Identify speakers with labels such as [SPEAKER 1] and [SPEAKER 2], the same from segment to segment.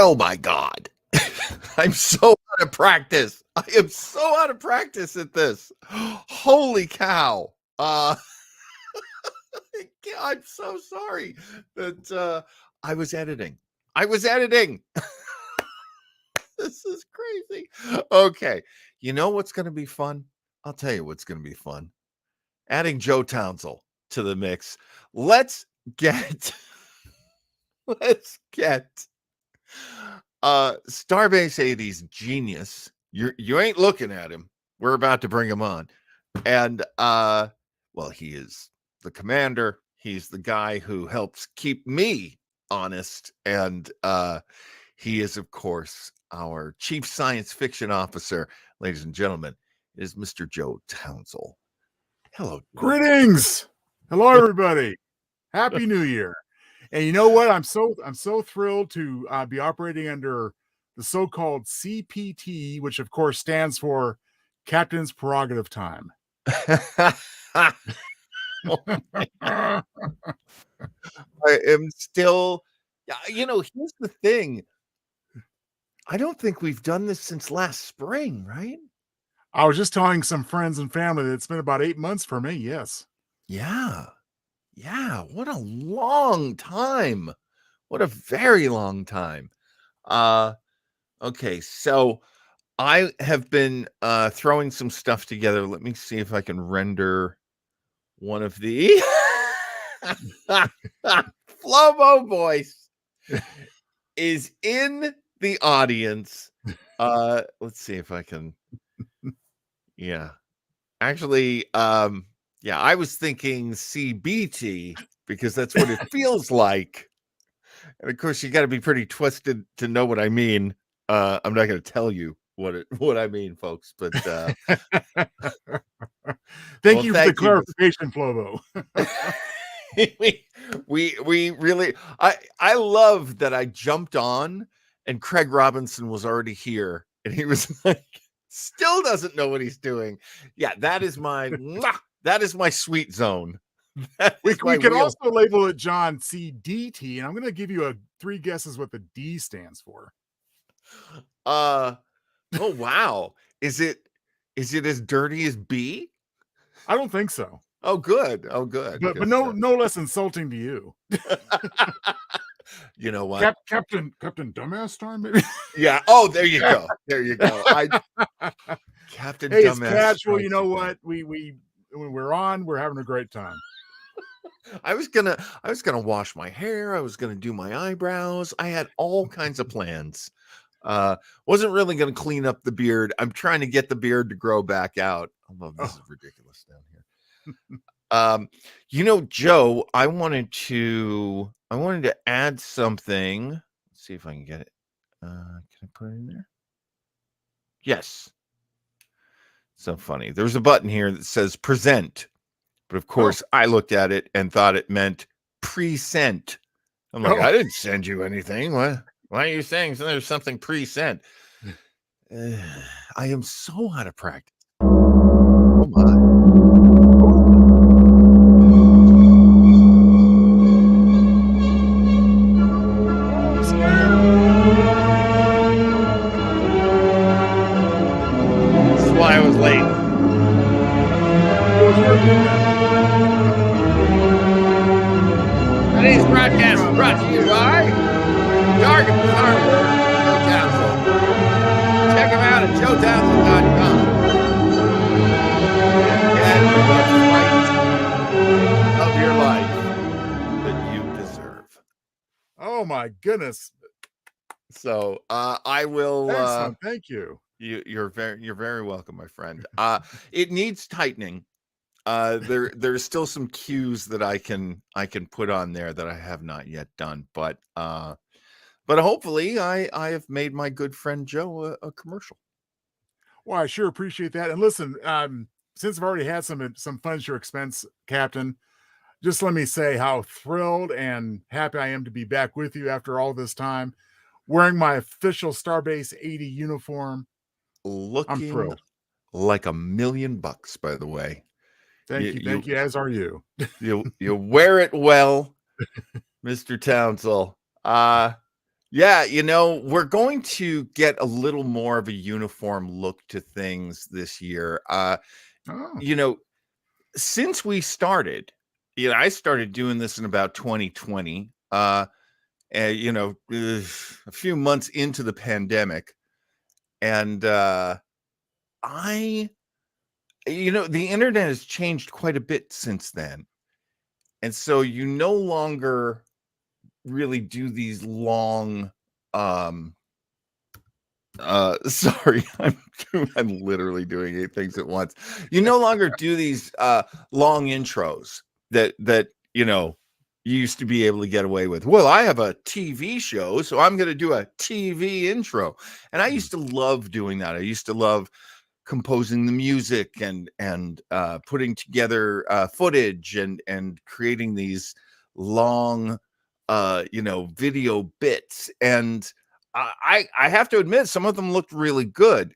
[SPEAKER 1] Oh my God. I'm so out of practice. I am so out of practice at this. Holy cow. I'm so sorry that I was editing. This is crazy. Okay. You know what's going to be fun? I'll tell you what's going to be fun. Adding Joe Townsell to the mix. Let's get Starbase 80's genius. You ain't looking at him. We're about to bring him on. And well, he is the commander. He's the guy who helps keep me honest. And he is, of course, our chief science fiction officer. Ladies and gentlemen, it is Mr. Joe Townsell. Hello.
[SPEAKER 2] Greetings. Hello, everybody. Happy New Year. And you know what? I'm so thrilled to be operating under the so-called CPT, which of course stands for Captain's Prerogative Time.
[SPEAKER 1] I am still, here's the thing. I don't think we've done this since last spring, right?
[SPEAKER 2] I was just telling some friends and family that it's been about 8 months for me. Yes.
[SPEAKER 1] Yeah. What a long time. What a very long time. Okay. So I have been throwing some stuff together. Let me see if I can render one of the Flobo voice is in the audience. Let's see if I can. Yeah. Actually, I was thinking CBT because that's what it feels like. And of course, you got to be pretty twisted to know what I mean. I'm not going to tell you what I mean, folks. But
[SPEAKER 2] thank you for the clarification, Flobo.
[SPEAKER 1] we really. I love that I jumped on and Craig Robinson was already here, and he was like, still doesn't know what he's doing. Yeah, that is my sweet zone.
[SPEAKER 2] We can also label it John CDT, and I'm going to give you 3 guesses what the D stands for.
[SPEAKER 1] Oh wow. Is it as dirty as B?
[SPEAKER 2] I don't think so.
[SPEAKER 1] Oh good.
[SPEAKER 2] But no less insulting to you.
[SPEAKER 1] You know what?
[SPEAKER 2] Captain Dumbass Time, maybe?
[SPEAKER 1] Yeah. Oh, there you go. Captain
[SPEAKER 2] Hey,
[SPEAKER 1] Dumbass.
[SPEAKER 2] It's casual. You know what? When we're on, we're having a great time.
[SPEAKER 1] I was gonna wash my hair. I was gonna do my eyebrows. I had all kinds of plans. Wasn't really gonna clean up the beard. I'm trying to get the beard to grow back out. Although this is ridiculous down here. Joe, I wanted to add something. Let's see if I can get it. Can I put it in there? Yes. So funny. There's a button here that says present. But of course, I looked at it and thought it meant pre-sent. I'm like, I didn't send you anything. Why are you saying there's something pre-sent? I am so out of practice. Oh my. This is why I was late. Today's broadcast brought to you by Jargon Hardware, Joe Townsell. Check him out at joetownsell.com. And get the fight of your life that you deserve.
[SPEAKER 2] Oh my goodness.
[SPEAKER 1] So I will
[SPEAKER 2] excellent. Thank you.
[SPEAKER 1] You're very welcome, my friend. It needs tightening. There's still some cues that I can put on there that I have not yet done, but hopefully I have made my good friend Joe a commercial.
[SPEAKER 2] Well, I sure appreciate that. And listen, since I've already had some fun at your expense, Captain, just let me say how thrilled and happy I am to be back with you after all this time, wearing my official Starbase 80 uniform.
[SPEAKER 1] Looking
[SPEAKER 2] I'm thrilled.
[SPEAKER 1] Like $1 million, by the way.
[SPEAKER 2] Thank you. As are you.
[SPEAKER 1] You wear it well, Mr. Townsell. Yeah, we're going to get a little more of a uniform look to things this year.
[SPEAKER 2] Oh.
[SPEAKER 1] You know, since we started, I started doing this in about 2020. And a few months into the pandemic, and I, the internet has changed quite a bit since then, and so you no longer really do these long sorry, I'm literally doing 8 things at once. You no longer do these long intros that you used to be able to get away with. Well, I have a TV show, so I'm going to do a TV intro. And I used to love doing that. I used to love composing the music and putting together footage and creating these long video bits. And I have to admit, some of them looked really good.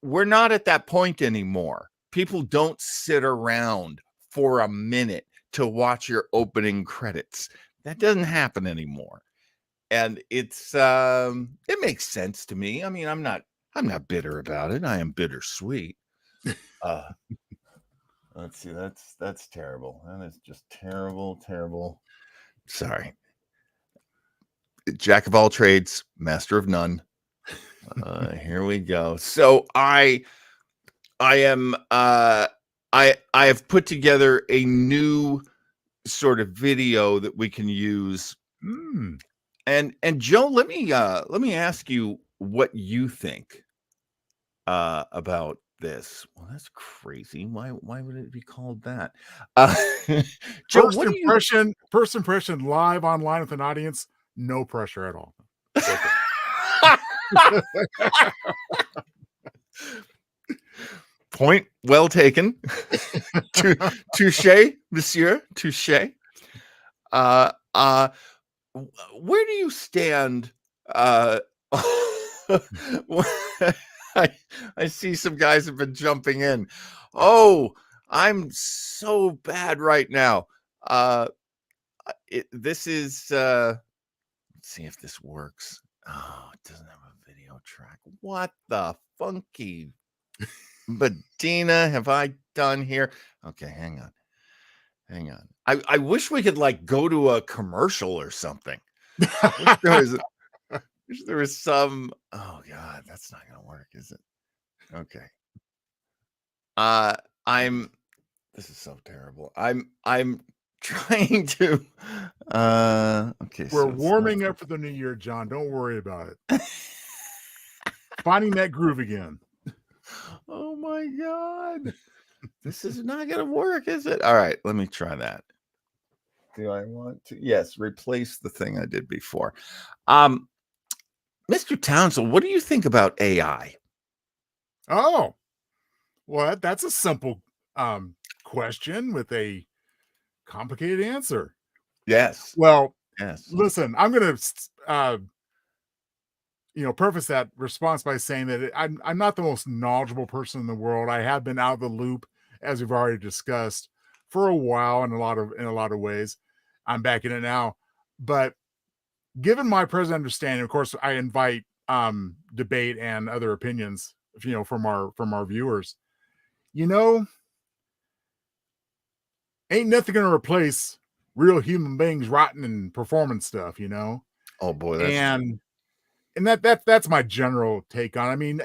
[SPEAKER 1] We're not at that point anymore. People don't sit around for a minute to watch your opening credits. That doesn't happen anymore. And it makes sense to me. I mean, I'm not bitter about it. I am bittersweet. Uh let's see, that's terrible. That is just terrible, terrible. Sorry. Jack of all trades, master of none. Here we go. So I am I have put together a new sort of video that we can use.
[SPEAKER 2] Mm.
[SPEAKER 1] And Joe, let me ask you what you think about this. Well, that's crazy. Why would it be called that? Uh, Joe, what do you
[SPEAKER 2] First impression live online with an audience, no pressure at all. Go for
[SPEAKER 1] Point well taken.
[SPEAKER 2] it.
[SPEAKER 1] Touche, monsieur, touche. Uh, uh, where do you stand? I, I see some guys have been jumping in. Oh, I'm so bad right now. This is. Let's see if this works. Oh, it doesn't have a video track. What the funky Medina have I done here? Okay, hang on. Hang on. I wish we could like go to a commercial or something. Wish there was some. Oh God, that's not gonna work, is it? Okay. Uh I'm this is so terrible. I'm trying to okay,
[SPEAKER 2] We're
[SPEAKER 1] so it's not.
[SPEAKER 2] warming up for the new year, John. Don't worry about it. Finding that groove again.
[SPEAKER 1] Oh my God. This is not gonna work, is it? All right, let me try that. Do I want to? Yes, replace the thing I did before. Um, Mr. Townsend, what do you think about AI?
[SPEAKER 2] Oh, well, that's a simple question with a complicated answer.
[SPEAKER 1] Yes,
[SPEAKER 2] Well,
[SPEAKER 1] yes.
[SPEAKER 2] listen, I'm going to preface that response by saying that I'm not the most knowledgeable person in the world. I have been out of the loop, as we've already discussed, for a while in a lot of ways. I'm back in it now, but given my present understanding, of course, I invite debate and other opinions, from our viewers. You know, ain't nothing gonna replace real human beings writing and performing stuff.
[SPEAKER 1] Oh boy, that's true.
[SPEAKER 2] And that's my general take on it. I mean,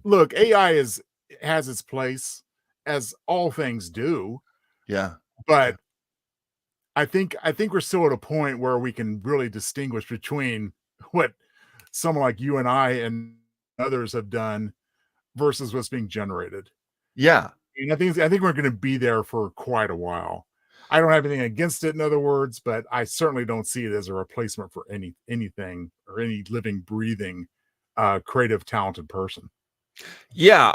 [SPEAKER 2] look, AI has its place, as all things do,
[SPEAKER 1] Yeah, yeah,
[SPEAKER 2] but I think we're still at a point where we can really distinguish between what someone like you and I and others have done versus what's being generated.
[SPEAKER 1] yeah.
[SPEAKER 2] And I think we're going to be there for quite a while. I don't have anything against it, in other words, but I certainly don't see it as a replacement for anything or any living, breathing, creative, talented person.
[SPEAKER 1] Yeah,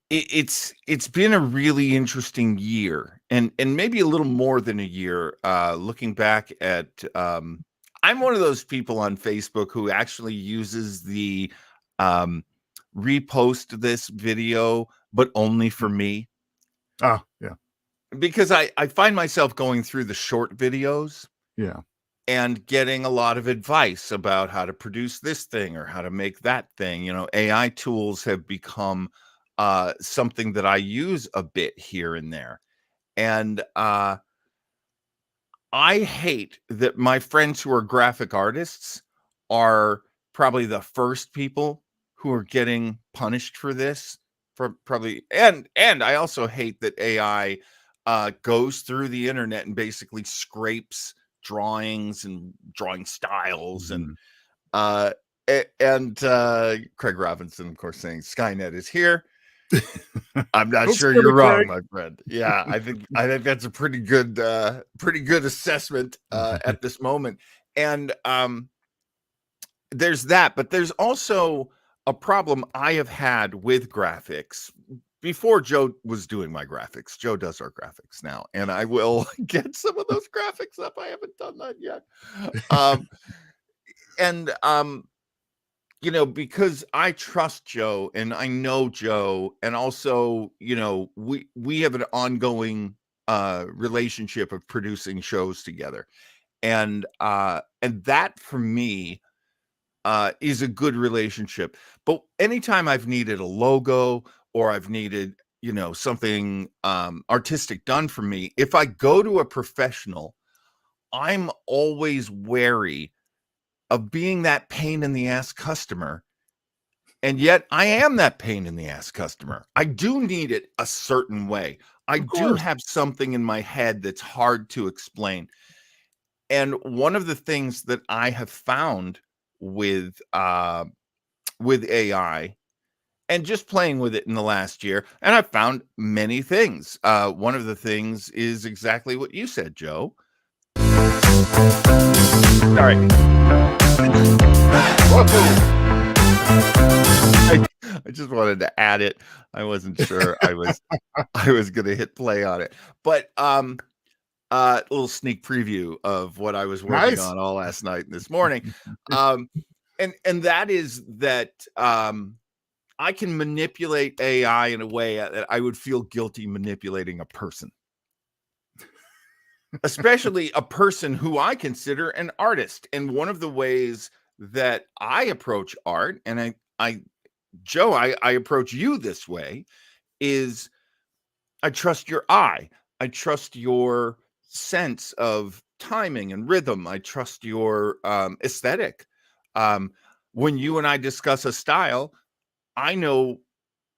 [SPEAKER 1] it's been a really interesting year, and maybe a little more than a year. Looking back at, I'm one of those people on Facebook who actually uses the um, repost this video, but only for me,
[SPEAKER 2] Oh, yeah,
[SPEAKER 1] because I find myself going through the short videos,
[SPEAKER 2] yeah.
[SPEAKER 1] and getting a lot of advice about how to produce this thing or how to make that thing. AI tools have become something that I use a bit here and there. And I hate that my friends who are graphic artists are probably the first people who are getting punished for this. Probably, and I also hate that AI goes through the internet and basically scrapes drawings and drawing styles and
[SPEAKER 2] Mhm.
[SPEAKER 1] uh Craig Robinson, of course, saying Skynet is here. I'm not
[SPEAKER 2] Don't
[SPEAKER 1] sure
[SPEAKER 2] scare me,
[SPEAKER 1] you're wrong,
[SPEAKER 2] Craig.
[SPEAKER 1] my friend. Yeah, I think that's a pretty good assessment at this moment. And there's that, but there's also a problem I have had with graphics before Joe was doing my graphics. Joe does our graphics now, and I will get some of those graphics up. I haven't done that yet. Um, and because I trust Joe and I know Joe, and also, we have an ongoing relationship of producing shows together. And that for me is a good relationship. But anytime I've needed a logo or I've needed, something artistic done for me, if I go to a professional, I'm always wary of being that pain in the ass customer. And yet I am that pain in the ass customer. I do need it a certain way. I
[SPEAKER 2] Of
[SPEAKER 1] do
[SPEAKER 2] course.
[SPEAKER 1] have something in my head that's hard to explain. And one of the things that I have found with AI and just playing with it in the last year, and I've found many things. One of the things is exactly what you said, Joe. Sorry. Whoa. I just wanted to add it. I wasn't sure I was gonna hit play on it. But a little sneak preview of what I was working
[SPEAKER 2] Nice.
[SPEAKER 1] on all last night and this morning. Um and that is that I can manipulate AI in a way that I would feel guilty manipulating a person. Especially a person who I consider an artist. And one of the ways that I approach art, and Joe, I approach you this way, is I trust your eye. I trust your sense of timing and rhythm. I trust your aesthetic. Um, when you and I discuss a style, I know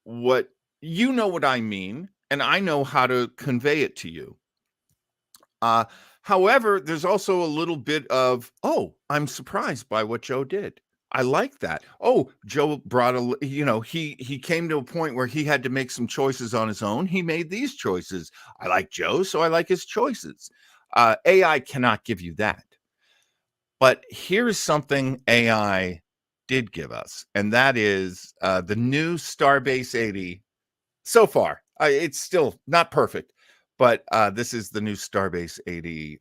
[SPEAKER 1] what what I mean, and I know how to convey it to you. Uh, However, there's also a little bit of, oh, I'm surprised by what Joe did. I like that. Oh, Joe brought he came to a point where he had to make some choices on his own. He made these choices. I like Joe, so I like his choices. AI cannot give you that. But here's something AI did give us, and that is the new Starbase 80. So far, it's still not perfect, but this is the new Starbase 80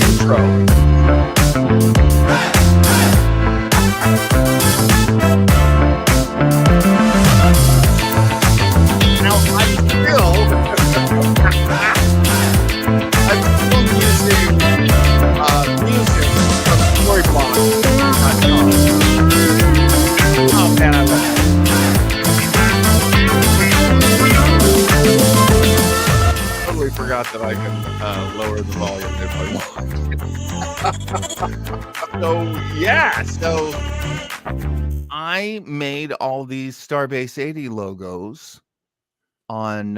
[SPEAKER 1] intro. Now I'm still using music from Storyblocks.com. Oh man, I love it. Totally forgot that I can lower the volume if I want. So I made all these Starbase 80 logos on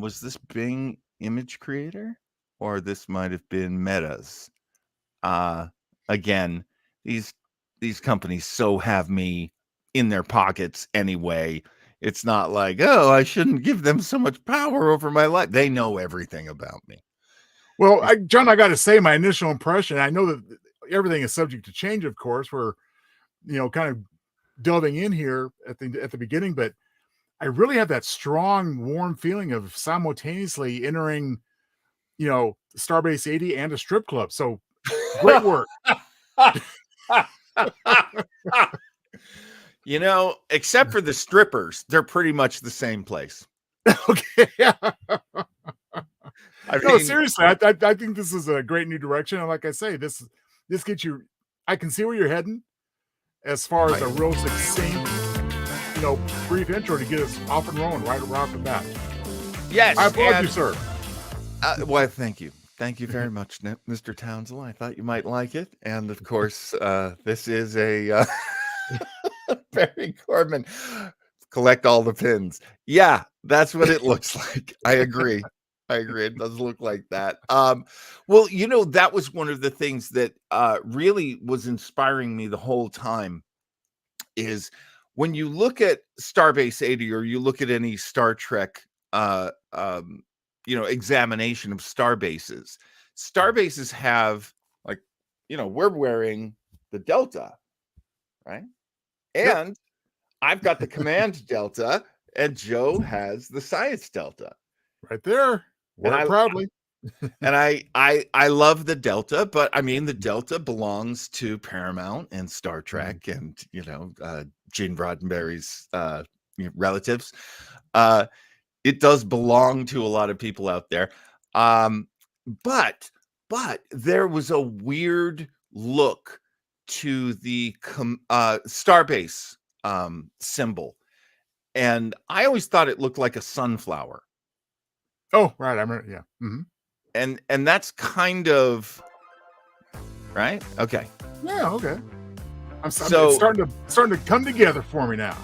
[SPEAKER 1] was this Bing Image Creator, or this might have been Meta's. Uh Again, these companies so have me in their pockets anyway. It's not like, oh, I shouldn't give them so much power over my life. They know everything about me.
[SPEAKER 2] Well, John, I got to say, my initial impression. I know that everything is subject to change, of course. We're kind of delving in here at the beginning, but I really have that strong, warm feeling of simultaneously entering, Starbase 80 and a strip club. So great work.
[SPEAKER 1] Except for the strippers, they're pretty much the same place.
[SPEAKER 2] Okay.
[SPEAKER 1] I
[SPEAKER 2] No,
[SPEAKER 1] mean,
[SPEAKER 2] seriously, I think this is a great new direction, and like I say, this gets you. I can see where you're heading as far as
[SPEAKER 1] right.
[SPEAKER 2] a real succinct, brief intro to get us off and rolling right off the bat. I
[SPEAKER 1] Yes,
[SPEAKER 2] applaud you,
[SPEAKER 1] and
[SPEAKER 2] sir.
[SPEAKER 1] well, thank you. Thank you very much, Mr. Townsend. I thought you might like it. And of course, this is a Barry Corbin. Collect all the pins. Yeah, that's what it looks like. I agree. I agree. It does look like that. Well, that was one of the things that really was inspiring me the whole time is when you look at Starbase 80 or you look at any Star Trek examination of starbases have, like, we're wearing the Delta, right?
[SPEAKER 2] Yep,
[SPEAKER 1] And I've got the Command Delta, and Joe has the Science Delta.
[SPEAKER 2] right there.
[SPEAKER 1] And
[SPEAKER 2] Wear it
[SPEAKER 1] I
[SPEAKER 2] proudly.
[SPEAKER 1] I love the Delta, but I mean the Delta belongs to Paramount and Star
[SPEAKER 2] Mhm.
[SPEAKER 1] Trek and Gene Roddenberry's relatives. Uh, it does belong to a lot of people out there. Um, but there was a weird look to the Starbase symbol, and I always thought it looked like a sunflower,
[SPEAKER 2] Oh, right. I remember. Yeah. Mhm.
[SPEAKER 1] and that's kind of right. Okay,
[SPEAKER 2] Yeah. Okay. It's
[SPEAKER 1] so
[SPEAKER 2] starting to come together for me now.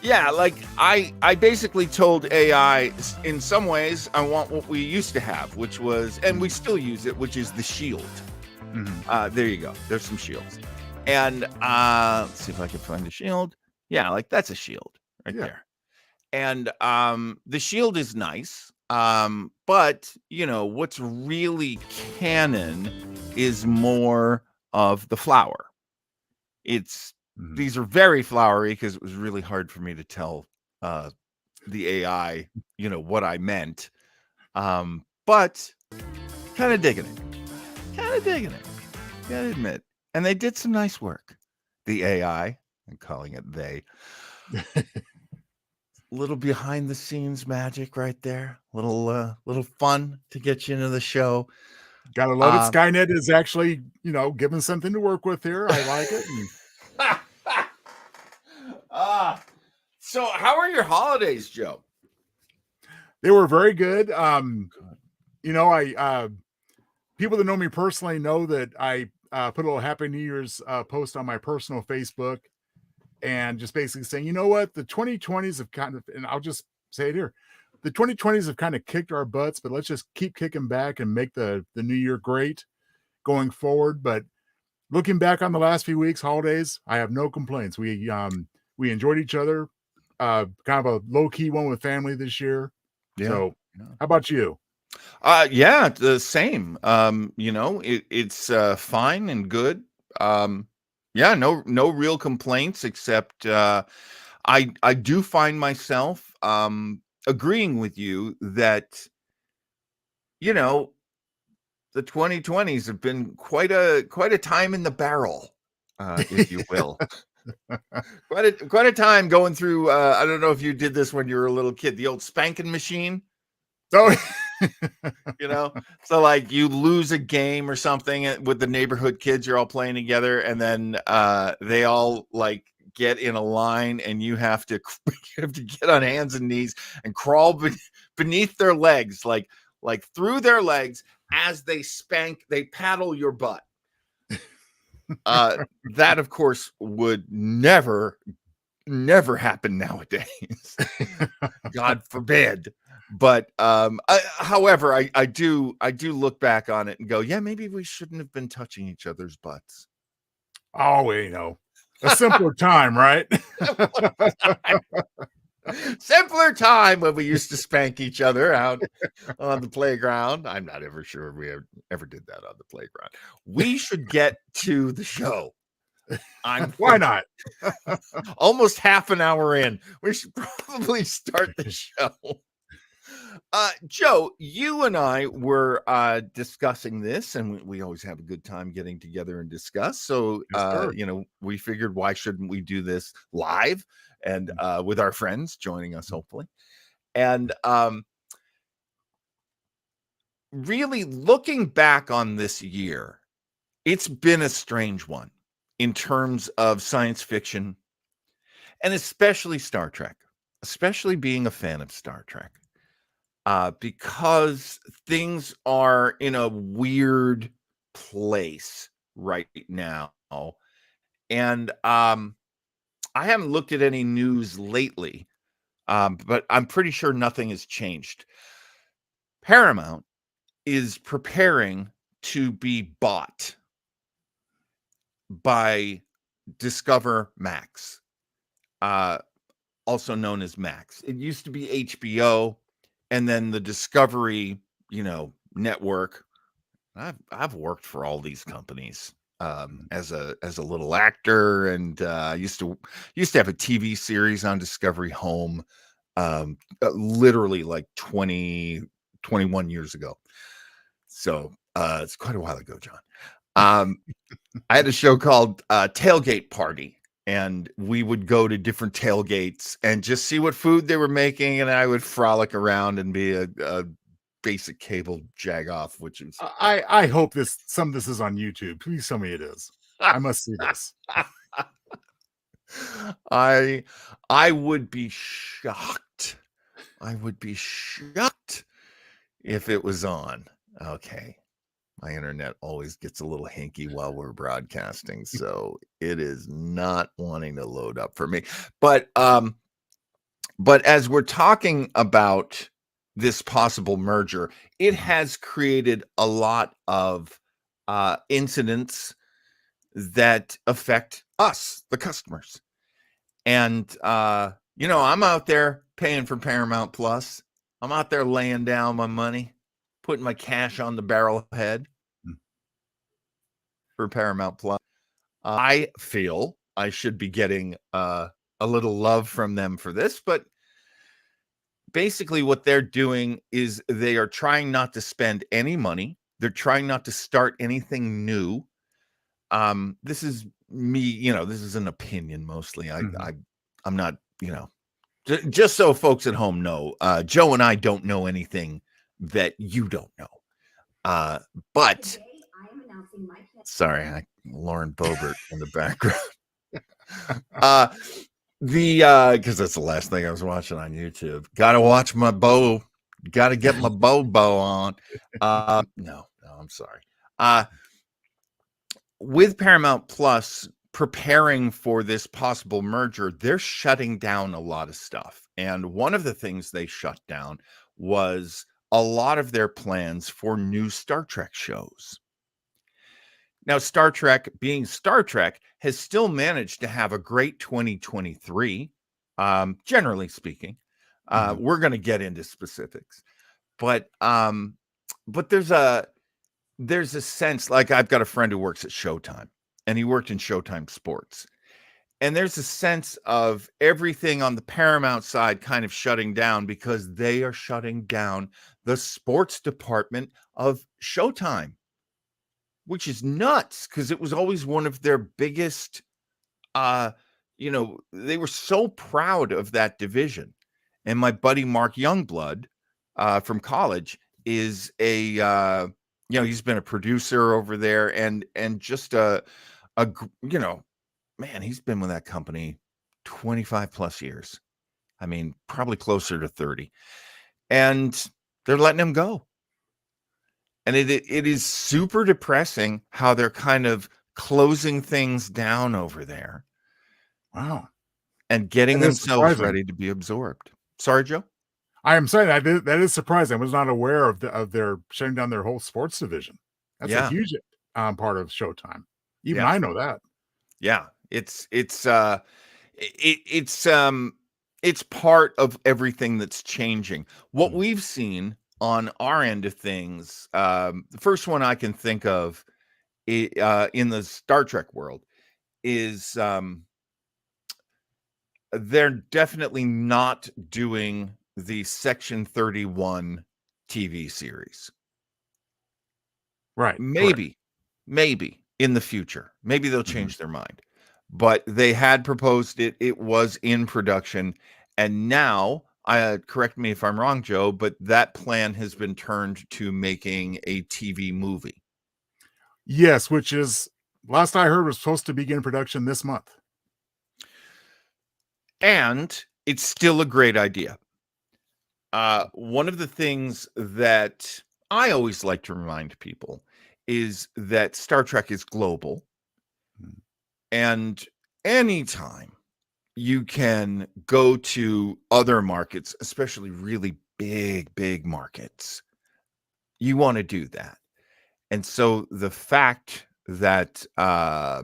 [SPEAKER 1] yeah, like I basically told AI in some ways I want what we used to have, which was, and we still use it, which is the shield.
[SPEAKER 2] Mhm.
[SPEAKER 1] There you go. There's some shields. And let's see if I can find a shield. Yeah, like that's a shield right
[SPEAKER 2] Yeah.
[SPEAKER 1] there. And the shield is nice. But what's really canon is more of the flower. It's
[SPEAKER 2] Mhm.
[SPEAKER 1] These are very flowery because it was really hard for me to tell uh the AI, what I meant. But kind of digging it. Kind of digging it. Gotta admit. And they did some nice work. The AI, I'm calling it they. Little behind the scenes magic right there. Little fun to get you into the show.
[SPEAKER 2] Gotta love it.
[SPEAKER 1] Uh,
[SPEAKER 2] Skynet is actually, given something to work with here. I like it. And
[SPEAKER 1] ah, so how are your holidays, Joe?
[SPEAKER 2] they were very good.
[SPEAKER 1] Good.
[SPEAKER 2] I people that know me personally know that I put a little Happy New Year's post on my personal Facebook and just basically saying, you know what, the 2020s have kind of, and I'll just say it here, the 2020s have kind of kicked our butts, but let's just keep kicking back and make the new year great going forward. But looking back on the last few weeks, holidays, I have no complaints. We enjoyed each other. Kind of a low key one with family this year.
[SPEAKER 1] Yeah.
[SPEAKER 2] So,
[SPEAKER 1] Yeah.
[SPEAKER 2] how about you?
[SPEAKER 1] Yeah, the same. It's fine and good. Yeah, no real complaints except I do find myself agreeing with you that you know the 2020s have been quite a time in the barrel, if you will. Quite a time going through. I don't know if you did this when you were a little kid. The old spanking machine.
[SPEAKER 2] So,
[SPEAKER 1] So like you lose a game or something with the neighborhood kids, you're all playing together, and then they all like get in a line, and you have to you have to get on hands and knees and crawl beneath their legs, like through their legs as they paddle your butt. That of course would never happen nowadays. God forbid. But however, I do look back on it and go, yeah, maybe we shouldn't have been touching each other's butts.
[SPEAKER 2] oh, a simpler time, right?
[SPEAKER 1] Simpler time when we used to spank each other out on the playground. I'm not ever sure we ever did that on the playground. We should get to the show. I'm
[SPEAKER 2] Why
[SPEAKER 1] thinking
[SPEAKER 2] not?
[SPEAKER 1] almost half an hour in. We should probably start the show. Joe, you and I were discussing this, and we always have a good time getting together and discuss. So,
[SPEAKER 2] Yes, sir.
[SPEAKER 1] we figured, why shouldn't we do this live and with our friends joining us, hopefully? And really looking back on this year, it's been a strange one in terms of science fiction and especially Star Trek, especially being a fan of Star Trek, because things are in a weird place right now. And I haven't looked at any news lately, but I'm pretty sure nothing has changed. Paramount is preparing to be bought by Discover Max, also known as Max. It used to be HBO, and then the Discovery, network. I've worked for all these companies as a little actor, and used to have a TV series on Discovery Home, literally like 21 years ago. So it's quite a while ago, John. I had a show called Tailgate Party, and we would go to different tailgates and just see what food they were making, and I would frolic around and be a basic cable jagoff, which is
[SPEAKER 2] I hope some of this is on YouTube. Please tell me it is. I must see this.
[SPEAKER 1] I would be shocked. I would be shocked if it was on. Okay. My internet always gets a little hinky while we're broadcasting, so it is not wanting to load up for me. But as we're talking about this possible merger, it has created a lot of incidents that affect us, the customers. And I'm out there paying for Paramount Plus. I'm out there laying down my money, putting my cash on the barrelhead for Paramount Plus. I feel I should be getting a little love from them for this, but basically what they're doing is they are trying not to spend any money. They're trying not to start anything new. This is me, this is an opinion mostly. I'm not, just so folks at home know, Joe and I don't know anything that you don't know. But sorry, Lauren Boebert in the background. Because that's the last thing I was watching on YouTube. Gotta watch my bow. Gotta get my bow on. No, I'm sorry. With Paramount Plus preparing for this possible merger, they're shutting down a lot of stuff. And one of the things they shut down was a lot of their plans for new Star Trek shows. Now, Star Trek, being Star Trek, has still managed to have a great 2023, generally speaking. We're going to get into specifics, but there's a sense, like I've got a friend who works at Showtime, and he worked in Showtime Sports, and there's a sense of everything on the Paramount side kind of shutting down because they are shutting down the sports department of Showtime, which is nuts because it was always one of their biggest, they were so proud of that division. And my buddy Mark Youngblood from college is he's been a producer over there and just man, he's been with that company 25 plus years. I mean, probably closer to 30. And they're letting him go. And it is super depressing how they're kind of closing things down over there.
[SPEAKER 2] Wow.
[SPEAKER 1] And getting
[SPEAKER 2] That is
[SPEAKER 1] themselves
[SPEAKER 2] surprising.
[SPEAKER 1] ready to be absorbed. Sorry, Joe?
[SPEAKER 2] I am saying that is surprising. I was not aware of their shutting down their whole sports division. That's a
[SPEAKER 1] Yeah.
[SPEAKER 2] huge part of Showtime. Even
[SPEAKER 1] Yeah.
[SPEAKER 2] I know that.
[SPEAKER 1] Yeah. It's part of everything that's changing. What we've seen on our end of things, the first one I can think of in the Star Trek world is they're definitely not doing the Section 31 TV series.
[SPEAKER 2] Right.
[SPEAKER 1] Maybe in the future. Maybe they'll change their mind. But they had proposed it. It was in production. And now correct me if I'm wrong, Joe, but that plan has been turned to making a TV movie.
[SPEAKER 2] Yes, which is, last I heard, was supposed to begin production this month.
[SPEAKER 1] And it's still a great idea. One of the things that I always like to remind people is that Star Trek is global. And anytime you can go to other markets, especially really big markets, you want to do that. And so the fact that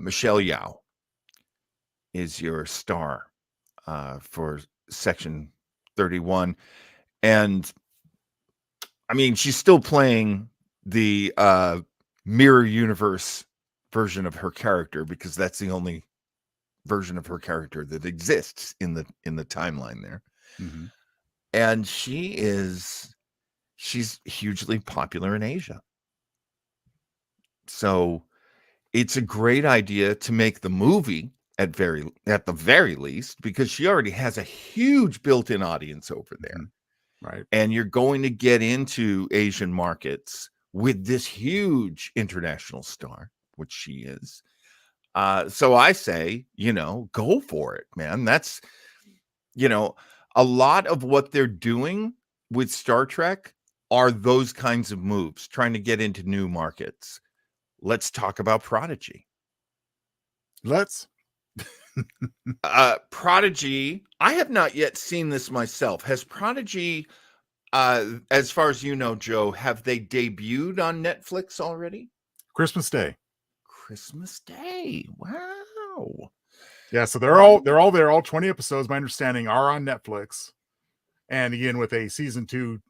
[SPEAKER 1] Michelle Yeoh is your star for Section 31, and I mean, she's still playing the mirror universe version of her character because that's the only version of her character that exists in the timeline there.
[SPEAKER 2] Mm-hmm.
[SPEAKER 1] And she's hugely popular in Asia. So it's a great idea to make the movie at the very least, because she already has a huge built-in audience over there.
[SPEAKER 2] Mm-hmm. Right.
[SPEAKER 1] And you're going to get into Asian markets with this huge international star, which she is. So I say, go for it, man. That's, a lot of what they're doing with Star Trek are those kinds of moves, trying to get into new markets. Let's talk about Prodigy.
[SPEAKER 2] Let's.
[SPEAKER 1] Prodigy, I have not yet seen this myself. Has Prodigy, as far as you know, Joe, have they debuted on Netflix already?
[SPEAKER 2] Christmas Day.
[SPEAKER 1] Christmas Day. Wow.
[SPEAKER 2] Yeah, so they're all there. All 20 episodes, my understanding, are on Netflix. And again, with a season 2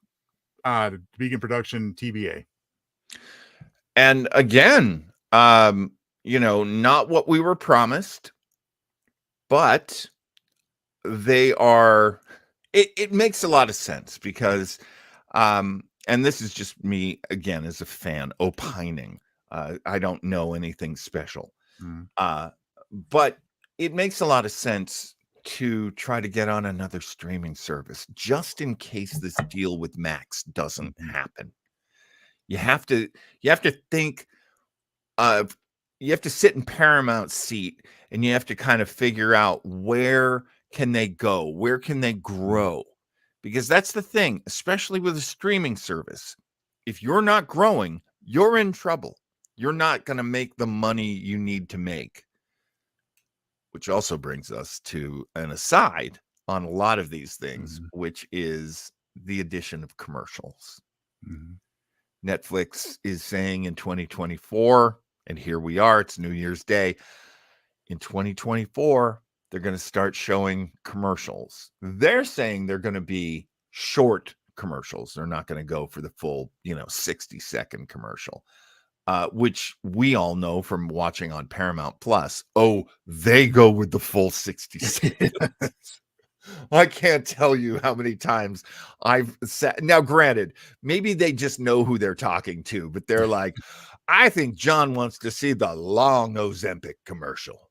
[SPEAKER 2] to begin production TBA.
[SPEAKER 1] And again, not what we were promised, but they are, it makes a lot of sense because, and this is just me, again, as a fan, opining. I don't know anything special. But it makes a lot of sense to try to get on another streaming service just in case this deal with Max doesn't happen. You have to think of, you have to sit in Paramount's seat and you have to kind of figure out where can they go? Where can they grow? Because that's the thing, especially with a streaming service. If you're not growing, you're in trouble. You're not going to make the money you need to make. Which also brings us to an aside on a lot of these things, which is the addition of commercials. Netflix is saying in 2024, and here we are, it's New Year's Day. In 2024, they're going to start showing commercials. They're saying they're going to be short commercials. They're not going to go for the full, 60-second commercial. Which we all know from watching on Paramount Plus. Oh, they go with the full 60 seconds. I can't tell you how many times I've sat. Now, granted, maybe they just know who they're talking to, but they're like, I think John wants to see the long Ozempic commercial.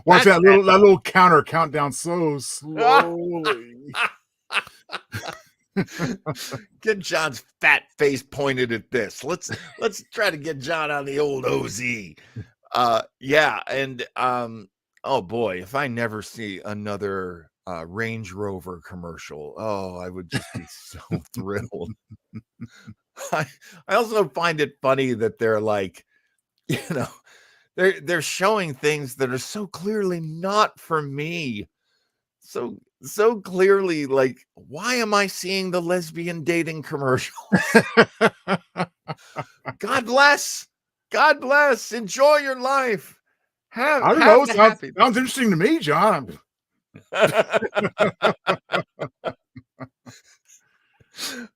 [SPEAKER 2] Watch that little counter count down so slowly.
[SPEAKER 1] Get John's fat face pointed at this. Let's try to get John on the old OZ. Yeah, and oh boy, if I never see another Range Rover commercial, oh, I would just be so thrilled. I also find it funny that they're like, they're showing things that are so clearly not for me. So clearly, like, why am I seeing the lesbian dating commercials? God bless. Enjoy your life.
[SPEAKER 2] I don't know. Sounds
[SPEAKER 1] Happy.
[SPEAKER 2] interesting to me, John.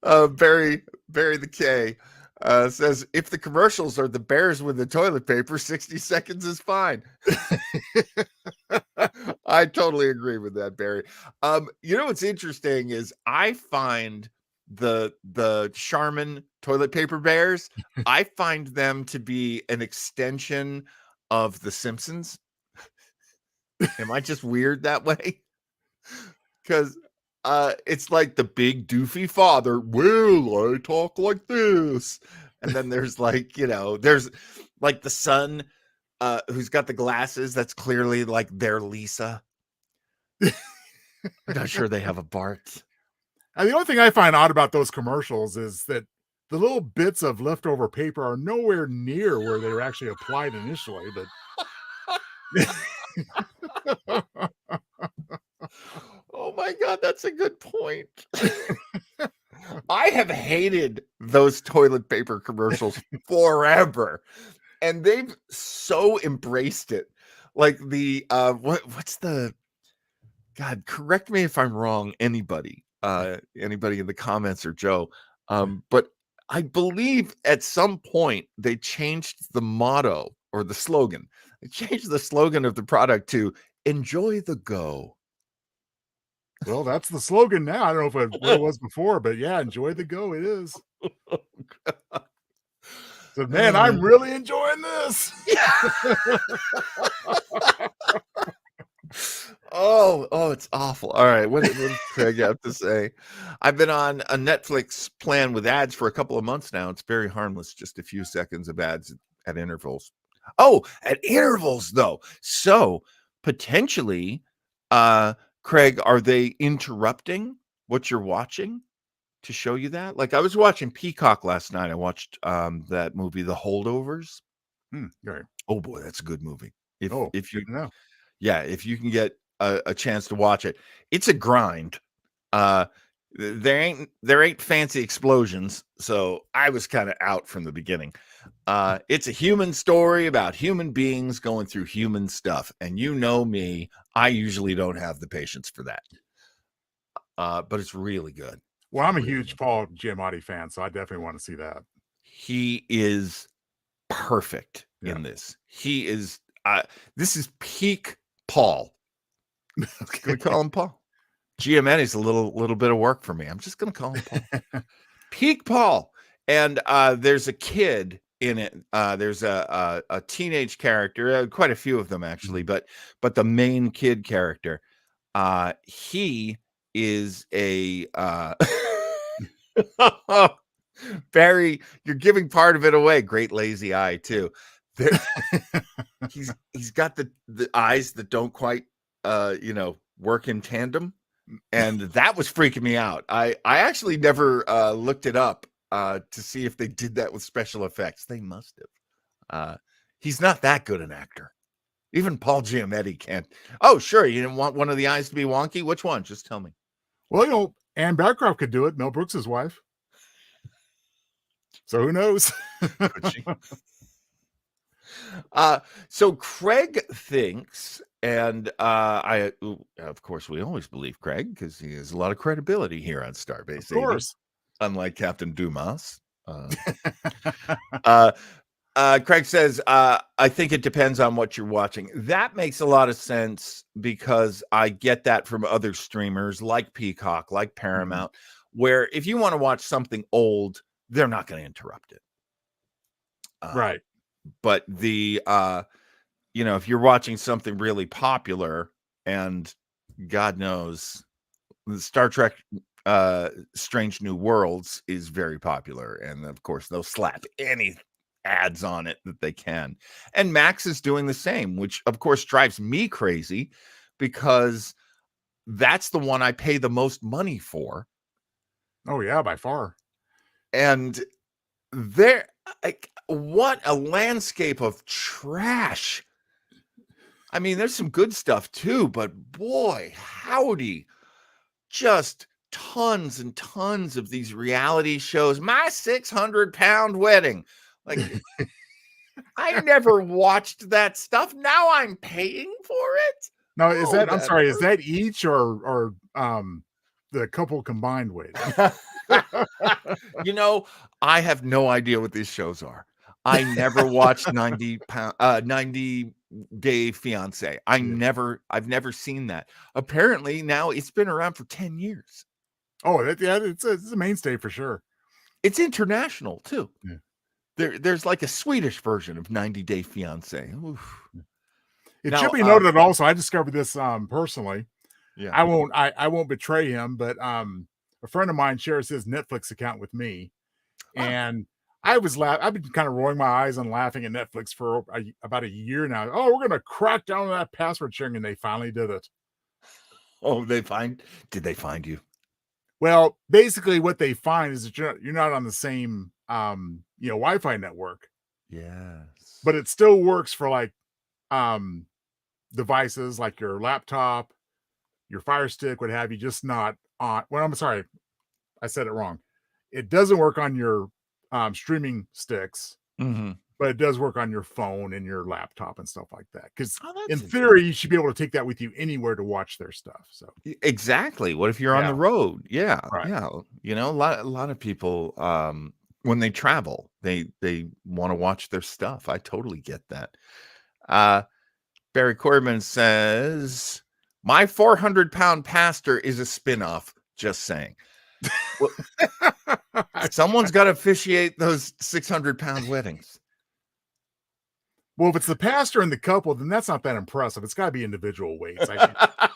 [SPEAKER 1] Barry the K says, if the commercials are the bears with the toilet paper, 60 seconds is fine. I totally agree with that, Barry. What's interesting is I find the Charmin toilet paper bears, I find them to be an extension of The Simpsons. Am I just weird that way? because it's like the big doofy father. Well, I talk like this, and then there's like there's like the son who's got the glasses. That's clearly like their Lisa. I'm not sure they have a Bart.
[SPEAKER 2] And the only thing I find odd about those commercials is that the little bits of leftover paper are nowhere near where they were actually applied initially, but
[SPEAKER 1] Oh my god, that's a good point. I have hated those toilet paper commercials forever, and they've so embraced it. Like the what's the God, correct me if I'm wrong, anybody in the comments or Joe. But I believe at some point they changed the motto or the slogan. They changed the slogan of the product to "Enjoy the go."
[SPEAKER 2] well, that's the slogan now. I don't know what it was before, but yeah, enjoy the go. It is. So, man, I'm really enjoying this.
[SPEAKER 1] Oh, it's awful. All right, what does Craig have to say? I've been on a Netflix plan with ads for a couple of months now. It's very harmless, just a few seconds of ads at intervals. Oh, at intervals though. So potentially, Craig, are they interrupting what you're watching to show you that? Like I was watching Peacock last night. I watched that movie, The Holdovers.
[SPEAKER 2] Right.
[SPEAKER 1] Oh boy, that's a good movie. If
[SPEAKER 2] Oh,
[SPEAKER 1] if you
[SPEAKER 2] good to know.
[SPEAKER 1] Yeah, if you can get a chance to watch it, it's a grind. Uh, there ain't fancy explosions, so I was kind of out from the beginning. It's a human story about human beings going through human stuff, and you know me, I usually don't have the patience for that. But it's really good. It's
[SPEAKER 2] Well, I'm a
[SPEAKER 1] really
[SPEAKER 2] huge
[SPEAKER 1] good.
[SPEAKER 2] Paul Giamatti fan, so I definitely want to see that.
[SPEAKER 1] He is perfect
[SPEAKER 2] Yeah.
[SPEAKER 1] in this. He is. This is peak Paul. Just gonna
[SPEAKER 2] Okay.
[SPEAKER 1] call him Paul. Giametti's a little bit of work for me. I'm just gonna call him Paul. Peak Paul. And there's a kid in it. There's a teenage character, quite a few of them actually, but the main kid character, he is a very you're giving part of it away. Great lazy eye too. There, he's got the eyes that don't quite work in tandem, and that was freaking me out. I actually never looked it up to see if they did that with special effects. They must have. He's not that good an actor. Even Paul Giamatti can't. Oh, sure. You didn't want one of the eyes to be wonky? Which one? Just tell me.
[SPEAKER 2] Well, Anne Bancroft could do it, Mel Brooks' wife. So who knows?
[SPEAKER 1] Could she? So Craig thinks, and of course, we always believe Craig because he has a lot of credibility here on Starbase
[SPEAKER 2] Of
[SPEAKER 1] 80,
[SPEAKER 2] course.
[SPEAKER 1] unlike Captain Dumas. Craig says, I think it depends on what you're watching. That makes a lot of sense because I get that from other streamers like Peacock, like Paramount, where if you want to watch something old, they're not going to interrupt it.
[SPEAKER 2] Right.
[SPEAKER 1] But if you're watching something really popular and God knows the Star Trek Strange New Worlds is very popular, and of course they'll slap any ads on it that they can. And Max is doing the same, which of course drives me crazy because that's the one I pay the most money for.
[SPEAKER 2] Oh, yeah, by far.
[SPEAKER 1] And there what a landscape of trash. I mean, there's some good stuff too, but boy, howdy, just tons and tons of these reality shows. My 600-pound wedding. Like, I never watched that stuff. Now I'm paying for it.
[SPEAKER 2] Now,
[SPEAKER 1] Oh,
[SPEAKER 2] I'm
[SPEAKER 1] that
[SPEAKER 2] sorry, is that each or the couple combined weight?
[SPEAKER 1] I have no idea what these shows are. I never watched 90 Day Fiance. I've never seen that. Apparently now it's been around for 10 years.
[SPEAKER 2] Oh, it's a mainstay for sure.
[SPEAKER 1] It's international too.
[SPEAKER 2] Yeah.
[SPEAKER 1] There's like a Swedish version of 90 Day Fiance. Oof.
[SPEAKER 2] It
[SPEAKER 1] Now,
[SPEAKER 2] should be noted also, I discovered this personally.
[SPEAKER 1] Yeah.
[SPEAKER 2] I won't betray him, but a friend of mine shares his Netflix account with me,
[SPEAKER 1] Oh,
[SPEAKER 2] and I've been kind of rolling my eyes and laughing at Netflix for about a year now. Oh, we're gonna crack down on that password sharing, and they finally did it.
[SPEAKER 1] oh, did they find you?
[SPEAKER 2] Well, basically, what they find is that you're not on the same Wi-Fi network, but
[SPEAKER 1] Yes.
[SPEAKER 2] it still works for like um devices like your laptop, your Fire Stick, what have you. Just not on. Well, I'm sorry, I said it wrong. It doesn't work on your streaming sticks,
[SPEAKER 1] Mhm.
[SPEAKER 2] but it does work on your phone and your laptop and stuff like that. Because
[SPEAKER 1] Oh,
[SPEAKER 2] in
[SPEAKER 1] that's
[SPEAKER 2] theory,
[SPEAKER 1] interesting.
[SPEAKER 2] you should be able to take that with you anywhere to watch their stuff. So
[SPEAKER 1] Exactly. What if you're on the
[SPEAKER 2] yeah,
[SPEAKER 1] road? Yeah,
[SPEAKER 2] right.
[SPEAKER 1] yeah. A lot of people, when they travel, they wanna watch their stuff. I totally get that. Uh, Barry Corbin says, "My 400-pound pastor is a spinoff, just saying." Well, someone's gotta officiate those 600-pound weddings.
[SPEAKER 2] Well, if it's the pastor and the couple, then that's not that impressive. It's got to be individual weights. I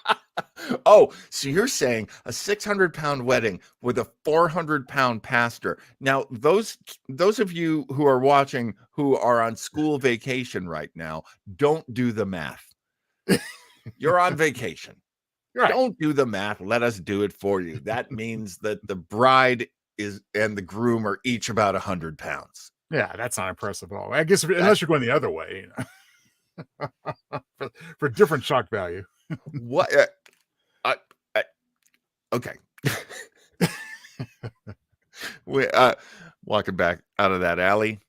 [SPEAKER 1] Oh, so you're saying a 600-pound wedding with a 400-pound pastor. Now, those of you who are watching who are on school vacation right now, don't do the math. You're on vacation.
[SPEAKER 2] right.
[SPEAKER 1] Don't do the math. Let us do it for you. That means that the bride is and the groom are each about 100 pounds.
[SPEAKER 2] Yeah, that's not impressive at all. I guess
[SPEAKER 1] That
[SPEAKER 2] unless you're going the other way, for different shock value.
[SPEAKER 1] what I, I okay. we walking back out of that alley.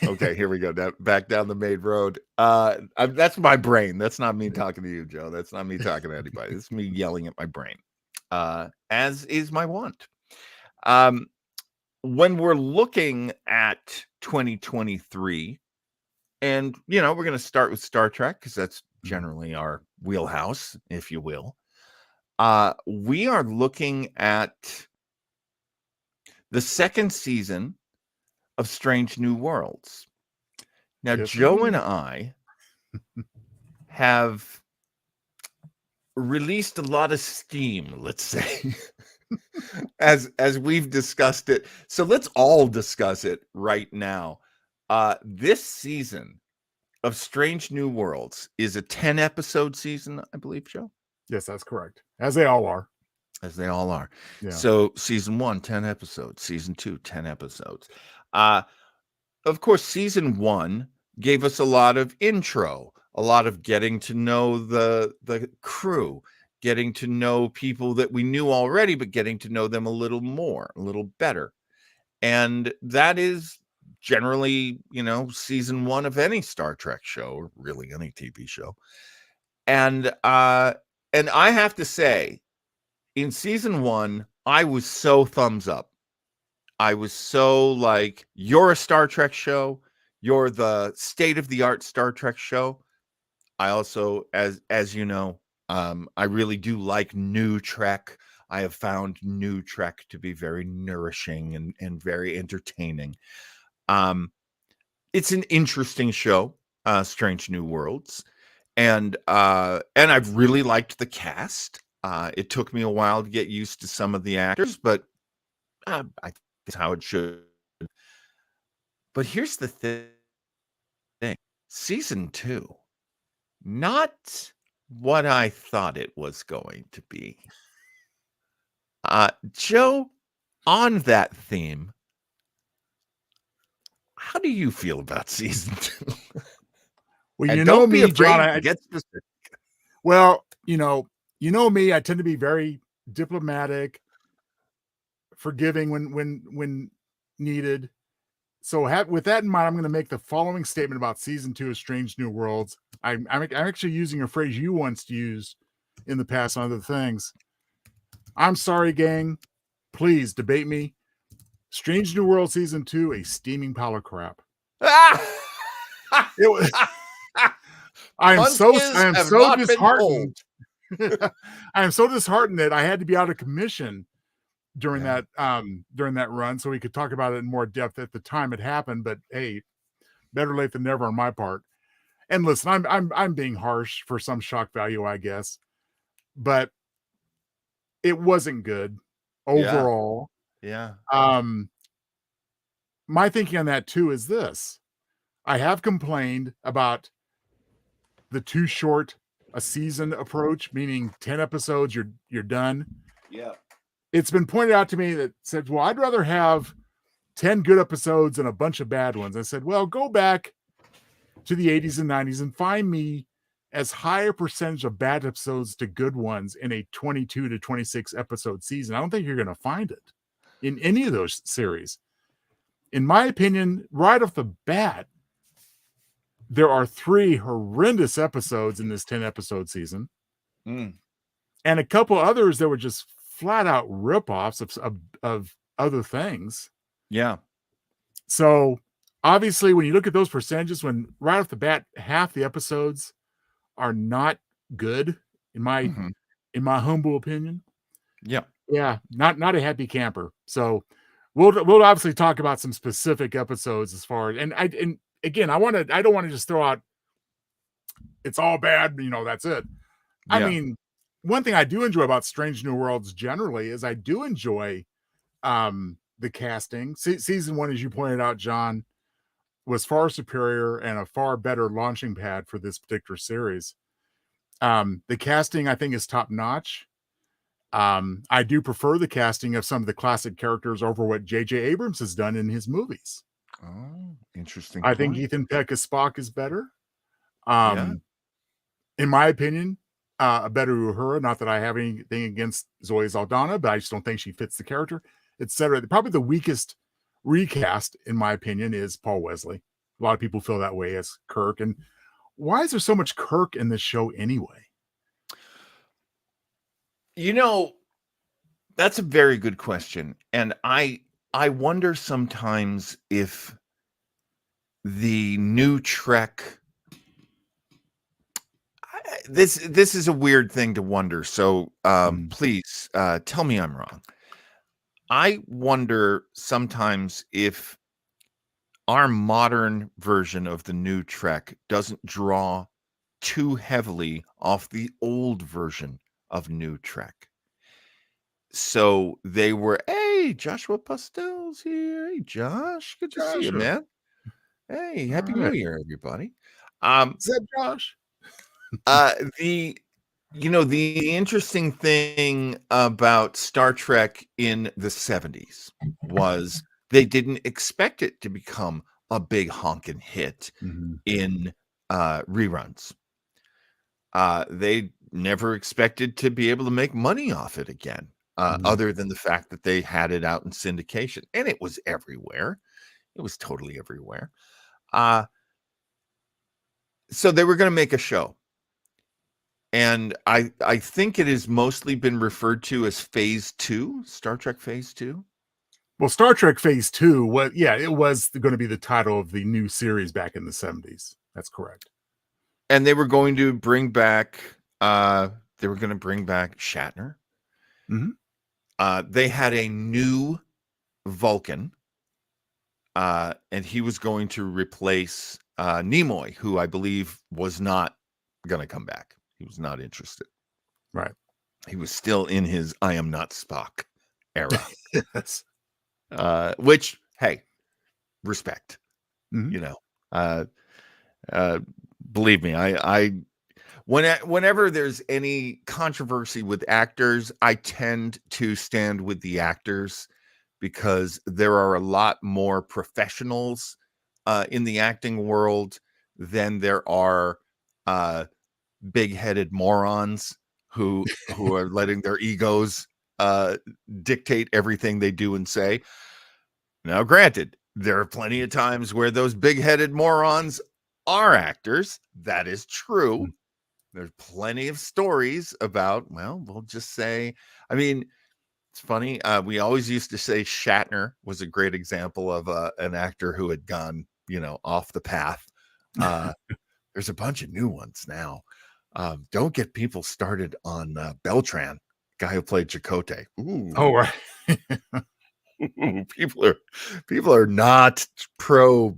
[SPEAKER 1] Okay, here we go. Back down the main road. That's my brain. That's not me talking to you, Joe. That's not me talking to anybody. It's me yelling at my brain. As is my want. Um, when we're looking at 2023, and we're going to start with Star Trek because that's generally our wheelhouse, if you will. We are looking at the second season of Strange New Worlds. Now,
[SPEAKER 2] Yes,
[SPEAKER 1] Joe and
[SPEAKER 2] indeed.
[SPEAKER 1] I have released a lot of steam, let's say, as we've discussed it. So let's all discuss it right now. This season of Strange New Worlds is a 10 episode season, I believe, Joe,
[SPEAKER 2] Yes, that's correct. As they all are.
[SPEAKER 1] as they all are.
[SPEAKER 2] Yeah.
[SPEAKER 1] So season 1, 10 episodes, season 2, 10 episodes. Uh of course, season 1 gave us a lot of intro, a lot of getting to know the crew, getting to know people that we knew already, but getting to know them a little more, a little better. And that is generally, season 1 of any Star Trek show, or really any TV show. And I have to say, in season 1, I was so thumbs up. I was so like, you're a Star Trek show. You're the state of the art Star Trek show. I also, as you know, I really do like new Trek. I have found new Trek to be very nourishing and very entertaining. Um, it's an interesting show, Strange New Worlds, and I've really liked the cast. It took me a while to get used to some of the actors, but I think it's how it should. But here's the thing: season 2, not what I thought it was going to be. Joe, on that theme, how do you feel about season 2?
[SPEAKER 2] Well,
[SPEAKER 1] And
[SPEAKER 2] you know
[SPEAKER 1] don't be
[SPEAKER 2] me, John.
[SPEAKER 1] afraid to get specific.
[SPEAKER 2] Well, you know me. I tend to be very diplomatic, forgiving when needed. So, with that in mind, I'm going to make the following statement about season 2 of Strange New Worlds. I'm actually using a phrase you once used in the past on other things. I'm sorry, gang. Please debate me. Strange New World season 2, a steaming pile of crap. It was. I
[SPEAKER 1] Punches
[SPEAKER 2] am
[SPEAKER 1] have
[SPEAKER 2] so
[SPEAKER 1] not been pulled.
[SPEAKER 2] disheartened. I am so disheartened that I had to be out of commission
[SPEAKER 1] Yeah.
[SPEAKER 2] during that run, so we could talk about it in more depth at the time it happened. But hey, better late than never on my part. And listen, I'm being harsh for some shock value, I guess, but it wasn't good
[SPEAKER 1] Yeah.
[SPEAKER 2] overall.
[SPEAKER 1] Yeah.
[SPEAKER 2] Um, my thinking on that too is this. I have complained about the too short a season approach, meaning 10 episodes, you're done.
[SPEAKER 1] Yeah.
[SPEAKER 2] It's been pointed out to me that said, well, I'd rather have 10 good episodes and a bunch of bad ones. I said, well, go back to the 80s and 90s and find me as high a percentage of bad episodes to good ones in a 22 to 26 episode season. I don't think you're going to find it in any of those series. In my opinion, right off the bat, there are 3 horrendous episodes in this 10 episode season,
[SPEAKER 1] Mm.
[SPEAKER 2] and a couple others that were just flat out ripoffs of other things.
[SPEAKER 1] Yeah.
[SPEAKER 2] So obviously, when you look at those percentages, when right off the bat, half the episodes are not good, in my
[SPEAKER 1] Mhm.
[SPEAKER 2] humble opinion.
[SPEAKER 1] Yeah.
[SPEAKER 2] Yeah, not a happy camper. So we'll obviously talk about some specific episodes as far as and again, I don't want to just throw out it's all bad, that's it. I
[SPEAKER 1] Yeah.
[SPEAKER 2] mean, one thing I do enjoy about Strange New Worlds generally is I do enjoy the casting. Season 1, as you pointed out, John, was far superior and a far better launching pad for this particular series. The casting I think is top notch. I do prefer the casting of some of the classic characters over what J.J. Abrams has done in his movies.
[SPEAKER 1] Oh, interesting
[SPEAKER 2] I think
[SPEAKER 1] point.
[SPEAKER 2] Ethan Peck as Spock is better.
[SPEAKER 1] Yeah.
[SPEAKER 2] In my opinion, a better Uhura. Not that I have anything against Zoe Saldana, but I just don't think she fits the character, etc. Probably the weakest recast, in my opinion, is Paul Wesley. A lot of people feel that way as Kirk. And why is there so much Kirk in this show anyway?
[SPEAKER 1] You know, that's a very good question. And I wonder sometimes if the new Trek this is a weird thing to wonder. So please tell me I'm wrong. I wonder sometimes if our modern version of the new Trek doesn't draw too heavily off the old version of new Trek. So they were, hey, Joshua Pastel's here. Hey, Josh, good to see you,
[SPEAKER 2] Joshua.
[SPEAKER 1] man. Hey,
[SPEAKER 2] All
[SPEAKER 1] happy New
[SPEAKER 2] right.
[SPEAKER 1] Year, everybody. Um,
[SPEAKER 2] Is that Josh?
[SPEAKER 1] the the interesting thing about Star Trek in the 70s was they didn't expect it to become a big honking hit
[SPEAKER 2] Mhm.
[SPEAKER 1] in reruns. They never expected to be able to make money off it again,
[SPEAKER 2] Mhm.
[SPEAKER 1] other than the fact that they had it out in syndication, and it was everywhere. It was totally everywhere. Uh, so they were going to make a show, and I think it has mostly been referred to as Phase 2, Star Trek Phase 2.
[SPEAKER 2] Well, Star Trek Phase 2, it was going to be the title of the new series back in the 70s. That's correct.
[SPEAKER 1] And they were going to bring back Shatner.
[SPEAKER 2] Mhm.
[SPEAKER 1] They had a new Vulcan, and he was going to replace Nimoy, who I believe was not going to come back. He was not interested.
[SPEAKER 2] Right.
[SPEAKER 1] He was still in his I am not Spock era,
[SPEAKER 2] Yes.
[SPEAKER 1] which, hey, respect.
[SPEAKER 2] Mhm.
[SPEAKER 1] You know, uh, uh, believe me, whenever there's any controversy with actors, I tend to stand with the actors because there are a lot more professionals in the acting world than there are uh, big-headed morons who are letting their egos dictate everything they do and say. Now, granted, there are plenty of times where those big-headed morons are actors. That is true.
[SPEAKER 2] Mm.
[SPEAKER 1] There's plenty of stories about, well, we'll just say, I mean, it's funny. We always used to say Shatner was a great example of an actor who had gone, off the path. There's a bunch of new ones now. Don't get people started on Beltran, guy who played Chakotay.
[SPEAKER 2] Oh,
[SPEAKER 1] Ooh,
[SPEAKER 2] right.
[SPEAKER 1] people are not pro.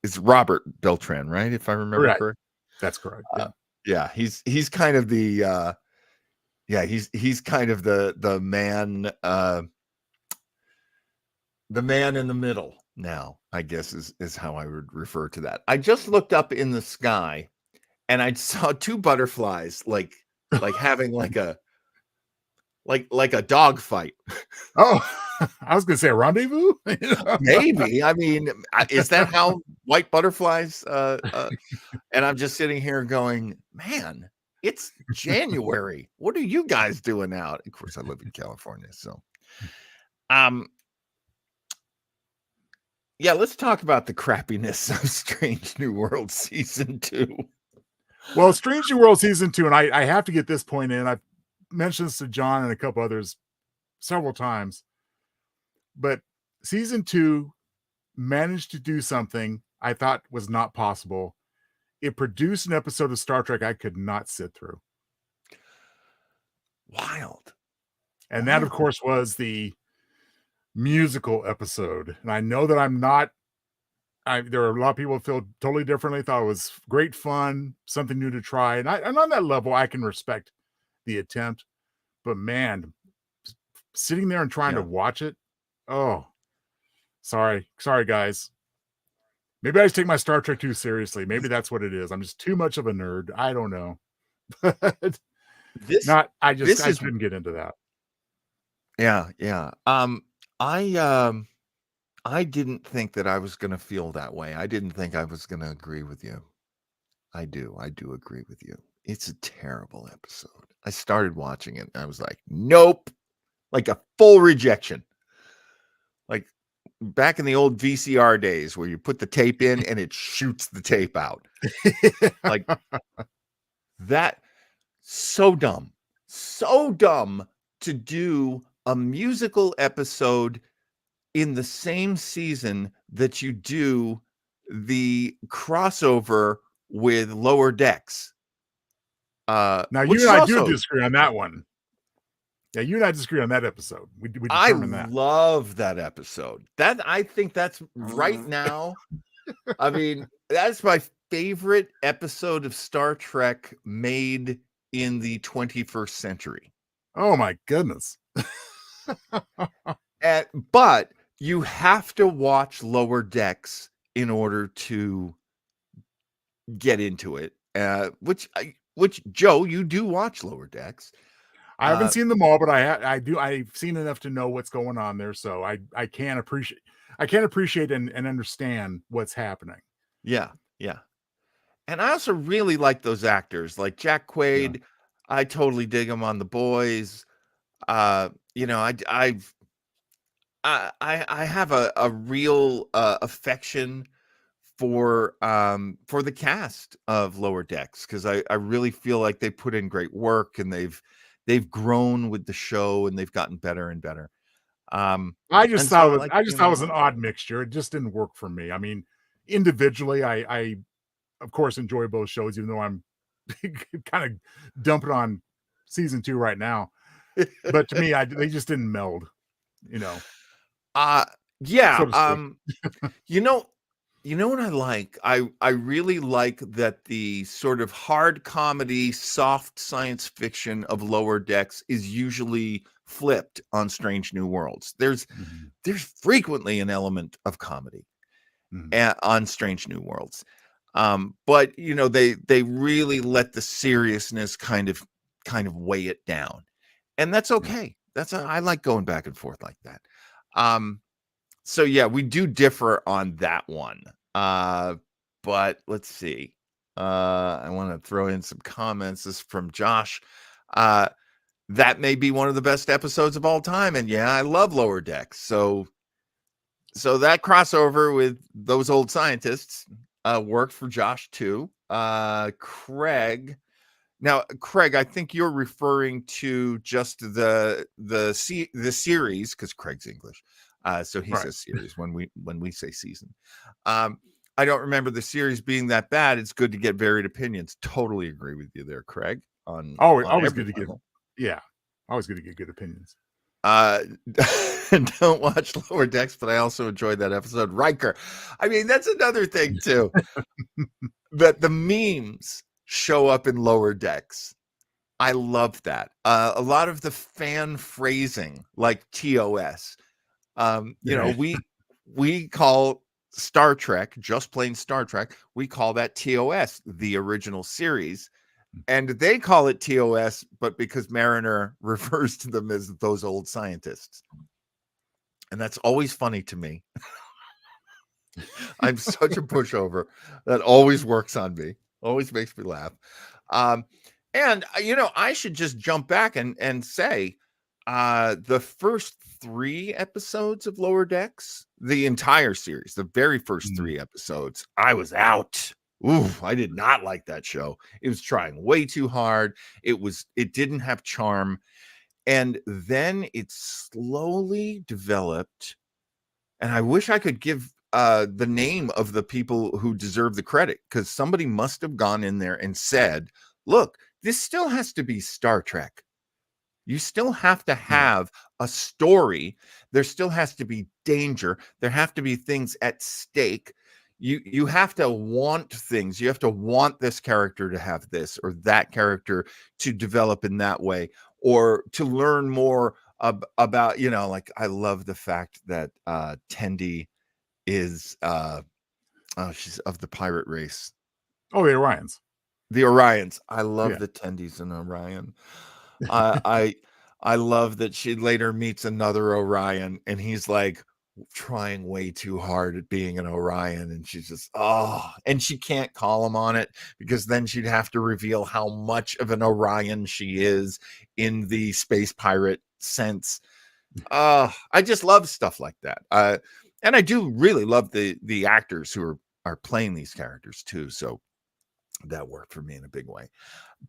[SPEAKER 1] It's Robert Beltran, right? If I remember
[SPEAKER 2] Right.
[SPEAKER 1] correct.
[SPEAKER 2] That's correct.
[SPEAKER 1] Uh,
[SPEAKER 2] Yeah.
[SPEAKER 1] yeah, he's kind of the Yeah, he's kind of the man in the middle now, I guess is how I would refer to that. I just looked up in the sky and I saw two butterflies like having like a dog fight.
[SPEAKER 2] Oh, I was gonna say a rendezvous.
[SPEAKER 1] Maybe. I mean, is that how white butterflies and I'm just sitting here going, "Man, it's January. What are you guys doing out?" Of course, I live in California, so um yeah, let's talk about the crappiness of Strange New World season 2.
[SPEAKER 2] Well, Strange New World season 2, and I have to get this point in. I've mentioned this to John and a couple others several times, but season 2 managed to do something I thought was not possible. It produced an episode of Star Trek I could not sit through.
[SPEAKER 1] Wild.
[SPEAKER 2] And that, of
[SPEAKER 1] Wild.
[SPEAKER 2] course, was the musical episode. And I know that I'm not there are a lot of people who feel totally differently, thought it was great fun, something new to try. And on that level, I can respect the attempt. But man, sitting there and trying to
[SPEAKER 1] Yeah.
[SPEAKER 2] watch it, oh, sorry, guys. Maybe I just take my Star Trek too seriously. Maybe that's what it is. I'm just too much of a nerd. I don't know. But
[SPEAKER 1] This
[SPEAKER 2] I
[SPEAKER 1] this is
[SPEAKER 2] couldn't get into that.
[SPEAKER 1] yeah, yeah. I didn't think that I was gonna feel that way. I didn't think I was gonna agree with you. I do agree with you. It's a terrible episode. I started watching it and I was like, "Nope." Like a full rejection. Like back in the old VCR days where you put the tape in and it shoots the tape out. Like that, so dumb. So dumb to do a musical episode in the same season that you do the crossover with Lower Decks.
[SPEAKER 2] Now, you
[SPEAKER 1] Which
[SPEAKER 2] and
[SPEAKER 1] is
[SPEAKER 2] I do
[SPEAKER 1] also,
[SPEAKER 2] disagree on that one. Yeah, you and I disagree on that episode. We
[SPEAKER 1] I
[SPEAKER 2] determined that.
[SPEAKER 1] love that episode. I think that's right now. I mean, that's my favorite episode of Star Trek made in the 21st century.
[SPEAKER 2] Oh my goodness.
[SPEAKER 1] But you have to watch Lower Decks in order to get into it. Which Joe, you do watch Lower Decks.
[SPEAKER 2] I haven't seen them all, but I do. I've seen enough to know what's going on there, so I can appreciate and understand what's happening.
[SPEAKER 1] Yeah, yeah. And I also really like those actors, like Jack
[SPEAKER 2] Yeah.
[SPEAKER 1] Quaid. I totally dig him on The Boys. You know, I have a real affection for the cast of Lower Decks because I really feel like they put in great work and they've grown with the show and they've gotten better and better.
[SPEAKER 2] I just
[SPEAKER 1] And so
[SPEAKER 2] thought
[SPEAKER 1] I like
[SPEAKER 2] it
[SPEAKER 1] seeing them
[SPEAKER 2] was an
[SPEAKER 1] on.
[SPEAKER 2] odd mixture. It just didn't work for me. I mean, individually, I of course enjoy both shows, even though I'm kind of dumping on season 2 right now. But to me, they just didn't meld, you know,
[SPEAKER 1] uh yeah,
[SPEAKER 2] so to speak.
[SPEAKER 1] you know what I like? I really like that the sort of hard comedy, soft science fiction of Lower Decks is usually flipped on Strange New Worlds.
[SPEAKER 2] Mhm,
[SPEAKER 1] There's frequently an element of comedy
[SPEAKER 2] mhm.
[SPEAKER 1] on Strange New Worlds. But you know, they really let the seriousness kind of weigh it down. And that's
[SPEAKER 2] Yeah.
[SPEAKER 1] okay. I like going back and forth like that. Um so yeah, we do differ on that one. But let's see. I want to throw in some comments. This is from Josh. Uh, that may be one of the best episodes of all time. And yeah, I love Lower Decks. So that crossover with those old scientists worked for Josh too. Craig. Now, Craig, I think you're referring to just the series because Craig's English, so he
[SPEAKER 2] Right.
[SPEAKER 1] says series when we say season. Um, I don't remember the series being that bad. It's good to get varied opinions. Totally agree with you there, Craig, on
[SPEAKER 2] Always
[SPEAKER 1] every
[SPEAKER 2] good to get
[SPEAKER 1] level.
[SPEAKER 2] yeah. Always good to get good opinions.
[SPEAKER 1] Uh, don't watch Lower Decks, but I also enjoyed that episode. Riker. I mean, that's another thing too. That the memes show up in Lower Decks. I love that. A lot of the fan phrasing, like TOS. We call Star Trek, just plain Star Trek, we call that TOS, the original series. And they call it TOS, but because Mariner refers to them as those old scientists. And that's always funny to me. I'm such a pushover. That always works on me. Always makes me laugh. Um, and I should just jump back and say, the first 3 episodes of Lower Decks, the entire series, the very first
[SPEAKER 2] Mhm.
[SPEAKER 1] 3 episodes, I was out. Ooh, I did not like that show. It was trying way too hard. It didn't have charm. And then it slowly developed, and I wish I could give the name of the people who deserve the credit, because somebody must have gone in there and said, look, this still has to be Star Trek. You still have to
[SPEAKER 2] Yeah.
[SPEAKER 1] have a story. There still has to be danger. There have to be things at stake. You have to want things. You have to want this character to have this, or that character to develop in that way, or to learn more about, like, I love the fact that Tendi is she's of the pirate race.
[SPEAKER 2] Oh, the Orions.
[SPEAKER 1] The Orions. I love
[SPEAKER 2] Yeah.
[SPEAKER 1] the Tendis in Orion. I I I love that she later meets another Orion, and he's like trying way too hard at being an Orion, and she's just, and she can't call him on it, because then she'd have to reveal how much of an Orion she is in the space pirate sense. I just love stuff like that. And I do really love the actors who are playing these characters too. So that worked for me in a big way.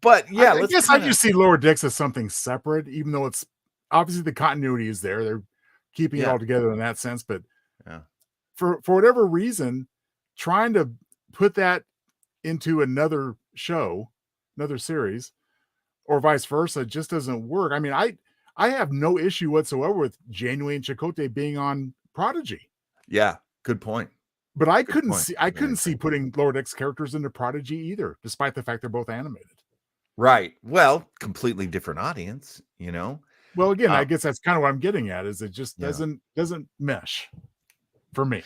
[SPEAKER 1] But
[SPEAKER 2] I,
[SPEAKER 1] yeah,
[SPEAKER 2] I
[SPEAKER 1] let's
[SPEAKER 2] guess I
[SPEAKER 1] kind of
[SPEAKER 2] just see Lower Decks as something separate, even though it's obviously the continuity is there. They're keeping it
[SPEAKER 1] yeah,
[SPEAKER 2] all together in that sense. But
[SPEAKER 1] yeah,
[SPEAKER 2] for whatever reason, trying to put that into another show, another series, or vice versa, just doesn't work. I mean, I have no issue whatsoever with Janeway and Chakotay being on Prodigy,
[SPEAKER 1] yeah. Good point.
[SPEAKER 2] but I
[SPEAKER 1] Good
[SPEAKER 2] couldn't
[SPEAKER 1] point.
[SPEAKER 2] see I
[SPEAKER 1] Very
[SPEAKER 2] couldn't see
[SPEAKER 1] good.
[SPEAKER 2] putting Lower Decks characters into Prodigy either, despite the fact they're both animated.
[SPEAKER 1] Right. Well, completely different audience.
[SPEAKER 2] Well, again, I
[SPEAKER 1] Uh,
[SPEAKER 2] guess that's kind of what I'm getting at, is it just
[SPEAKER 1] yeah.
[SPEAKER 2] doesn't mesh for me.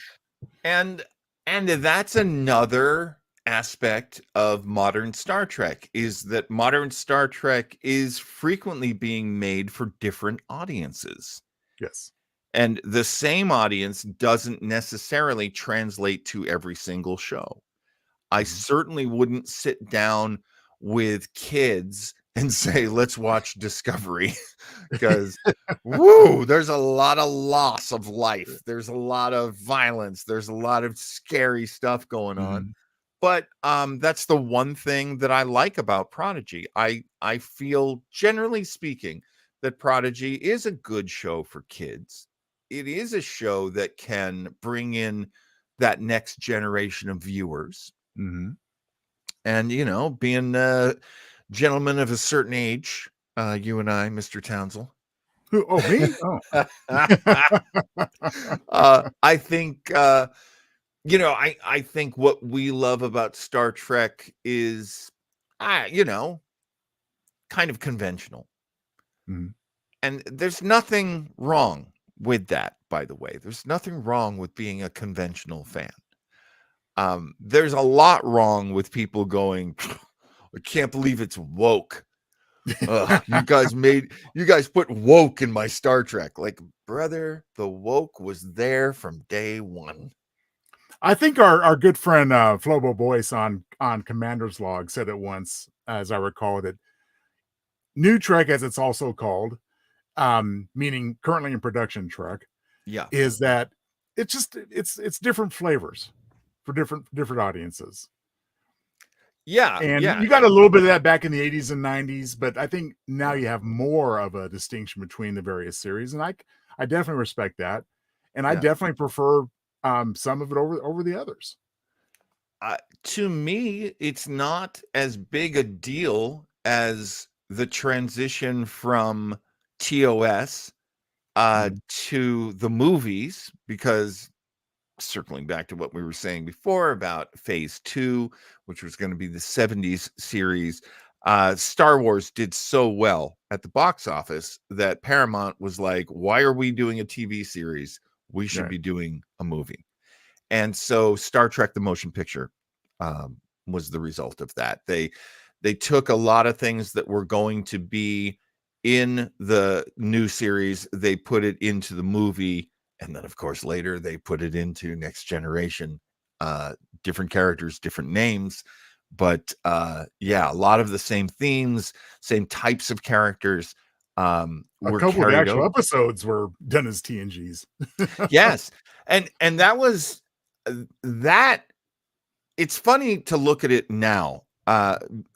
[SPEAKER 1] And that's another aspect of modern Star Trek, is that modern Star Trek is frequently being made for different audiences.
[SPEAKER 2] Yes.
[SPEAKER 1] And the same audience doesn't necessarily translate to every single show. I
[SPEAKER 2] Mhm.
[SPEAKER 1] certainly wouldn't sit down with kids and say, let's watch Discovery, because woo, there's a lot of loss of life. There's a lot of violence. There's a lot of scary stuff going on.
[SPEAKER 2] Mhm.
[SPEAKER 1] But that's the one thing that I like about Prodigy. I feel, generally speaking, that Prodigy is a good show for kids. It is a show that can bring in that next generation of viewers.
[SPEAKER 2] Mhm.
[SPEAKER 1] And being gentlemen of a certain age, you and I, Mr. Townsell.
[SPEAKER 2] Who, oh, me? Oh.
[SPEAKER 1] I think I think what we love about Star Trek is, uh, you know, kind of conventional.
[SPEAKER 2] Mhm.
[SPEAKER 1] And there's nothing wrong with that, by the way. There's nothing wrong with being a conventional fan. There's a lot wrong with people going, I can't believe it's woke. Ugh, you guys put woke in my Star Trek. Like, brother, the woke was there from day one.
[SPEAKER 2] I think our good friend, Flobo Boyce on Commander's Log said it once, as I recall, that new Trek, as it's also called, meaning currently in production Trek,
[SPEAKER 1] Yeah.
[SPEAKER 2] is that it's different flavors for different audiences.
[SPEAKER 1] Yeah.
[SPEAKER 2] And
[SPEAKER 1] Yeah.
[SPEAKER 2] you got a little bit of that back in the 80s and 90s, but I think now you have more of a distinction between the various series, and I definitely respect that, and I
[SPEAKER 1] Yeah.
[SPEAKER 2] definitely prefer some of it over the others.
[SPEAKER 1] To me, it's not as big a deal as the transition from TOS
[SPEAKER 2] Mhm.
[SPEAKER 1] to the movies, because circling back to what we were saying before about phase 2, which was going to be the 70s series, Star Wars did so well at the box office that Paramount was like, why are we doing a TV series? We should
[SPEAKER 2] Right.
[SPEAKER 1] be doing a movie. And so Star Trek the motion picture was the result of that. They took a lot of things that were going to be in the new series, they put it into the movie, and then of course later they put it into Next Generation. Different characters, different names, but yeah, a lot of the same themes, same types of characters
[SPEAKER 2] A
[SPEAKER 1] were
[SPEAKER 2] couple of
[SPEAKER 1] carried
[SPEAKER 2] actual
[SPEAKER 1] over.
[SPEAKER 2] episodes were done as TNGs.
[SPEAKER 1] Yes, and that was that. It's funny to look at it now,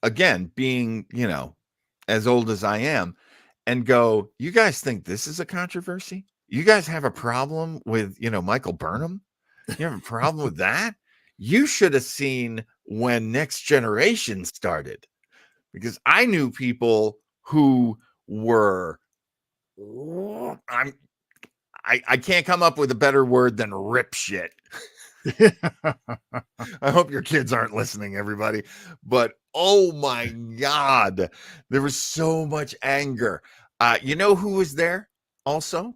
[SPEAKER 1] again, being, as old as I am, and go, you guys think this is a controversy? You guys have a problem with, Michael Burnham? You have a problem with that? You should have seen when Next Generation started, because I knew people who were, I can't come up with a better word than rip shit. I hope your kids aren't listening, everybody. But oh my God, there was so much anger. You know who was there also?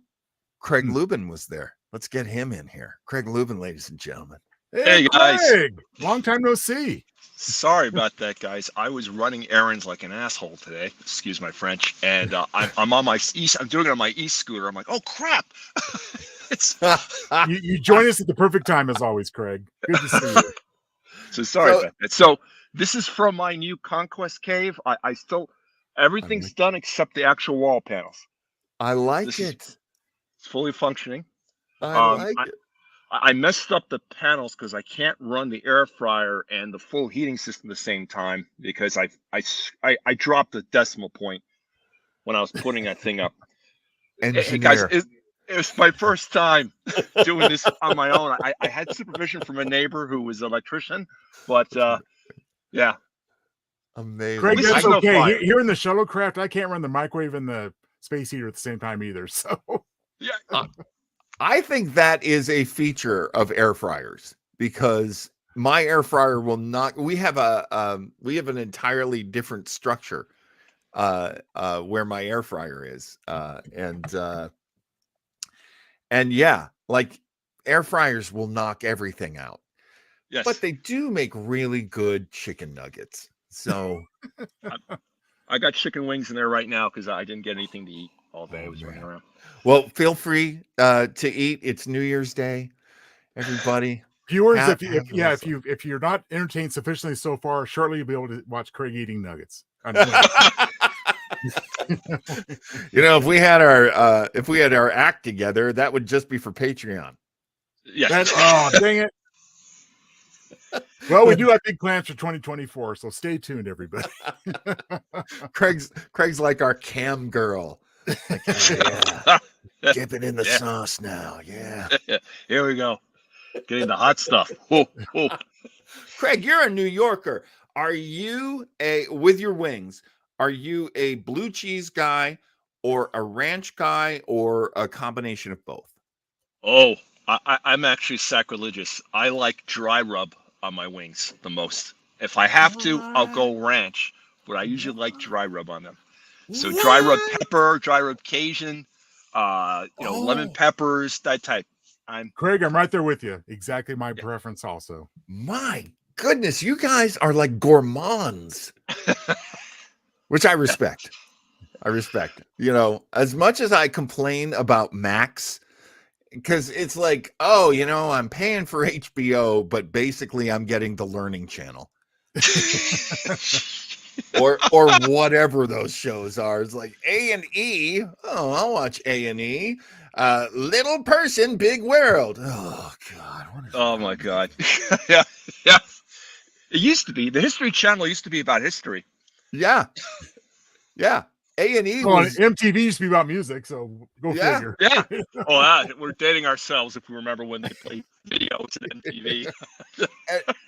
[SPEAKER 1] Craig Lubin was there. Let's get him in here. Craig Lubin, ladies and gentlemen.
[SPEAKER 2] Hey,
[SPEAKER 3] guys.
[SPEAKER 2] Craig, long time no see.
[SPEAKER 3] Sorry about that, guys. I was running errands like an asshole today. Excuse my French. And I'm on my I'm doing it on my e-scooter. I'm like, oh crap! It's
[SPEAKER 2] You join us at the perfect time as always, Craig. Good to see you.
[SPEAKER 3] so sorry about that. So this is from my new Conquest cave. I still everything's done except the actual wall panels.
[SPEAKER 1] I like it.
[SPEAKER 3] It's fully functioning.
[SPEAKER 1] I like it.
[SPEAKER 3] I messed up the panels because I can't run the air fryer and the full heating system at the same time because I dropped the decimal point when I was putting that thing up. Hey, guys,
[SPEAKER 1] Engineer.
[SPEAKER 3] it was my first time doing this on my own. I had supervision from a neighbor who was an electrician, but yeah.
[SPEAKER 1] Amazing.
[SPEAKER 2] Craig, that's
[SPEAKER 3] no
[SPEAKER 2] okay.
[SPEAKER 3] fire.
[SPEAKER 2] Here in the shuttlecraft, I can't run the microwave and the space heater at the same time either. So
[SPEAKER 3] Yeah.
[SPEAKER 1] I think that is a feature of air fryers, because my air fryer will not. We have an entirely different structure where my air fryer is, and yeah, like, air fryers will knock everything out.
[SPEAKER 3] Yes.
[SPEAKER 1] But they do make really good chicken nuggets. So
[SPEAKER 3] I got chicken wings in there right now because I didn't get anything to eat all day. I was running around.
[SPEAKER 1] Well, feel free to eat. It's New Year's Day, everybody.
[SPEAKER 2] viewers, if you're not entertained sufficiently so far, shortly you'll be able to watch Craig eating nuggets.
[SPEAKER 1] If we had our act together, that would just be for Patreon.
[SPEAKER 3] Yes.
[SPEAKER 2] Oh, dang it. Well, we do have big plans for 2024, so stay tuned, everybody.
[SPEAKER 1] Craig's like our cam girl. Like, yeah, dip it in the sauce now. Yeah.
[SPEAKER 3] Here we go. Getting the hot stuff.
[SPEAKER 1] Craig, you're a New Yorker. Are you with your wings? Are you a blue cheese guy or a ranch guy or a combination of both?
[SPEAKER 3] Oh, I'm actually sacrilegious. I like dry rub on my wings the most. If I have to, I'll go ranch, but I usually like dry rub on them. So dry rub pepper, dry rub Cajun, lemon peppers, that type.
[SPEAKER 2] Craig, I'm right there with you. Exactly my preference also.
[SPEAKER 1] My goodness, you guys are like gourmands, which I respect. I respect. As much as I complain about Max, because it's like, oh, I'm paying for HBO, but basically I'm getting the Learning Channel. or whatever those shows are. It's like A&E. Oh, I'll watch A&E. Little Person, Big World. Oh God.
[SPEAKER 3] Oh my God. Yeah. It used to be. The History Channel used to be about history.
[SPEAKER 2] Yeah.
[SPEAKER 1] A&E
[SPEAKER 2] was MTV used to be about music, so go figure.
[SPEAKER 3] Yeah. Oh, we're dating ourselves if we remember when they played videos at MTV.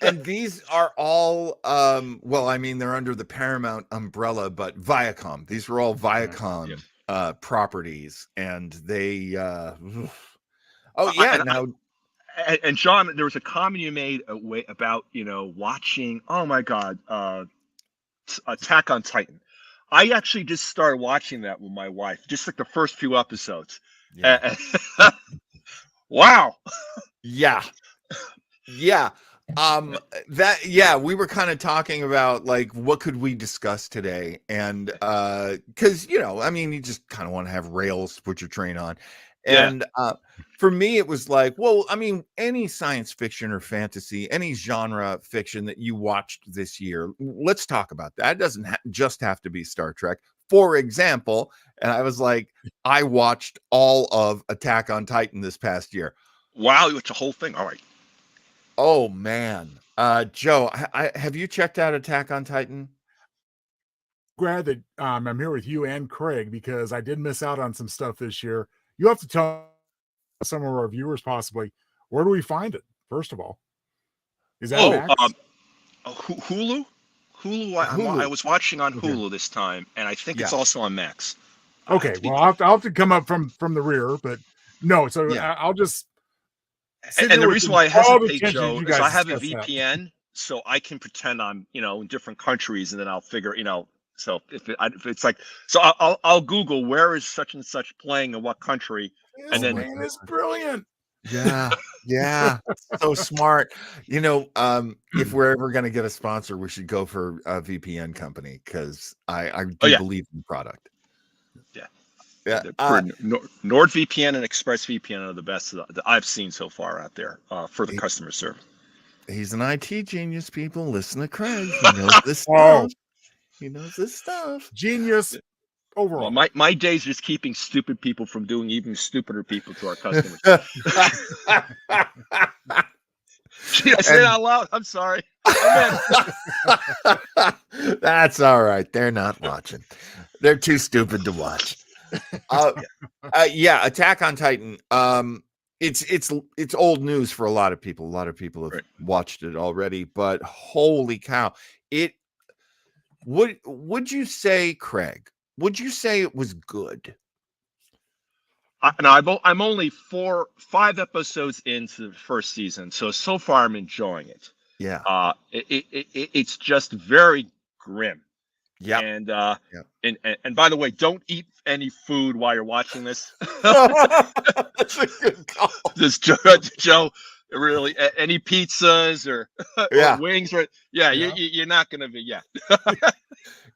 [SPEAKER 1] and these are all they're under the Paramount umbrella, but Viacom. These were all Viacom properties, and they
[SPEAKER 3] and John, there was a comment you made about watching, oh my God, Attack on Titan. I actually just started watching that with my wife, just like the first few episodes.
[SPEAKER 1] Yeah.
[SPEAKER 3] Wow.
[SPEAKER 1] Yeah. Yeah. We were kind of talking about like what could we discuss today, and because I mean, you just kind of want to have rails to put your train on,
[SPEAKER 3] Yeah.
[SPEAKER 1] and for me it was like, well, I mean, any science fiction or fantasy, any genre fiction that you watched this year, let's talk about that. It doesn't just have to be Star Trek, for example. And I was like, I watched all of Attack on Titan this past year.
[SPEAKER 3] Wow, it's a whole thing. All right.
[SPEAKER 1] Oh man, Joe, have you checked out Attack on Titan?
[SPEAKER 2] Glad that I'm here with you and Craig because I did miss out on some stuff this year. You have to tell some of our viewers possibly, where do we find it? First of all, is that
[SPEAKER 3] Oh,
[SPEAKER 2] Max?
[SPEAKER 3] Hulu. Hulu. I
[SPEAKER 1] Hulu.
[SPEAKER 3] was watching on
[SPEAKER 2] Okay.
[SPEAKER 3] Hulu this time, and I think it's
[SPEAKER 1] Yeah.
[SPEAKER 3] also on Max.
[SPEAKER 2] Okay, well, I'll have to come up from the rear, but no. So
[SPEAKER 1] Yeah.
[SPEAKER 2] I'll just sit
[SPEAKER 3] And
[SPEAKER 2] here
[SPEAKER 3] the
[SPEAKER 2] with
[SPEAKER 3] reason why I
[SPEAKER 2] all the
[SPEAKER 3] hesitate,
[SPEAKER 2] attention
[SPEAKER 3] Joe,
[SPEAKER 2] you
[SPEAKER 3] is
[SPEAKER 2] guys
[SPEAKER 3] I have a
[SPEAKER 2] discuss that.
[SPEAKER 3] VPN, so I can pretend I'm, in different countries, and then I'll figure, So if it's like, so I'll Google where is such and such playing in what country,
[SPEAKER 2] This
[SPEAKER 3] and then
[SPEAKER 2] man is brilliant.
[SPEAKER 1] Yeah. Yeah. So smart. If we're ever going to get a sponsor, we should go for a VPN company because I do
[SPEAKER 3] yeah,
[SPEAKER 1] believe in the product.
[SPEAKER 3] yeah,
[SPEAKER 1] Yeah.
[SPEAKER 3] NordVPN and ExpressVPN are the best that I've seen so far out there for the customer service.
[SPEAKER 1] He's an IT genius, people. Listen to Craig. He knows this
[SPEAKER 2] Oh,
[SPEAKER 1] stuff. He knows this stuff.
[SPEAKER 2] genius overall.
[SPEAKER 3] Well, my days just keeping stupid people from doing even stupider people to our customers. Gee, I say it out loud. I'm sorry.
[SPEAKER 1] That's all right. They're not watching. They're too stupid to watch. Yeah, Attack on Titan. It's old news for a lot of people. A lot of people have watched it already, but holy cow! Would you say, Craig? Would you say it was good?
[SPEAKER 3] I'm only 5 episodes into the first season, so far I'm enjoying it.
[SPEAKER 1] Yeah.
[SPEAKER 3] It's just very grim.
[SPEAKER 1] Yeah.
[SPEAKER 3] And by the way, don't eat any food while you're watching this.
[SPEAKER 1] That's a good call.
[SPEAKER 3] This Joe, really any pizzas or wings, right? Yeah, yeah. You're not gonna be. Yeah.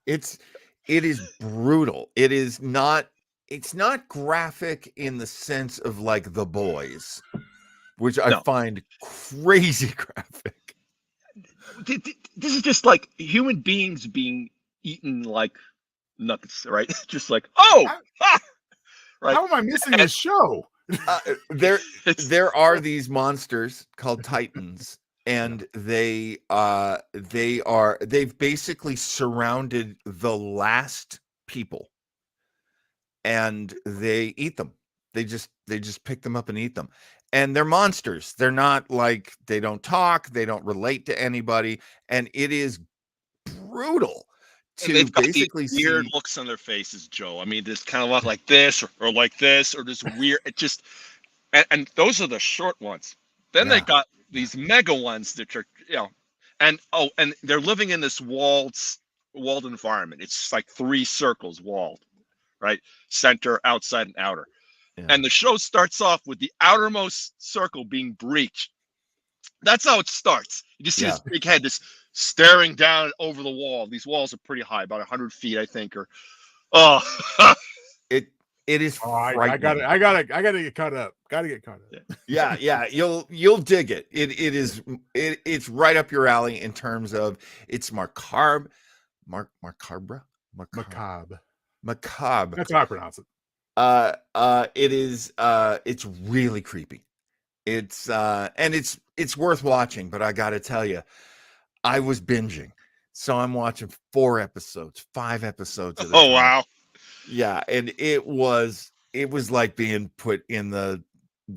[SPEAKER 1] It is brutal. It's not graphic in the sense of like The Boys, which I find crazy graphic.
[SPEAKER 3] This is just like human beings being eaten like nuggets, right? Just like, right.
[SPEAKER 2] How am I missing this show?
[SPEAKER 1] There are these monsters called Titans, and they've basically surrounded the last people, and they eat them. They just pick them up and eat them. And they're monsters. They're not like, they don't talk, they don't relate to anybody, and it is brutal to basically
[SPEAKER 3] these weird looks on their faces, Joe. I mean, this kind of look like this or like this or this weird. It just and those are the short ones. Then they got these mega ones that are and they're living in this walled environment. It's like 3 circles walled, right? Center, outside, and outer. Yeah. And the show starts off with the outermost circle being breached. That's how it starts. You just see this big head just staring down over the wall. These walls are pretty high, about 100 feet, I think. Or
[SPEAKER 1] it is.
[SPEAKER 2] I got to get caught up. Got to get caught up.
[SPEAKER 1] Yeah. You'll dig it. It's right up your alley in terms of it's macabre. Macabre.
[SPEAKER 2] That's how I pronounce it.
[SPEAKER 1] It is. It's really creepy. It's and it's worth watching, but I got to tell you, I was binging, so I'm watching 4 episodes, 5 episodes.
[SPEAKER 3] Oh wow!
[SPEAKER 1] Yeah, and it was like being put in the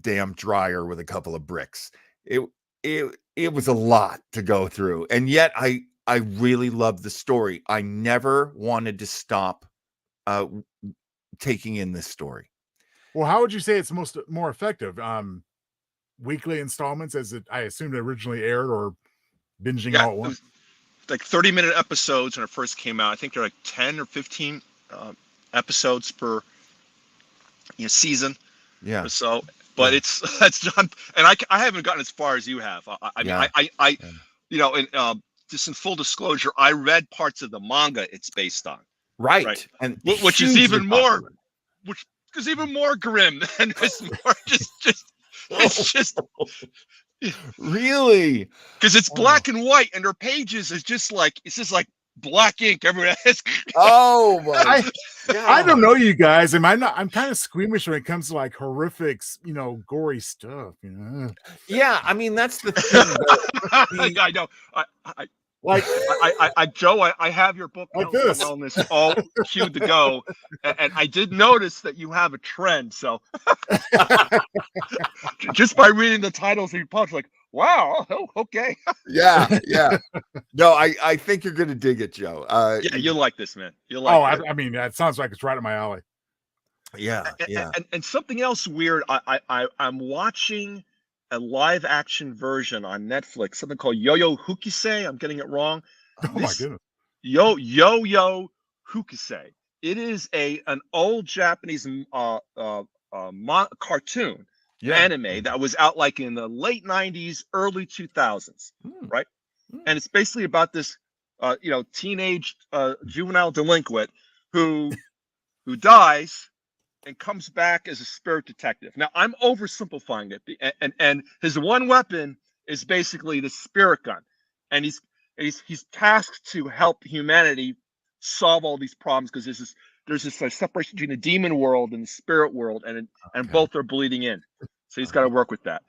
[SPEAKER 1] damn dryer with a couple of bricks. It was a lot to go through, and yet I really loved the story. I never wanted to stop taking in this story.
[SPEAKER 2] Well, how would you say it's more effective? Weekly installments, as I assumed it originally aired, or binging all at once?
[SPEAKER 3] like 30-minute episodes when it first came out. I think they're like 10 or 15 episodes per season
[SPEAKER 1] Yeah.
[SPEAKER 3] or so. But that's John, and I haven't gotten as far as you have. I mean, I and just in full disclosure, I read parts of the manga it's based on.
[SPEAKER 1] Right. And
[SPEAKER 3] which is even more,
[SPEAKER 1] popular.
[SPEAKER 3] which is even more grim, and it's more it's just
[SPEAKER 1] Really,
[SPEAKER 3] because it's black and white, and their pages is just like black ink everywhere.
[SPEAKER 1] oh my
[SPEAKER 2] I don't know, you guys. I'm kind of squeamish when it comes to like horrific, gory stuff.
[SPEAKER 1] Yeah, I mean that's the thing.
[SPEAKER 3] I know. Joe, I have your book
[SPEAKER 2] like this.
[SPEAKER 3] Wellness all queued to go, and I did notice that you have a trend. So just by reading the titles you publish, like, wow, okay.
[SPEAKER 1] Yeah. No, I think you're gonna dig it, Joe.
[SPEAKER 3] Yeah, you'll like this, man. You'll like.
[SPEAKER 2] I mean, that sounds like it's right up my alley.
[SPEAKER 1] Yeah.
[SPEAKER 3] And something else weird. I'm watching a live action version on Netflix, something called Yo-Yo Hukisei. I'm getting it wrong.
[SPEAKER 2] Oh my goodness.
[SPEAKER 3] Yo-Yo Hukisei. It is an old Japanese cartoon anime that was out like in the late 90s, early 2000s, right? And it's basically about this teenage juvenile delinquent who dies and comes back as a spirit detective. Now, I'm oversimplifying it, and his one weapon is basically the spirit gun, and he's tasked to help humanity solve all these problems because there's this separation between the demon world and the spirit world, and both are bleeding in, so he's got to work with that.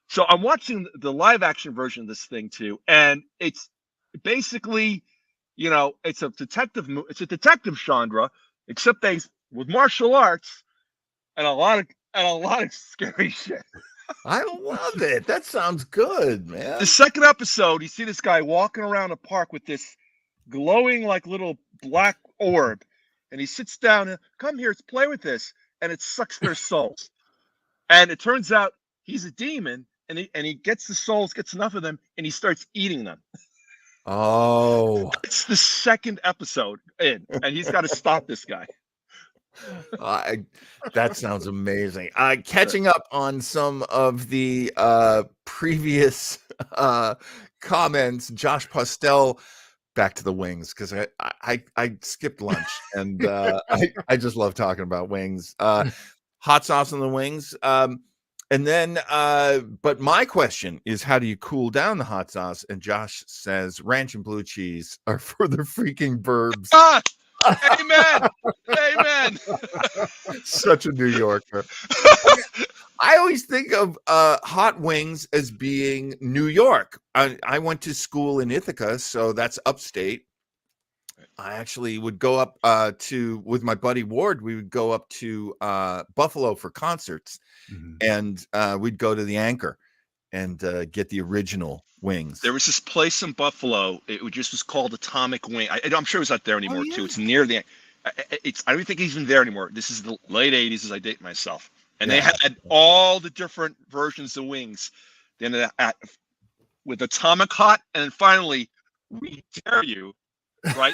[SPEAKER 3] So I'm watching the live action version of this thing too, and it's basically, it's a detective genre, except with martial arts and a lot of scary shit.
[SPEAKER 1] I love it. That sounds good, man.
[SPEAKER 3] The second episode, you see this guy walking around a park with this glowing like little black orb, and he sits down and come here, let's play with this, and it sucks their souls. And it turns out he's a demon, and he gets the souls, gets enough of them, and he starts eating them.
[SPEAKER 1] Oh,
[SPEAKER 3] it's the second episode in, and he's got to stop this guy.
[SPEAKER 1] That sounds amazing. Catching up on some of the previous comments, Josh Postel, back to the wings, because I skipped lunch and I just love talking about wings. Hot sauce on the wings. And then, but my question is, how do you cool down the hot sauce? And Josh says, ranch and blue cheese are for the freaking burbs.
[SPEAKER 3] Amen. Amen.
[SPEAKER 1] Such a New Yorker. I always think of hot wings as being New York. I went to school in Ithaca, so that's upstate. I actually would go up with my buddy Ward. We would go up to Buffalo for concerts, and we'd go to the Anchor and get the original wings.
[SPEAKER 3] There was this place in Buffalo. It just was called Atomic Wing. I'm sure it's not there anymore too. It's near the. I don't even think it's even there anymore. This is the late '80s, as I date myself, and they had all the different versions of wings. Then with Atomic Hot, and then finally, we dare you, right?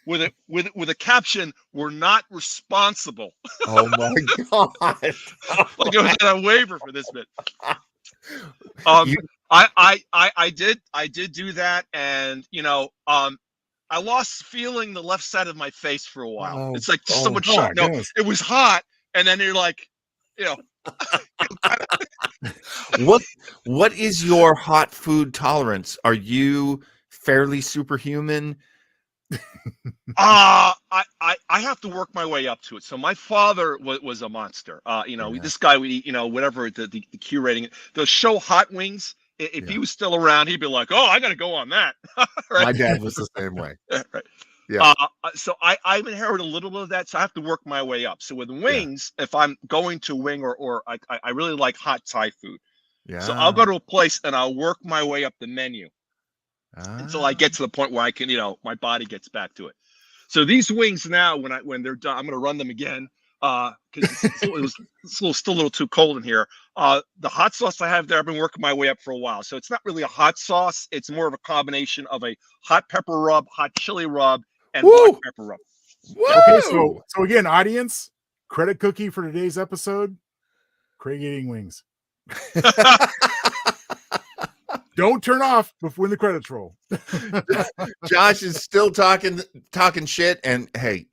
[SPEAKER 3] with a caption, "We're not responsible."
[SPEAKER 1] Oh my god!
[SPEAKER 3] Like it was a waiver for this bit. I did do that, and I lost feeling the left side of my face for a while. It's like so much shot. No, it was hot, and then you're like,
[SPEAKER 1] What is your hot food tolerance? Are you fairly superhuman?
[SPEAKER 3] I have to work my way up to it. So my father was a monster. This guy would eat, whatever the Q rating. The show Hot Wings. If he was still around, he'd be like, "Oh, I got to go on that." Right?
[SPEAKER 1] My dad was the same way.
[SPEAKER 3] Right.
[SPEAKER 1] Yeah.
[SPEAKER 3] So I've inherited a little bit of that. So I have to work my way up. So with wings, if I'm going to wing or I really like hot Thai food.
[SPEAKER 1] Yeah.
[SPEAKER 3] So I'll go to a place and I'll work my way up the menu until I get to the point where I can, my body gets back to it. So these wings now, when they're done, I'm going to run them again. because it's still a little too cold in here. The hot sauce I have there, I've been working my way up for a while, so it's not really a hot sauce. It's more of a combination of a hot pepper rub, hot chili rub, and
[SPEAKER 1] Woo!
[SPEAKER 3] black pepper rub.
[SPEAKER 1] Whoa!
[SPEAKER 2] Okay, so again, audience, credit cookie for today's episode: Craig eating wings. Don't turn off when the credits roll.
[SPEAKER 1] Josh is still talking shit, and hey,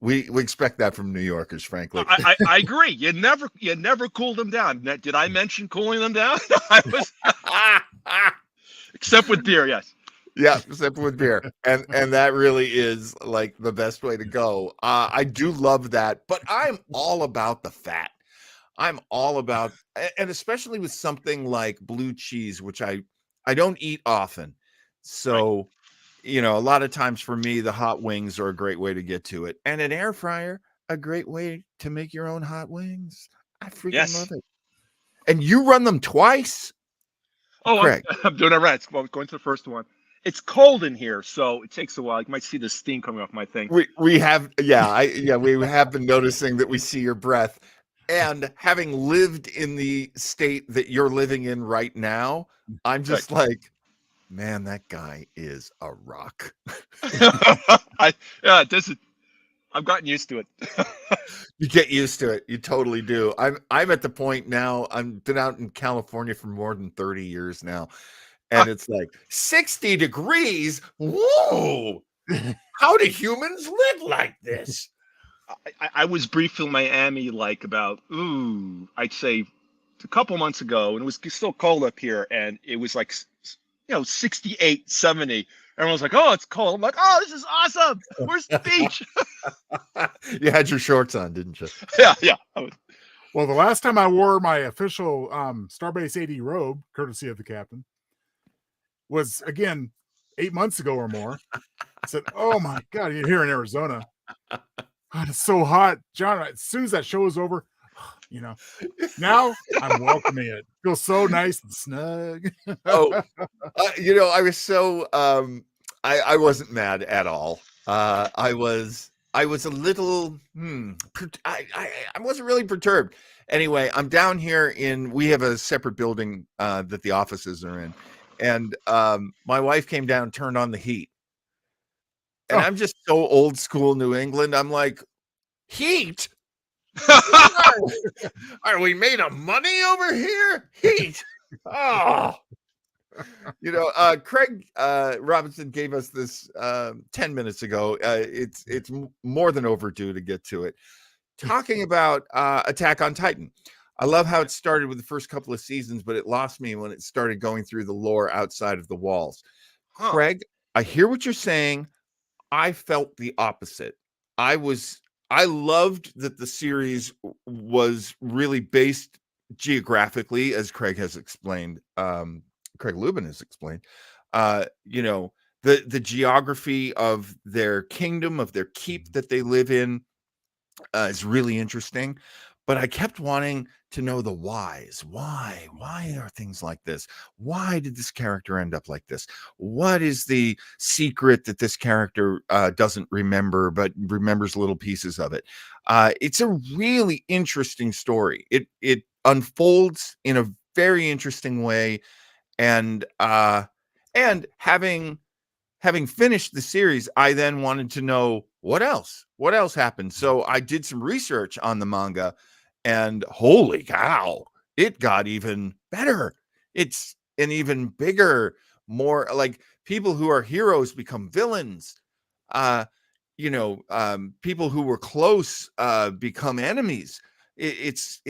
[SPEAKER 1] we expect that from New Yorkers, frankly.
[SPEAKER 3] I agree. You never cooled them down. Did I mention cooling them down? I was, except with beer, yes.
[SPEAKER 1] Yeah, except with beer, and that really is like the best way to go. I do love that, but I'm all about the fat. I'm all about, and especially with something like blue cheese, which I don't eat often. So, a lot of times for me, the hot wings are a great way to get to it. And an air fryer, a great way to make your own hot wings. I freaking love it. And you run them twice?
[SPEAKER 3] Oh, Craig. I'm doing it right. Going to the first one. It's cold in here, so it takes a while. You might see the steam coming off my thing.
[SPEAKER 1] We have, we have been noticing that we see your breath. And having lived in the state that you're living in right now, I'm just like, man, that guy is a rock.
[SPEAKER 3] I've gotten used to it.
[SPEAKER 1] You get used to it. You totally do. I'm at the point now. I've been out in California for more than 30 years now. And it's like 60 degrees. Whoa. How do humans live like this?
[SPEAKER 3] I was briefly in Miami like about, I'd say a couple months ago, and it was still cold up here, and it was like, 68, 70. Everyone's like, oh, it's cold. I'm like, oh, this is awesome. Where's the beach?
[SPEAKER 1] You had your shorts on, didn't you?
[SPEAKER 3] Yeah.
[SPEAKER 2] Well, the last time I wore my official Starbase AD robe, courtesy of the captain, was, again, 8 months ago or more. I said, oh, my God, you're here in Arizona. God, it's so hot. John, as soon as that show is over, now I'm welcoming it. Feels so nice and snug.
[SPEAKER 1] I was so I wasn't mad at all. I was a little I wasn't really perturbed. Anyway, I'm down here we have a separate building that the offices are in, and my wife came down and turned on the heat. And I'm just so old school New England. I'm like, heat? Are we made of money over here? Heat. Oh. Craig Robinson gave us this 10 minutes ago. It's more than overdue to get to it. Talking about Attack on Titan. I love how it started with the first couple of seasons, but it lost me when it started going through the lore outside of the walls. Craig, I hear what you're saying. I felt the opposite. I loved that the series was really based geographically, as Craig has explained. Craig Lubin has explained. The geography of their kingdom, of their keep that they live in, is really interesting. But I kept wanting to know the whys. Why are things like this? Why did this character end up like this? What is the secret that this character doesn't remember, but remembers little pieces of it? It's a really interesting story. It unfolds in a very interesting way, and having finished the series, I then wanted to know what else happened. So I did some research on the manga. And holy cow, it got even better. It's an even bigger, more like people who are heroes become villains. People who were close become enemies. It's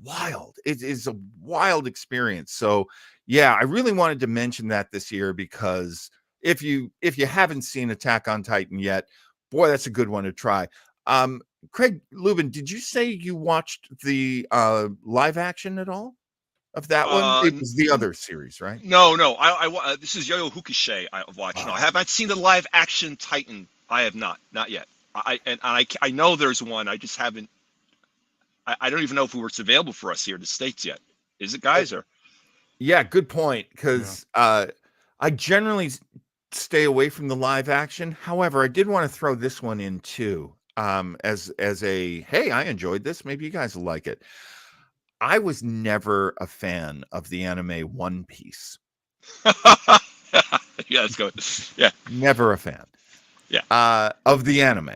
[SPEAKER 1] wild. It is a wild experience. So yeah, I really wanted to mention that this year because if you haven't seen Attack on Titan yet, boy, that's a good one to try. Craig Lubin, did you say you watched the live action at all of that one? It was the other series, right?
[SPEAKER 3] No. I this is Yo-Yo Hakusho I've watched. No, I have not seen the live action Titan. I have not yet. I know there's one. I just haven't. I don't even know if it's available for us here in the States yet. Is it, guys? Or
[SPEAKER 1] yeah, good point. Because I generally stay away from the live action. However, I did want to throw this one in too. as a, hey, I enjoyed this. Maybe you guys will like it. I was never a fan of the anime One Piece.
[SPEAKER 3] Yeah, let's go. Yeah,
[SPEAKER 1] Never a fan.
[SPEAKER 3] Yeah.
[SPEAKER 1] Of the anime.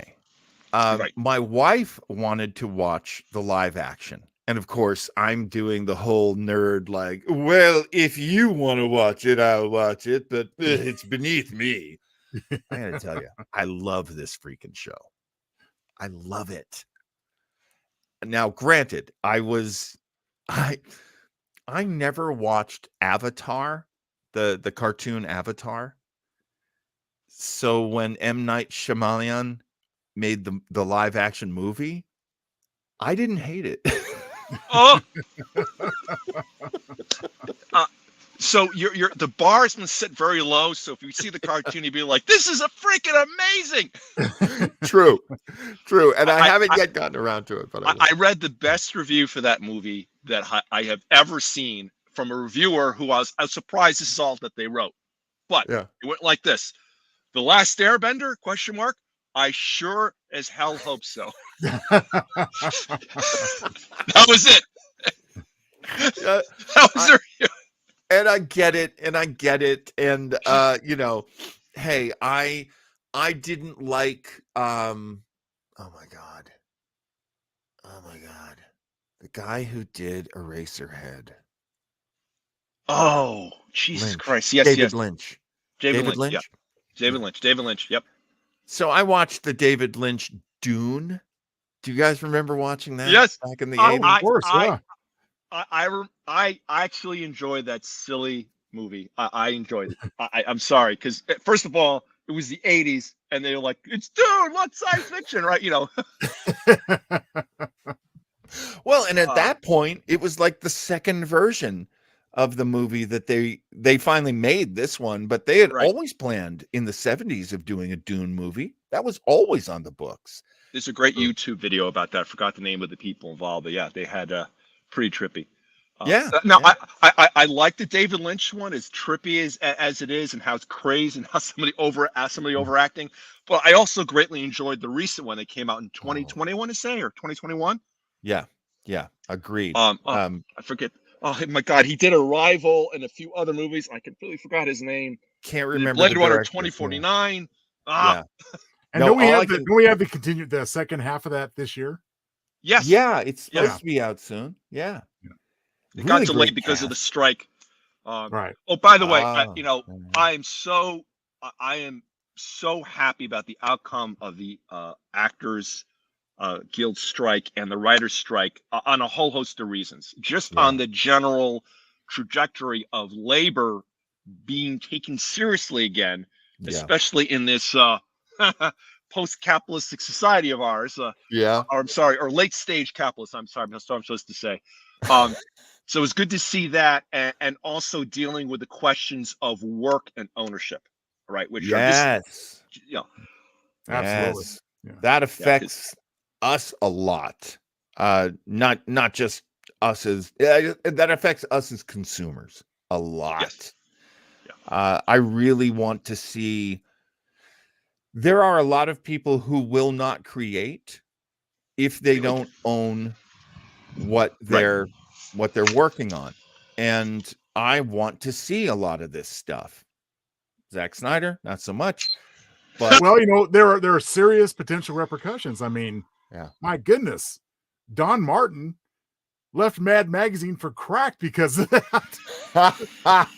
[SPEAKER 3] Right.
[SPEAKER 1] My wife wanted to watch the live action. And of course, I'm doing the whole nerd like, well, if you want to watch it, I'll watch it, but it's beneath me. I got to tell you, I love this freaking show. I love it. Now, granted, I never watched Avatar, the cartoon Avatar. So when M. Night Shyamalan made the live action movie, I didn't hate it.
[SPEAKER 3] Oh, so you're the bar has been set very low. So if you see the cartoon, you'd be like, "This is a freaking amazing."
[SPEAKER 1] True, and I
[SPEAKER 3] I,
[SPEAKER 1] haven't
[SPEAKER 3] I,
[SPEAKER 1] yet gotten around to it, but I
[SPEAKER 3] I
[SPEAKER 1] will.
[SPEAKER 3] I read the best review for that movie that I have ever seen from a reviewer who I was surprised this is all that they wrote. But
[SPEAKER 1] Yeah.
[SPEAKER 3] it went like this: "The Last Airbender?" Question mark. I sure as hell hope so. That was it.
[SPEAKER 1] Yeah,
[SPEAKER 3] That was the review.
[SPEAKER 1] and I get it, and hey, I didn't like oh my god, the guy who did Eraserhead,
[SPEAKER 3] Oh, Jesus
[SPEAKER 1] Lynch,
[SPEAKER 3] Christ! Yes,
[SPEAKER 1] David
[SPEAKER 3] yes.
[SPEAKER 1] Lynch,
[SPEAKER 3] David
[SPEAKER 1] David
[SPEAKER 3] Lynch. Yep.
[SPEAKER 1] Lynch.
[SPEAKER 3] David Lynch. David Lynch. Yep.
[SPEAKER 1] So I watched the David Lynch Dune. Do you guys remember watching that
[SPEAKER 3] Yes.
[SPEAKER 1] back in the
[SPEAKER 3] I
[SPEAKER 2] Oh, of
[SPEAKER 1] 80s?
[SPEAKER 3] I
[SPEAKER 2] course,
[SPEAKER 3] I
[SPEAKER 2] yeah.
[SPEAKER 3] I actually enjoyed that silly movie. I enjoyed it. I'm sorry because first of all, it was the '80s, and they were like, "It's Dune, what science fiction?" Right?
[SPEAKER 1] Well, and at
[SPEAKER 3] Uh,
[SPEAKER 1] that point, it was like the second version of the movie that they finally made this one, but they had
[SPEAKER 3] right.
[SPEAKER 1] always planned in the 70s of doing a Dune movie. That was always on the books.
[SPEAKER 3] There's a great YouTube video about that. I forgot the name of the people involved, but yeah, they had pretty trippy.
[SPEAKER 1] Yeah,
[SPEAKER 3] Now
[SPEAKER 1] yeah.
[SPEAKER 3] I like the David Lynch one, as trippy as it is, and how it's crazy and how somebody overacting. But I also greatly enjoyed the recent one that came out in
[SPEAKER 1] Oh,
[SPEAKER 3] 2020, I want to say, or 2021.
[SPEAKER 1] yeah. Yeah, agreed.
[SPEAKER 3] I forget. Oh my God, he did Arrival and a few other movies. I completely forgot his name.
[SPEAKER 1] Can't
[SPEAKER 3] He did
[SPEAKER 1] remember
[SPEAKER 3] Blade
[SPEAKER 1] the
[SPEAKER 3] Runner
[SPEAKER 1] director. Yeah.
[SPEAKER 3] 2049. Ah,
[SPEAKER 1] Yeah.
[SPEAKER 2] And
[SPEAKER 1] No, all I can
[SPEAKER 2] don't we have the second half of that this year?
[SPEAKER 3] yes,
[SPEAKER 1] Yeah, it's supposed
[SPEAKER 3] yes.
[SPEAKER 1] to be out soon. Yeah.
[SPEAKER 2] Yeah.
[SPEAKER 3] It got
[SPEAKER 1] Really
[SPEAKER 3] delayed
[SPEAKER 1] great
[SPEAKER 3] because of the
[SPEAKER 1] cast.
[SPEAKER 3] strike.
[SPEAKER 2] Right.
[SPEAKER 3] Oh, by the way,
[SPEAKER 1] Ah.
[SPEAKER 3] I am so happy about the outcome of the actors guild strike and the writers strike on a whole host of reasons. Just
[SPEAKER 1] Yeah.
[SPEAKER 3] on the general trajectory of labor being taken seriously again,
[SPEAKER 1] Yeah.
[SPEAKER 3] especially in this post-capitalistic society of ours.
[SPEAKER 1] Yeah.
[SPEAKER 3] Or I'm sorry, or late stage capitalist. I'm sorry, that's what I'm supposed to say. Um, so it's good to see that, and also dealing with the questions of work and ownership, right? Which are just,
[SPEAKER 1] Yes.
[SPEAKER 3] you know,
[SPEAKER 2] Absolutely.
[SPEAKER 1] Yes.
[SPEAKER 2] Yeah.
[SPEAKER 1] That
[SPEAKER 3] yeah,
[SPEAKER 1] affects us a lot. Not just us as that affects us as consumers a
[SPEAKER 3] yes,
[SPEAKER 1] lot.
[SPEAKER 3] yeah,
[SPEAKER 1] I really want to see. There are a lot of people who will not create if they
[SPEAKER 3] really,
[SPEAKER 1] don't own what
[SPEAKER 3] right.
[SPEAKER 1] they're working on, and I want to see a lot of this stuff. Zack Snyder, not so much, but
[SPEAKER 2] Well, there are serious potential repercussions. I mean,
[SPEAKER 1] yeah.
[SPEAKER 2] my goodness, Don Martin left Mad Magazine for crack because of that.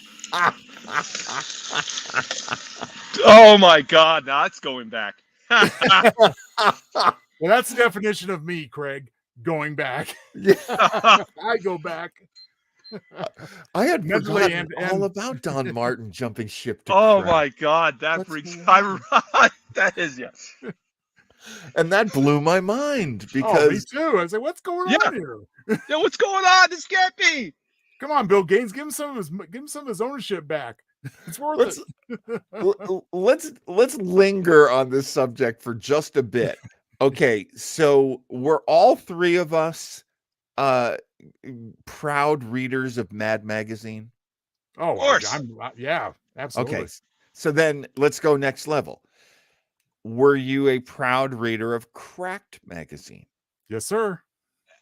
[SPEAKER 3] Oh my God, now it's going back.
[SPEAKER 2] Well, that's the definition of me, Craig, going back.
[SPEAKER 1] Yeah.
[SPEAKER 2] I go back.
[SPEAKER 1] I had
[SPEAKER 2] Mentally
[SPEAKER 1] forgotten
[SPEAKER 2] and
[SPEAKER 1] all about Don Martin jumping ship to
[SPEAKER 3] Oh
[SPEAKER 1] crack.
[SPEAKER 3] my God, that
[SPEAKER 1] That's
[SPEAKER 3] brings
[SPEAKER 1] hilarious.
[SPEAKER 3] that is, yes,
[SPEAKER 1] And that blew my mind
[SPEAKER 2] oh, me
[SPEAKER 1] because
[SPEAKER 2] too. I was like, what's going
[SPEAKER 3] yeah,
[SPEAKER 2] on here?
[SPEAKER 3] yeah. What's going on? This can't be.
[SPEAKER 2] Come on, Bill Gaines, give him some of his ownership back. It's worth
[SPEAKER 1] let's
[SPEAKER 2] it.
[SPEAKER 1] let's linger on this subject for just a bit. Okay, so we're all three of us uh proud readers of Mad Magazine.
[SPEAKER 2] Oh,
[SPEAKER 3] Of course.
[SPEAKER 2] yeah,
[SPEAKER 1] Okay,
[SPEAKER 2] absolutely.
[SPEAKER 1] so then let's go next level. were you a proud reader of Cracked magazine?
[SPEAKER 2] Yes, sir.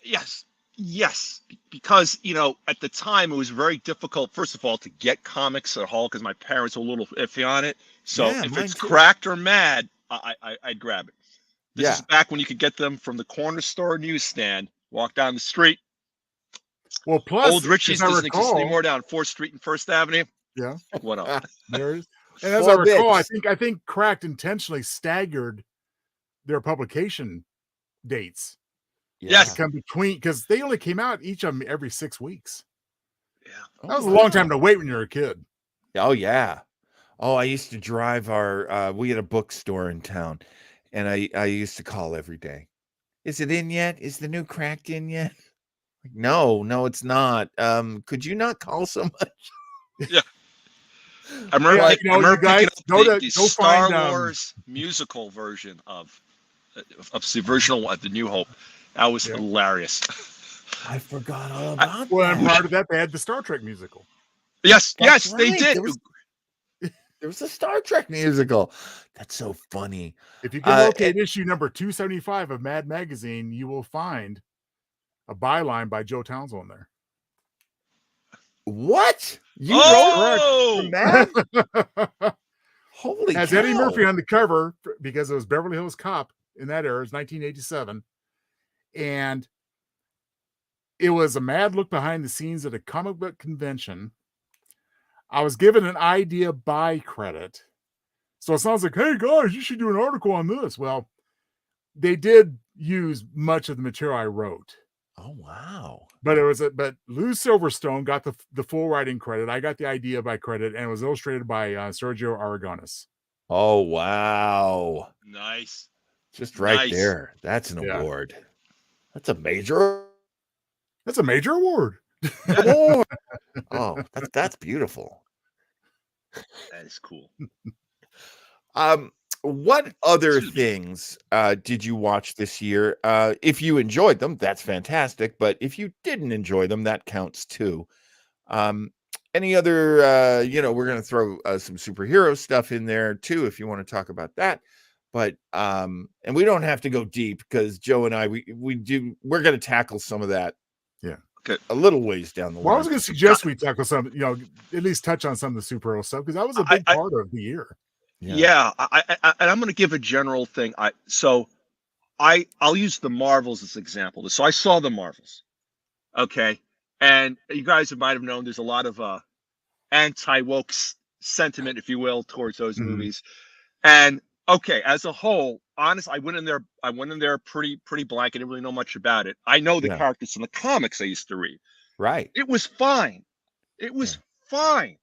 [SPEAKER 3] Yes, because at the time it was very difficult, first of all, to get comics at all because my parents were a little iffy on it. So
[SPEAKER 1] Yeah,
[SPEAKER 3] if
[SPEAKER 1] mine
[SPEAKER 3] it's
[SPEAKER 1] too.
[SPEAKER 3] Cracked or Mad, I'd grab it. This is
[SPEAKER 1] Yeah.
[SPEAKER 3] back when you could get them from the corner store newsstand. Walk down the street.
[SPEAKER 2] Well, plus,
[SPEAKER 3] Old Richie's
[SPEAKER 2] as I
[SPEAKER 3] doesn't exist
[SPEAKER 2] recall,
[SPEAKER 3] anymore down 4th Street and First Avenue.
[SPEAKER 2] yeah,
[SPEAKER 3] What up?
[SPEAKER 2] there is. And as I
[SPEAKER 1] 4
[SPEAKER 2] recall,
[SPEAKER 1] bits.
[SPEAKER 2] I think Cracked intentionally staggered their publication dates
[SPEAKER 1] Yeah.
[SPEAKER 2] to come between, because they only came out each of them every 6 weeks.
[SPEAKER 3] Yeah.
[SPEAKER 2] That was a long time to wait when you're a kid.
[SPEAKER 1] Oh yeah. Oh, I used to drive we had a bookstore in town, and I used to call every day. Is it in yet? Is the new Cracked in yet? Like, no, it's not. Could you not call so much?
[SPEAKER 3] Yeah. I remember,
[SPEAKER 2] Yeah,
[SPEAKER 3] I remember picking up the
[SPEAKER 2] go
[SPEAKER 3] Star
[SPEAKER 2] find,
[SPEAKER 3] Wars musical version of the original one, the New Hope. That was
[SPEAKER 2] Yeah.
[SPEAKER 3] hilarious.
[SPEAKER 1] I forgot all about
[SPEAKER 2] well, and
[SPEAKER 1] that.
[SPEAKER 2] prior to that, they had the Star Trek musical.
[SPEAKER 3] Yes,
[SPEAKER 1] That's
[SPEAKER 3] they
[SPEAKER 1] right.
[SPEAKER 3] did.
[SPEAKER 1] There was a Star Trek musical. That's so funny.
[SPEAKER 2] If you can locate issue number 275 of Mad Magazine, you will find a byline by Joe Townsend there.
[SPEAKER 1] What? You
[SPEAKER 3] Oh!
[SPEAKER 1] wrote that? Holy
[SPEAKER 2] Has
[SPEAKER 1] cow.
[SPEAKER 2] Eddie Murphy on the cover because it was Beverly Hills Cop in that era. It was 1987. And it was a mad look behind the scenes at a comic book convention. I was given an idea by credit. So it sounds like, hey guys, you should do an article on this. Well, they did use much of the material I wrote.
[SPEAKER 1] Oh wow.
[SPEAKER 2] But Lou Silverstone got the full writing credit. I got the idea by credit, and it was illustrated by Sergio Aragonis.
[SPEAKER 1] Oh wow.
[SPEAKER 3] Nice.
[SPEAKER 1] Just right there. That's an award. That's a major
[SPEAKER 2] award.
[SPEAKER 1] award. Oh, that's beautiful.
[SPEAKER 3] That is cool.
[SPEAKER 1] What other things did you watch this year? If you enjoyed them, that's fantastic. But if you didn't enjoy them, that counts too. Any other, we're going to throw some superhero stuff in there too, if you want to talk about that. But, and we don't have to go deep because Joe and I, we're going to tackle some of that.
[SPEAKER 2] Yeah.
[SPEAKER 3] Okay.
[SPEAKER 1] A little ways down the line.
[SPEAKER 2] Well, I was going to suggest we tackle some, at least touch on some of the superhero stuff because that was a big part of the year.
[SPEAKER 3] Yeah, and I'm going to give a general thing. I'll use the Marvels as an example. So I saw the Marvels, okay, and you guys might have known there's a lot of anti-woke sentiment, if you will, towards those movies. And okay, as a whole, honest, I went in there pretty blank. I didn't really know much about it. I know the characters in the comics I used to read.
[SPEAKER 1] Right.
[SPEAKER 3] It was fine. It was fine.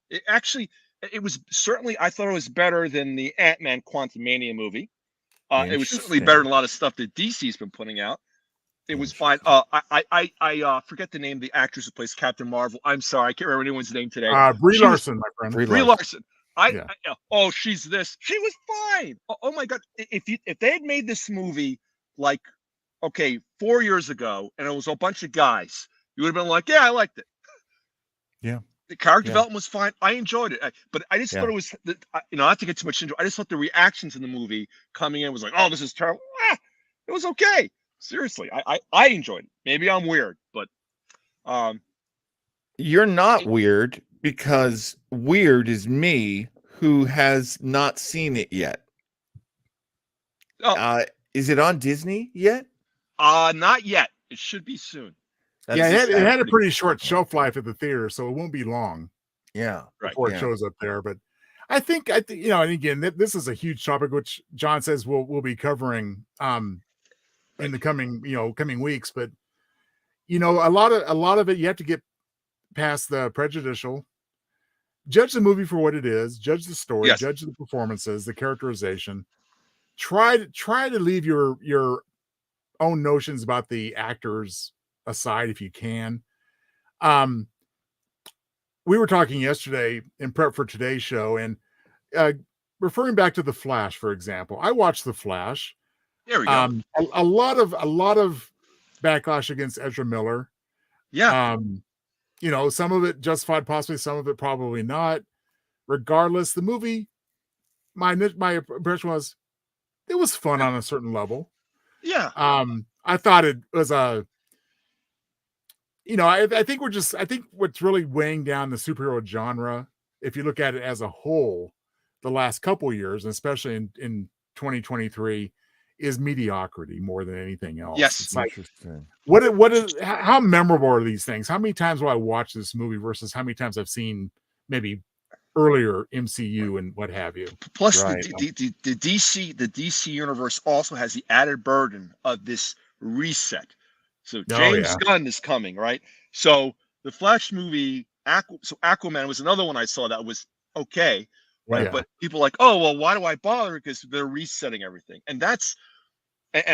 [SPEAKER 3] It was certainly, I thought it was better than the Ant-Man Quantumania movie. It was certainly better than a lot of stuff that DC's been putting out. It was fine. I forget the name of the actress who plays Captain Marvel. I'm sorry, I can't remember anyone's name today.
[SPEAKER 2] Brie Larson, my friend.
[SPEAKER 3] Brie Larson. She's this. She was fine. Oh my God. If they had made this movie like, 4 years ago, and it was a bunch of guys, you would have been like, yeah, I liked it.
[SPEAKER 2] Yeah.
[SPEAKER 3] The character development was fine. I enjoyed it, but I just thought it was, not to get too much into it. I just thought the reactions in the movie coming in was like, "Oh, this is terrible." It was okay. Seriously, I enjoyed it. Maybe I'm weird, but
[SPEAKER 1] you're not weird because weird is me who has not seen it yet. Is it on Disney yet?
[SPEAKER 3] Not yet. It should be soon.
[SPEAKER 2] It had a pretty short shelf life at the theater, so it won't be long.
[SPEAKER 1] Yeah,
[SPEAKER 2] before it shows up there. But I think and again, this is a huge topic, which John says we'll be covering in the coming weeks. But a lot of it, you have to get past the prejudicial. Judge the movie for what it is. Judge the story.
[SPEAKER 3] Yes.
[SPEAKER 2] Judge the performances, the characterization. Try to leave your own notions about the actors aside if you can. We were talking yesterday in prep for today's show, and referring back to The Flash, for example. I watched The Flash.
[SPEAKER 3] There we go.
[SPEAKER 2] A lot of backlash against Ezra Miller.
[SPEAKER 3] Yeah.
[SPEAKER 2] Some of it justified, possibly some of it probably not. Regardless, the movie, my impression was was fun on a certain level.
[SPEAKER 3] Yeah.
[SPEAKER 2] I thought it was I think I think what's really weighing down the superhero genre, if you look at it as a whole, the last couple years, and especially in 2023, is mediocrity more than anything else.
[SPEAKER 3] Yes.
[SPEAKER 2] It's like,
[SPEAKER 1] Interesting.
[SPEAKER 2] what is how memorable are these things? How many times will I watch this movie versus how many times I've seen maybe earlier MCU and what have you?
[SPEAKER 3] Plus,
[SPEAKER 1] Right.
[SPEAKER 3] the DC universe also has the added burden of this reset. So James Gunn is coming, right? So the Flash movie, Aquaman was another one I saw that was okay, right?
[SPEAKER 2] Yeah.
[SPEAKER 3] But people are like, oh well, why do I bother? Because they're resetting everything, and I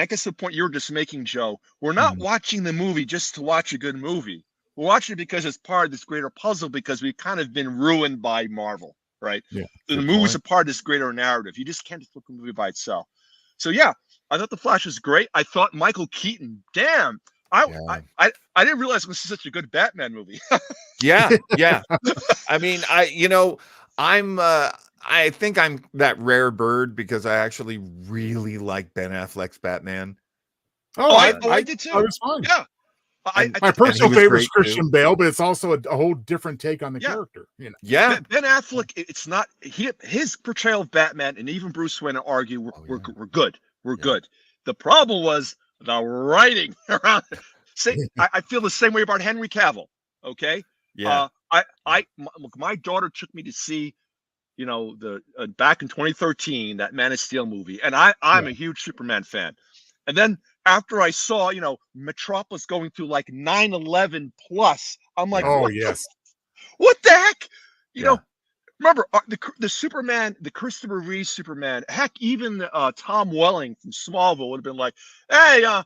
[SPEAKER 3] guess the point you were just making, Joe. We're not watching the movie just to watch a good movie. We're watching it because it's part of this greater puzzle. Because we've kind of been ruined by Marvel, right?
[SPEAKER 2] Yeah.
[SPEAKER 3] So the movie's a part of this greater narrative. You just can't just look at the movie by itself. So yeah, I thought The Flash was great. I thought Michael Keaton, damn, I didn't realize this was such a good Batman movie.
[SPEAKER 1] Yeah. I mean, I think I'm that rare bird because I actually really like Ben Affleck's Batman.
[SPEAKER 3] I did too.
[SPEAKER 2] I was fine.
[SPEAKER 3] Yeah.
[SPEAKER 2] My personal favorite is Christian
[SPEAKER 1] too.
[SPEAKER 2] Bale, but it's also a whole different take on the character.
[SPEAKER 1] Yeah.
[SPEAKER 3] Ben Affleck, it's not his portrayal of Batman, and even Bruce Wayne argue we're good. We're good. The problem was the writing around. I feel the same way about Henry Cavill. Okay.
[SPEAKER 1] Yeah.
[SPEAKER 3] My daughter took me to see, the back in 2013 that Man of Steel movie, and I'm a huge Superman fan, and then after I saw Metropolis going through like 9/11 plus, I'm like, what the heck, Remember the Superman, the Christopher Reeve Superman. Heck, even Tom Welling from Smallville would have been like, "Hey, I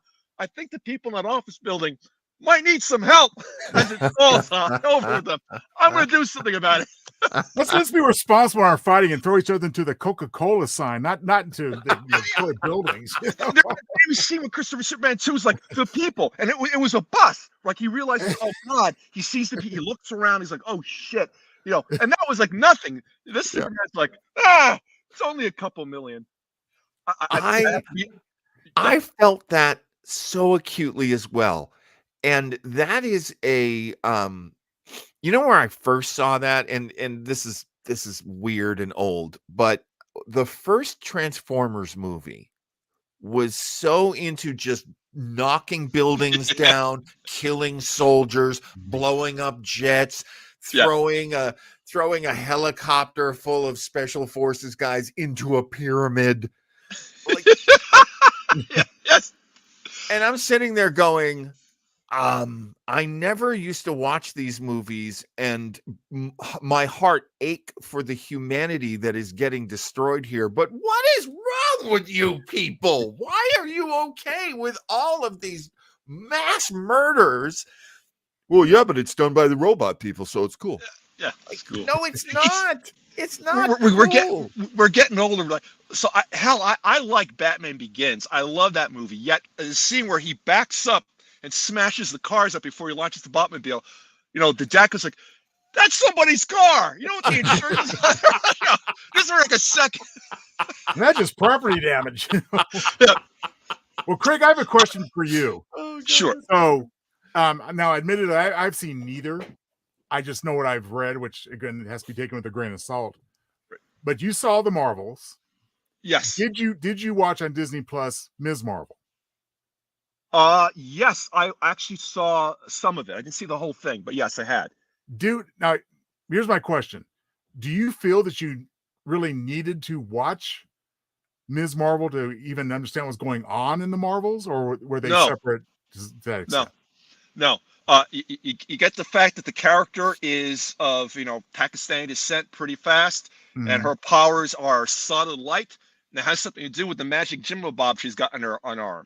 [SPEAKER 3] think the people in that office building might need some help as it falls over them. I'm going to do something about it."
[SPEAKER 2] Let's be responsible in our fighting and throw each other into the Coca-Cola sign, not into the buildings.
[SPEAKER 3] You see when Christopher Superman 2 was like the people, and it was a bus. Like he realizes, oh God, he sees the people, he looks around, he's like, oh shit. And that was like nothing. This Superman's like, it's only a couple million.
[SPEAKER 1] I felt that so acutely as well. And that is where I first saw that, and this is weird and old, but the first Transformers movie was so into just knocking buildings down, killing soldiers, blowing up jets, throwing a helicopter full of special forces guys into a pyramid.
[SPEAKER 3] Yes.
[SPEAKER 1] And I'm sitting there going, I never used to watch these movies, and my heart ached for the humanity that is getting destroyed here. But what is wrong with you people? Why are you okay with all of these mass murders? Well, yeah, but it's done by the robot people, so it's cool.
[SPEAKER 3] Yeah, it's cool.
[SPEAKER 1] No, it's not. It's not.
[SPEAKER 3] We're getting older. So I like Batman Begins. I love that movie. Yet the scene where he backs up and smashes the cars up before he launches the Batmobile, the dad was like, "That's somebody's car. You know what the insurance is?" This is like a second.
[SPEAKER 2] That's just property damage. Well, Craig, I have a question for you.
[SPEAKER 1] Oh,
[SPEAKER 3] sure.
[SPEAKER 2] So, now, admittedly, I've seen neither. I just know what I've read, which again has to be taken with a grain of salt. But you saw the Marvels.
[SPEAKER 3] Yes.
[SPEAKER 2] Did you watch on Disney Plus Ms. Marvel?
[SPEAKER 3] Yes, I actually saw some of it. I didn't see the whole thing, but yes, I had.
[SPEAKER 2] Now, here's my question. Do you feel that you really needed to watch Ms. Marvel to even understand what's going on in the Marvels, or were they separate to that extent?
[SPEAKER 3] No. You get the fact that the character is of Pakistani descent pretty fast, and her powers are solid light, and it has something to do with the magic jimbo bob she's got on her arm.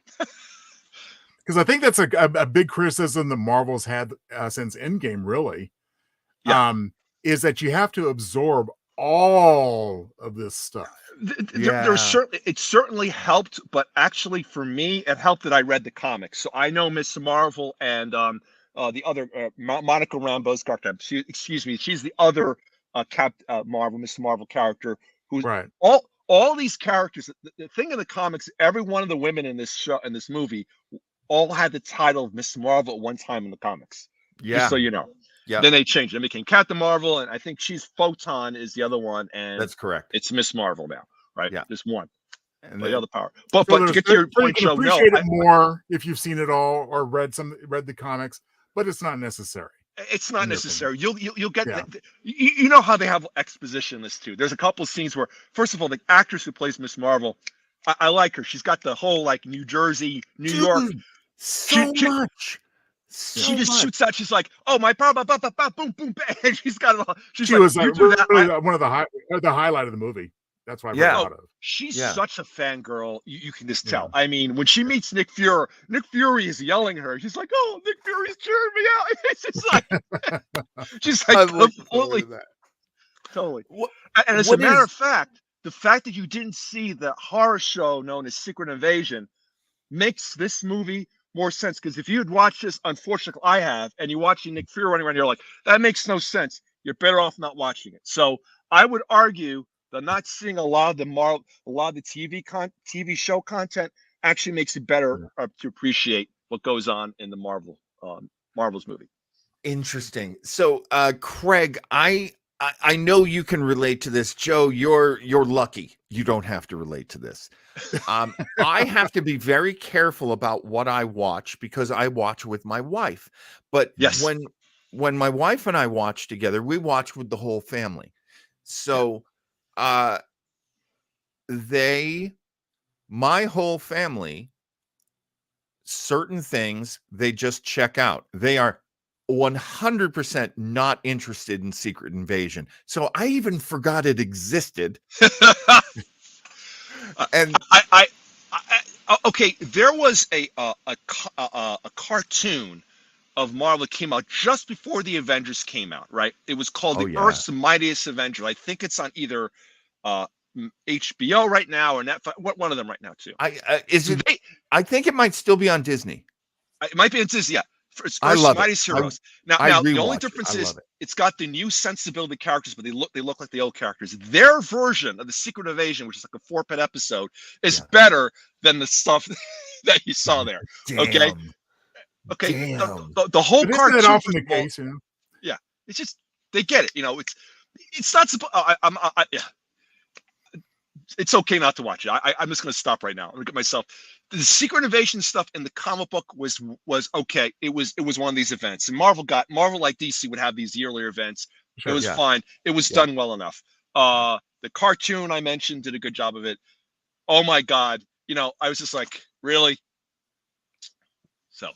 [SPEAKER 2] Because I think that's a big criticism the Marvels had since Endgame, really.
[SPEAKER 3] Yeah.
[SPEAKER 2] Is that you have to absorb all of this stuff.
[SPEAKER 3] It certainly helped, but actually for me, it helped that I read the comics. So I know Miss Marvel and the other Monica Rambeau's character. Excuse me, she's the other Marvel, Miss Marvel character who's
[SPEAKER 2] right.
[SPEAKER 3] All all these characters. The thing in the comics, every one of the women in this movie, all had the title of Miss Marvel at one time in the comics.
[SPEAKER 1] Yeah.
[SPEAKER 3] Just so you know.
[SPEAKER 1] Yeah.
[SPEAKER 3] Then they changed it. It became Captain Marvel, and I think she's Photon is the other one, and
[SPEAKER 1] That's correct.
[SPEAKER 3] it's Miss Marvel now, right?
[SPEAKER 1] Yeah.
[SPEAKER 3] Just one.
[SPEAKER 1] And
[SPEAKER 3] The
[SPEAKER 1] then,
[SPEAKER 3] other power. But
[SPEAKER 2] So
[SPEAKER 3] to get to your
[SPEAKER 2] so
[SPEAKER 3] point,
[SPEAKER 2] you
[SPEAKER 3] Joe,
[SPEAKER 2] can
[SPEAKER 3] no,
[SPEAKER 2] appreciate it more if you've seen it all or read the comics, but it's not necessary.
[SPEAKER 3] it's not
[SPEAKER 2] in your
[SPEAKER 3] necessary. You'll get
[SPEAKER 2] Yeah.
[SPEAKER 3] you know how they have exposition in this too. There's a couple of scenes where, first of all, the actress who plays Miss Marvel, I like her. She's got the whole like New Jersey, New York.
[SPEAKER 1] So much.
[SPEAKER 3] She just shoots out. She's like, "Oh my, boom, boom, bang!" And she's got it all. She's
[SPEAKER 2] She
[SPEAKER 3] like,
[SPEAKER 2] was
[SPEAKER 3] "You do that."
[SPEAKER 2] really one of the highlight of the movie. That's why I
[SPEAKER 1] Yeah.
[SPEAKER 2] thought of.
[SPEAKER 3] She's
[SPEAKER 1] Yeah.
[SPEAKER 3] such a fangirl. You can just tell.
[SPEAKER 2] Yeah.
[SPEAKER 3] I mean, when she meets Nick Fury is yelling at her. She's like, "Oh, Nick Fury's cheering me out." It's just like, she's like completely, totally. And as a matter of fact, the fact that you didn't see the horror show known as Secret Invasion makes this movie more sense. Because if you had watched this, unfortunately, I have, and you're watching Nick Fury running around, you're like, that makes no sense. You're better off not watching it. So I would argue that not seeing a lot of the TV show content actually makes it better to appreciate what goes on in the Marvel's movie.
[SPEAKER 1] Interesting. So, Craig, I know you can relate to this. Joe, you're lucky. You don't have to relate to this. I have to be very careful about what I watch because I watch with my wife. But
[SPEAKER 3] yes,
[SPEAKER 1] when my wife and I watch together, we watch with the whole family. So, my whole family, certain things they just check out. They are 100% not interested in Secret Invasion. So I even forgot it existed. And
[SPEAKER 3] I okay, there was a cartoon of Marvel that came out just before the Avengers came out, right? It was called The Earth's Mightiest Avenger. I think it's on either HBO right now or Netflix. One of them right now too.
[SPEAKER 1] I think it might still be on Disney.
[SPEAKER 3] It might be on Disney. Yeah. It's Earth's Mightiest Heroes. Now the only difference is it's got the new sensibility characters, but they look like the old characters. Their version of the Secret Invasion, which is like a 4-part episode, is better than the stuff that you saw there. Okay. The whole cartoon.
[SPEAKER 2] Isn't that often the case, you know?
[SPEAKER 3] Yeah, it's just they get it. You know, it's not supposed. Yeah. It's okay not to watch it. I'm just going to stop right now. Look at myself. The Secret Invasion stuff in the comic book was okay. It was one of these events, and Marvel like DC would have these yearly events. It was fine. It was done well enough. The cartoon I mentioned did a good job of it. Oh my God, you know, I was just like, really? So,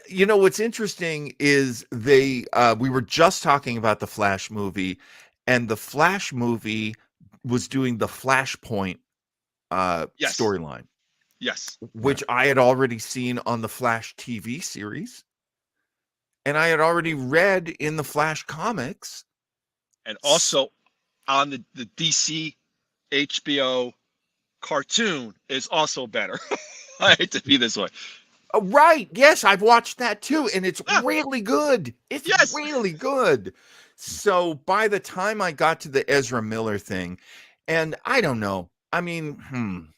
[SPEAKER 1] you know, what's interesting is we were just talking about the Flash movie, and the Flash movie was doing the Flashpoint storyline.
[SPEAKER 3] Yes.
[SPEAKER 1] Which I had already seen on the Flash TV series. And I had already read in the Flash comics.
[SPEAKER 3] And also on the DC HBO cartoon is also better. I hate to be this way.
[SPEAKER 1] Right. Yes, I've watched that too. And it's really good. It's really good. So by the time I got to the Ezra Miller thing, and I don't know, I mean,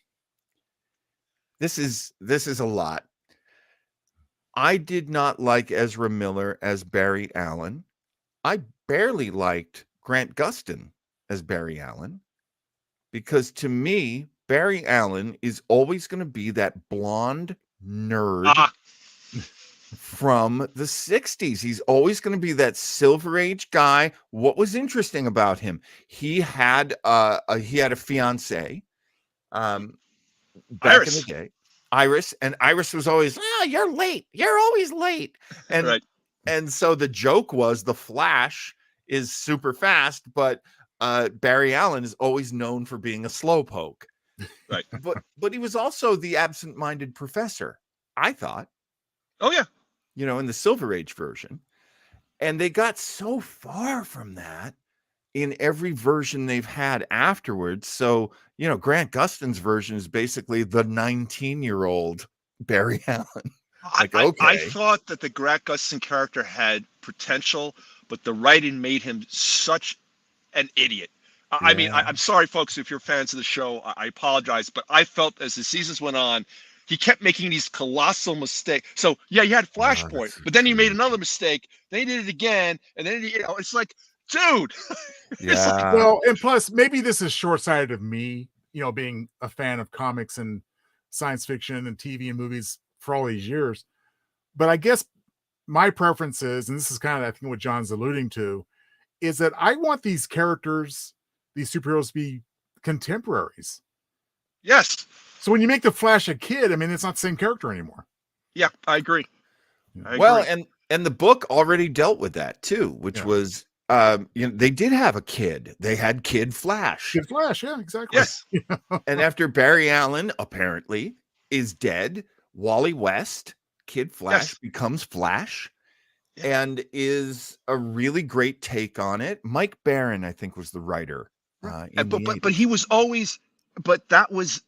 [SPEAKER 1] this is a lot. I did not like Ezra Miller as Barry Allen. I barely liked Grant Gustin as Barry Allen because to me, Barry Allen is always going to be that blonde nerd from the 60s. He's always going to be that Silver Age guy. What was interesting about him? He had a fiance back
[SPEAKER 3] Iris.
[SPEAKER 1] in the day. Iris, and Iris was always, you're late. You're always late. And and so the joke was the Flash is super fast, but Barry Allen is always known for being a slowpoke.
[SPEAKER 3] Right.
[SPEAKER 1] But he was also the absent-minded professor, I thought.
[SPEAKER 3] Oh yeah.
[SPEAKER 1] You know, in the Silver Age version. And they got so far from that in every version they've had afterwards. So, you know, Grant Gustin's version is basically the 19-year-old Barry Allen.
[SPEAKER 3] I thought that the Grant Gustin character had potential, but the writing made him such an idiot. I mean,
[SPEAKER 1] Yeah.
[SPEAKER 3] I'm sorry, folks, if you're fans of the show. I apologize, but I felt as the seasons went on, he kept making these colossal mistakes. So yeah, you had
[SPEAKER 1] Oh,
[SPEAKER 3] Flashpoint,
[SPEAKER 1] that's so
[SPEAKER 3] but then he made
[SPEAKER 1] true.
[SPEAKER 3] another mistake. Then he did it again, and then it's like, dude, it's like,
[SPEAKER 1] Yeah.
[SPEAKER 2] Well, and plus, maybe this is short-sighted of me, being a fan of comics and science fiction and TV and movies for all these years. But I guess my preference is, and this is kind of, I think, what John's alluding to, is that I want these characters, these superheroes, to be contemporaries.
[SPEAKER 3] yes,
[SPEAKER 2] So when you make the Flash a kid, I mean, it's not the same character anymore.
[SPEAKER 3] yeah, I agree. I
[SPEAKER 1] Well,
[SPEAKER 3] agree.
[SPEAKER 1] and the book already dealt with that too, which
[SPEAKER 2] Yeah.
[SPEAKER 1] was they did have a kid. They had Kid Flash.
[SPEAKER 2] Kid Flash, yeah, exactly.
[SPEAKER 3] Yes,
[SPEAKER 1] And after Barry Allen apparently is dead, Wally West, Kid Flash,
[SPEAKER 3] yes,
[SPEAKER 1] becomes Flash
[SPEAKER 3] yeah.
[SPEAKER 1] and is a really great take on it. Mike Barron, I think, was the writer in the
[SPEAKER 3] But
[SPEAKER 1] 80s.
[SPEAKER 3] he was always, but that was,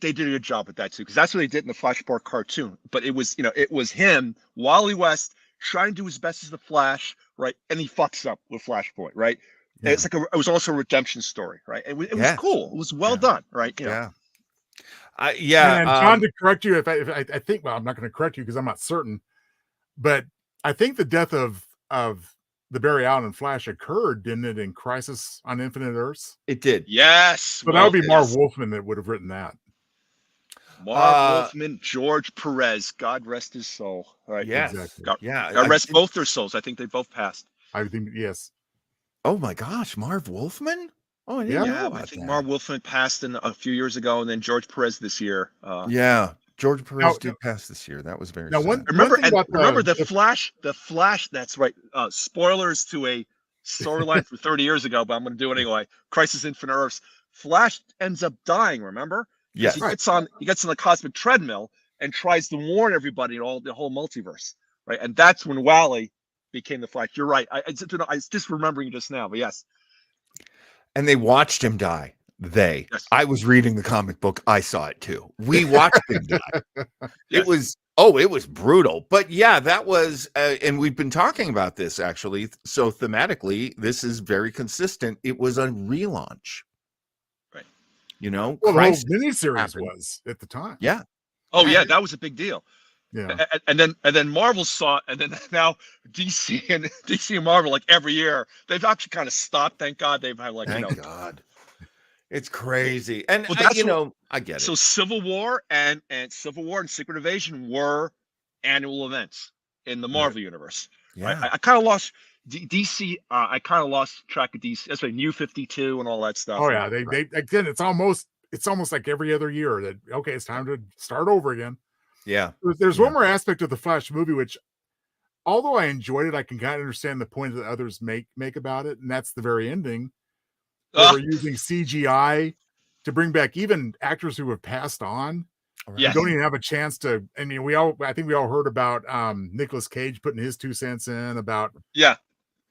[SPEAKER 3] they did a good job with that too, because that's what they did in the Flashpoint cartoon. But it was, it was him, Wally West, trying to do his best as the Flash, right? And he fucks up with Flashpoint, right?
[SPEAKER 2] Yeah.
[SPEAKER 3] It's like it was also a redemption story, right? It was
[SPEAKER 1] Yes.
[SPEAKER 3] cool. It was well
[SPEAKER 1] Yeah.
[SPEAKER 3] done, right?
[SPEAKER 1] Yeah.
[SPEAKER 2] And John, to correct you, if I think, well, I'm not going to correct you because I'm not certain, but I think the death of the Barry Allen Flash occurred, didn't it, in Crisis on Infinite Earths?
[SPEAKER 1] It did.
[SPEAKER 3] Yes.
[SPEAKER 2] So that would be Marv
[SPEAKER 3] yes.
[SPEAKER 2] Wolfman that would have written that.
[SPEAKER 3] Marv Wolfman, George Perez, God rest his soul. Right.
[SPEAKER 1] Yes.
[SPEAKER 2] Exactly.
[SPEAKER 3] God rest both their souls. I think they both passed.
[SPEAKER 2] I think, yes.
[SPEAKER 1] Oh my gosh, Marv Wolfman? Oh, I didn't know about
[SPEAKER 3] I think
[SPEAKER 1] that.
[SPEAKER 3] Marv Wolfman passed a few years ago, and then George Perez this year.
[SPEAKER 1] Yeah, George Perez did pass this year. That was very sad.
[SPEAKER 3] Remember the Flash. The Flash. That's right. Spoilers to a storyline from 30 years ago, but I'm going to do it anyway. Crisis Infinite Earths. Flash ends up dying. Remember?
[SPEAKER 1] Yes.
[SPEAKER 3] He gets on the cosmic treadmill and tries to warn everybody in the whole multiverse. Right, and that's when Wally became the Flash. You're right. I was just remembering just now, but yes.
[SPEAKER 1] And they watched him die.
[SPEAKER 3] Yes.
[SPEAKER 1] I was reading the comic book. I saw it too. We watched him die.
[SPEAKER 3] Yes.
[SPEAKER 1] It was brutal. But yeah, that was, and we've been talking about this actually. So thematically, this is very consistent. It was a relaunch.
[SPEAKER 3] Right.
[SPEAKER 2] Well, the whole miniseries was at the time.
[SPEAKER 1] Yeah.
[SPEAKER 3] Oh yeah, that was a big deal.
[SPEAKER 2] Yeah.
[SPEAKER 3] And then Marvel saw it, and then now DC and Marvel, like every year, they've actually kind of stopped. Thank God they've had
[SPEAKER 1] Thank God. It's crazy. And I get it.
[SPEAKER 3] So Civil War and Secret Invasion were annual events in the Marvel universe.
[SPEAKER 1] Yeah.
[SPEAKER 3] Right? I kind of lost DC. I kind of lost track of DC. That's like New 52 and all that stuff.
[SPEAKER 2] Oh yeah, they again. It's almost like every other year that it's time to start over again.
[SPEAKER 1] Yeah.
[SPEAKER 2] There's one more aspect of the Flash movie, which, although I enjoyed it, I can kind of understand the point that others make about it, and that's the very ending. Where we're using CGI to bring back even actors who have passed on.
[SPEAKER 3] Yes.
[SPEAKER 2] Who don't even have a chance to. I mean, I think we all heard about Nicolas Cage putting his 2 cents in about the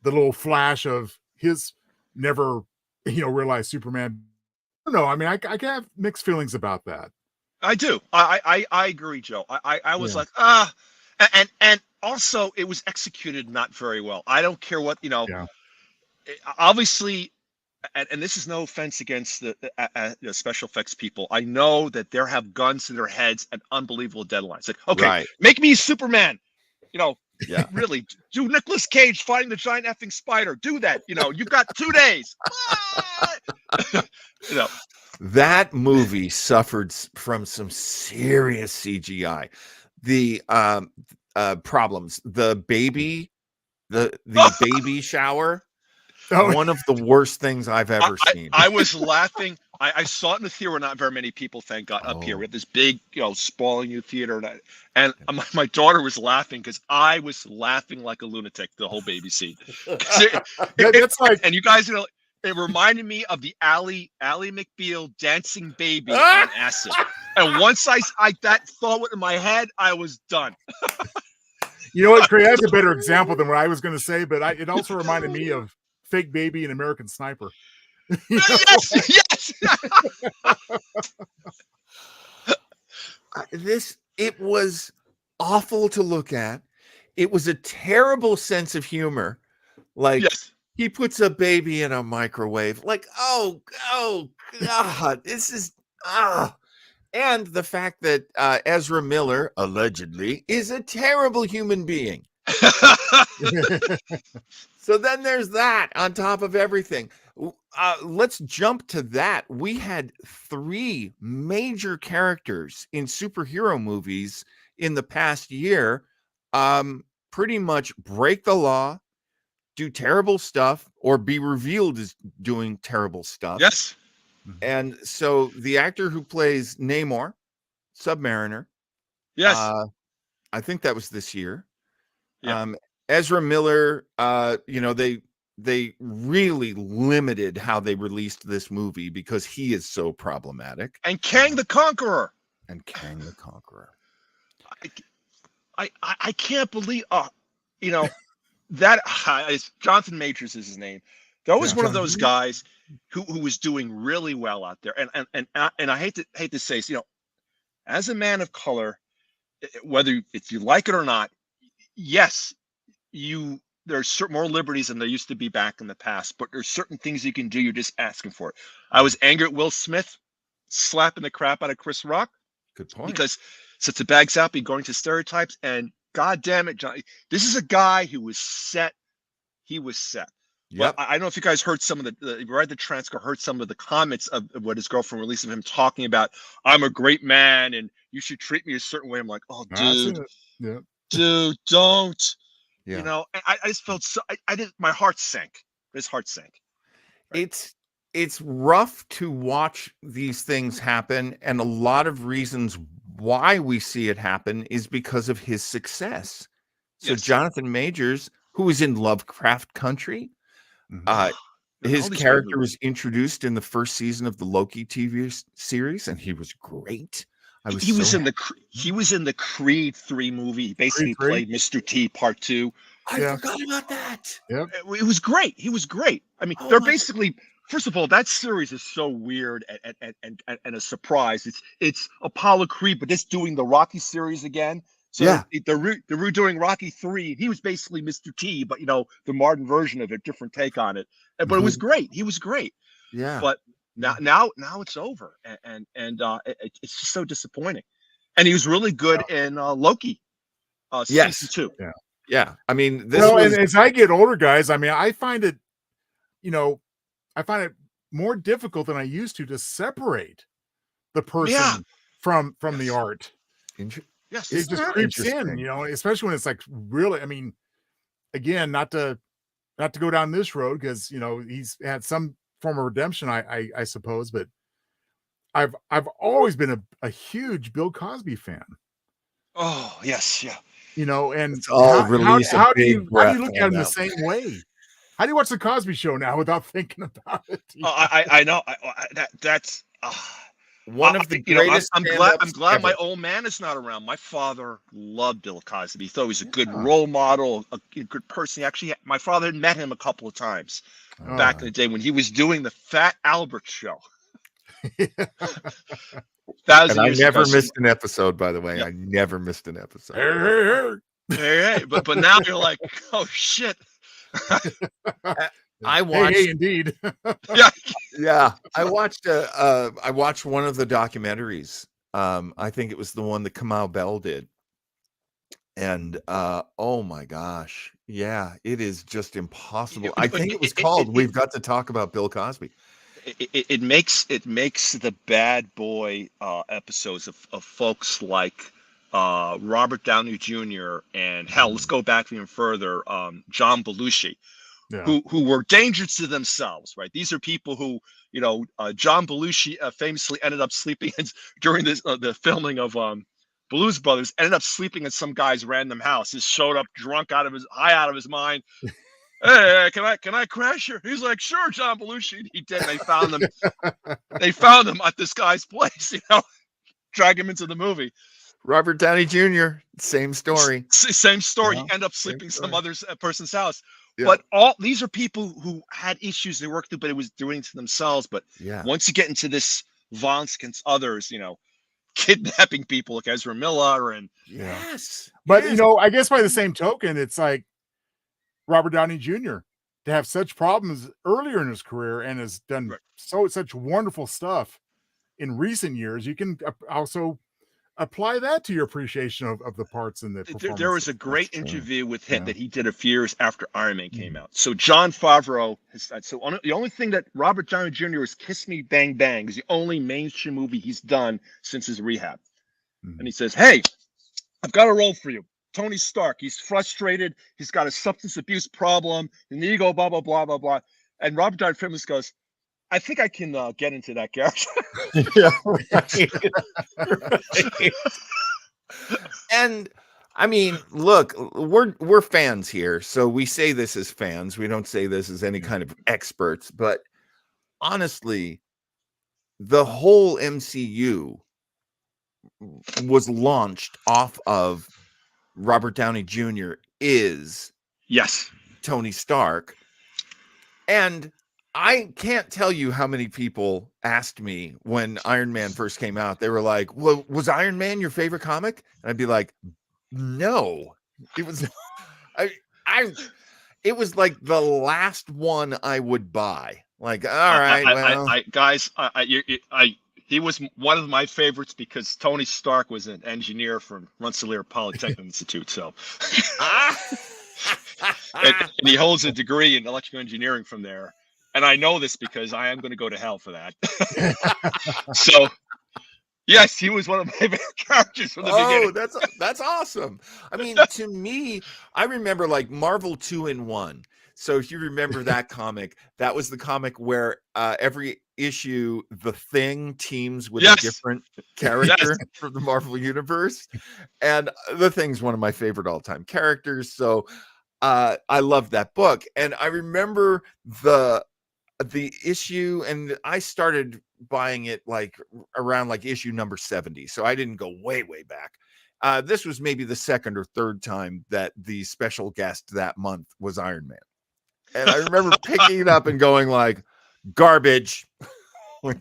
[SPEAKER 2] little flash of his never realized Superman. I don't know. I mean, I can have mixed feelings about that.
[SPEAKER 3] I do. I agree, Joe. I was like, and also it was executed not very well. I don't care what, obviously, and this is no offense against the special effects people. I know that they have guns to their heads and unbelievable deadlines. Like, okay, make me Superman. Really, do Nicolas Cage fighting the giant effing spider. Do that. You've got 2 days.
[SPEAKER 1] That movie suffered from some serious CGI. The problems, the baby shower, one of the worst things I've ever seen.
[SPEAKER 3] I was laughing. I saw it in the theater. Not very many people, thank God, up here. We had this big, sprawling new theater, and my daughter was laughing because I was laughing like a lunatic the whole baby scene.
[SPEAKER 2] That's like,
[SPEAKER 3] and you guys, it reminded me of the Ally McBeal dancing baby on acid. And once I that thought went in my head, I was done.
[SPEAKER 2] You know what, Craig? That's a better example than what I was going to say, but it also reminded me of Fake Baby and American Sniper.
[SPEAKER 3] Yes.
[SPEAKER 1] It was awful to look at. It was a terrible sense of humor. Like, he puts a baby in a microwave. Like, oh God, this is and the fact that Ezra Miller allegedly is a terrible human being. So then there's that on top of everything. Let's jump to that. We had 3 major characters in superhero movies in the past year pretty much break the law, do terrible stuff, or be revealed as doing terrible stuff.
[SPEAKER 3] Yes.
[SPEAKER 1] And so the actor who plays Namor, Submariner,
[SPEAKER 3] Yes.
[SPEAKER 1] I think that was this year.
[SPEAKER 3] Yeah.
[SPEAKER 1] Ezra Miller, they really limited how they released this movie because he is so problematic.
[SPEAKER 3] And Kang the Conqueror. I can't believe that Jonathan Majors is his name. That was one of those guys who was doing really well out there. And I hate to say this, as a man of color, whether if you like it or not, yes, there's certain more liberties than there used to be back in the past, but there's certain things you can do. You're just asking for it. I was angry at Will Smith slapping the crap out of Chris Rock.
[SPEAKER 1] Good point.
[SPEAKER 3] Because such a bad example, going to stereotypes, and God damn it, John, this is a guy who was set. He was set.
[SPEAKER 1] Yep.
[SPEAKER 3] But I don't know if you guys heard some of read the transcript, heard some of the comments of what his girlfriend released of him talking about, I'm a great man and you should treat me a certain way. I'm like, oh, dude, dude, don't.
[SPEAKER 1] Yeah.
[SPEAKER 3] I just felt so. My heart sank. His heart sank.
[SPEAKER 1] Right? It's rough to watch these things happen, and a lot of reasons why we see it happen is because of his success. So
[SPEAKER 3] Yes.
[SPEAKER 1] Jonathan Majors, who is in Lovecraft Country, his character was introduced in the first season of the Loki TV series, and he was great.
[SPEAKER 3] He was in the Creed 3 movie. He basically played Mr. T Part 2.
[SPEAKER 1] I forgot about that.
[SPEAKER 2] Yep.
[SPEAKER 3] It was great. He was great. I mean, they're basically, first of all, that series is so weird and a surprise. It's Apollo Creed, but it's doing the Rocky series again. So they're redoing Rocky 3. He was basically Mr. T, but the modern version of it, different take on it. But it was great. He was great.
[SPEAKER 1] Yeah.
[SPEAKER 3] But now it's over, and it's just so disappointing. And he was really good in Loki, season 2.
[SPEAKER 1] Yeah. I mean,
[SPEAKER 2] and as I get older, guys, I mean, I find it more difficult than I used to separate the person from the art.
[SPEAKER 3] Yes,
[SPEAKER 2] it just creeps in, especially when it's like really. I mean, again, not to go down this road because he's had some form of redemption, I suppose, but I've always been a huge Bill Cosby fan.
[SPEAKER 3] Oh yes, yeah.
[SPEAKER 2] And
[SPEAKER 1] it's all
[SPEAKER 2] how do you look at him the same way? How do you watch the Cosby Show now without thinking about it?
[SPEAKER 3] I know that's
[SPEAKER 1] one of the greatest.
[SPEAKER 3] I'm glad my old man is not around. My father loved Bill Cosby. He thought he was a good role model, a good person. Actually, my father had met him a couple of times back in the day when he was doing the Fat Albert Show.
[SPEAKER 1] And I never missed an episode, by the way. I never missed an episode.
[SPEAKER 3] Hey, but now you're like, oh shit.
[SPEAKER 1] I watched.
[SPEAKER 2] Hey, indeed.
[SPEAKER 1] Yeah. I watched one of the documentaries. I think it was the one that Kamau Bell did. And oh my gosh, yeah, it is just impossible. I think it was called "We've Got to Talk About Bill Cosby."
[SPEAKER 3] It makes the bad boy episodes of folks like Robert Downey Jr. and hell, let's go back even further, John Belushi, who were dangerous to themselves, right? These are people who, John Belushi famously ended up sleeping during the filming of Blues Brothers, ended up sleeping in some guy's random house. He showed up drunk high out of his mind. Hey, can I crash here? He's like, sure, John Belushi. He did. And they found him at this guy's place, drag him into the movie.
[SPEAKER 1] Robert Downey Jr., same story.
[SPEAKER 3] Same story. He ended up sleeping some other person's house. Yeah. But all these are people who had issues they worked through, but it was doing to themselves. But once you get into this violence against others, kidnapping people like Ezra Miller and
[SPEAKER 2] but I guess by the same token, it's like Robert Downey Jr. to have such problems earlier in his career and has done such wonderful stuff in recent years, you can also apply that to your appreciation of the parts and the performances.
[SPEAKER 3] There was a great interview with him that he did a few years after Iron Man came out. So Jon Favreau has the only thing that Robert Downey Jr. is Kiss Me Bang Bang is the only mainstream movie he's done since his rehab. And he says, "Hey, I've got a role for you. Tony Stark. He's frustrated. He's got a substance abuse problem, an ego, blah, blah, blah, blah, blah." And Robert Downey Jr. goes, "I think I can get into that character."
[SPEAKER 1] Yeah, right. And I mean, look, we're fans here, so we say this as fans. We don't say this as any kind of experts, but honestly, the whole MCU was launched off of Robert Downey Jr. is Tony Stark. And I can't tell you how many people asked me when Iron Man first came out. They were like, "Well, was Iron Man your favorite comic?" And I'd be like, "No, it was." It was like the last one I would buy. Like, all right,
[SPEAKER 3] guys, he was one of my favorites because Tony Stark was an engineer from Rensselaer Polytechnic Institute. So, and he holds a degree in electrical engineering from there. And I know this because I am going to go to hell for that. So, yes, he was one of my favorite characters from the beginning.
[SPEAKER 1] Oh, that's awesome. I mean, to me, I remember like Marvel 2-in-1. So if you remember that comic, that was the comic where every issue, the Thing teams with a different character from the Marvel universe. And the Thing's one of my favorite all-time characters. So I love that book. And I remember the issue, and I started buying it like around like issue number 70. So I didn't go way back. This was maybe the second or third time that the special guest that month was Iron Man. And I remember picking it up and going like, garbage. I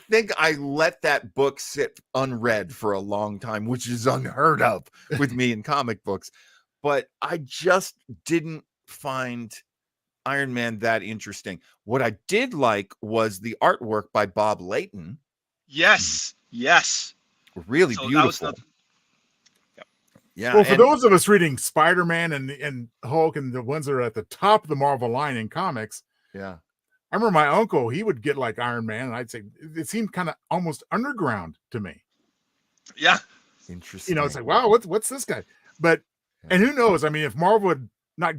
[SPEAKER 1] think I let that book sit unread for a long time, which is unheard of with me in comic books. But I just didn't find Iron Man that interesting. What I did like was the artwork by Bob Layton.
[SPEAKER 3] Yes.
[SPEAKER 1] Really beautiful. Yeah.
[SPEAKER 2] Well, for those of us reading Spider-Man and Hulk and the ones that are at the top of the Marvel line in comics, I remember my uncle, he would get like Iron Man, and I'd say it seemed kind of almost underground to me.
[SPEAKER 3] Yeah.
[SPEAKER 1] Interesting.
[SPEAKER 2] It's like, wow, what's this guy? But and who knows? I mean, if Marvel had not,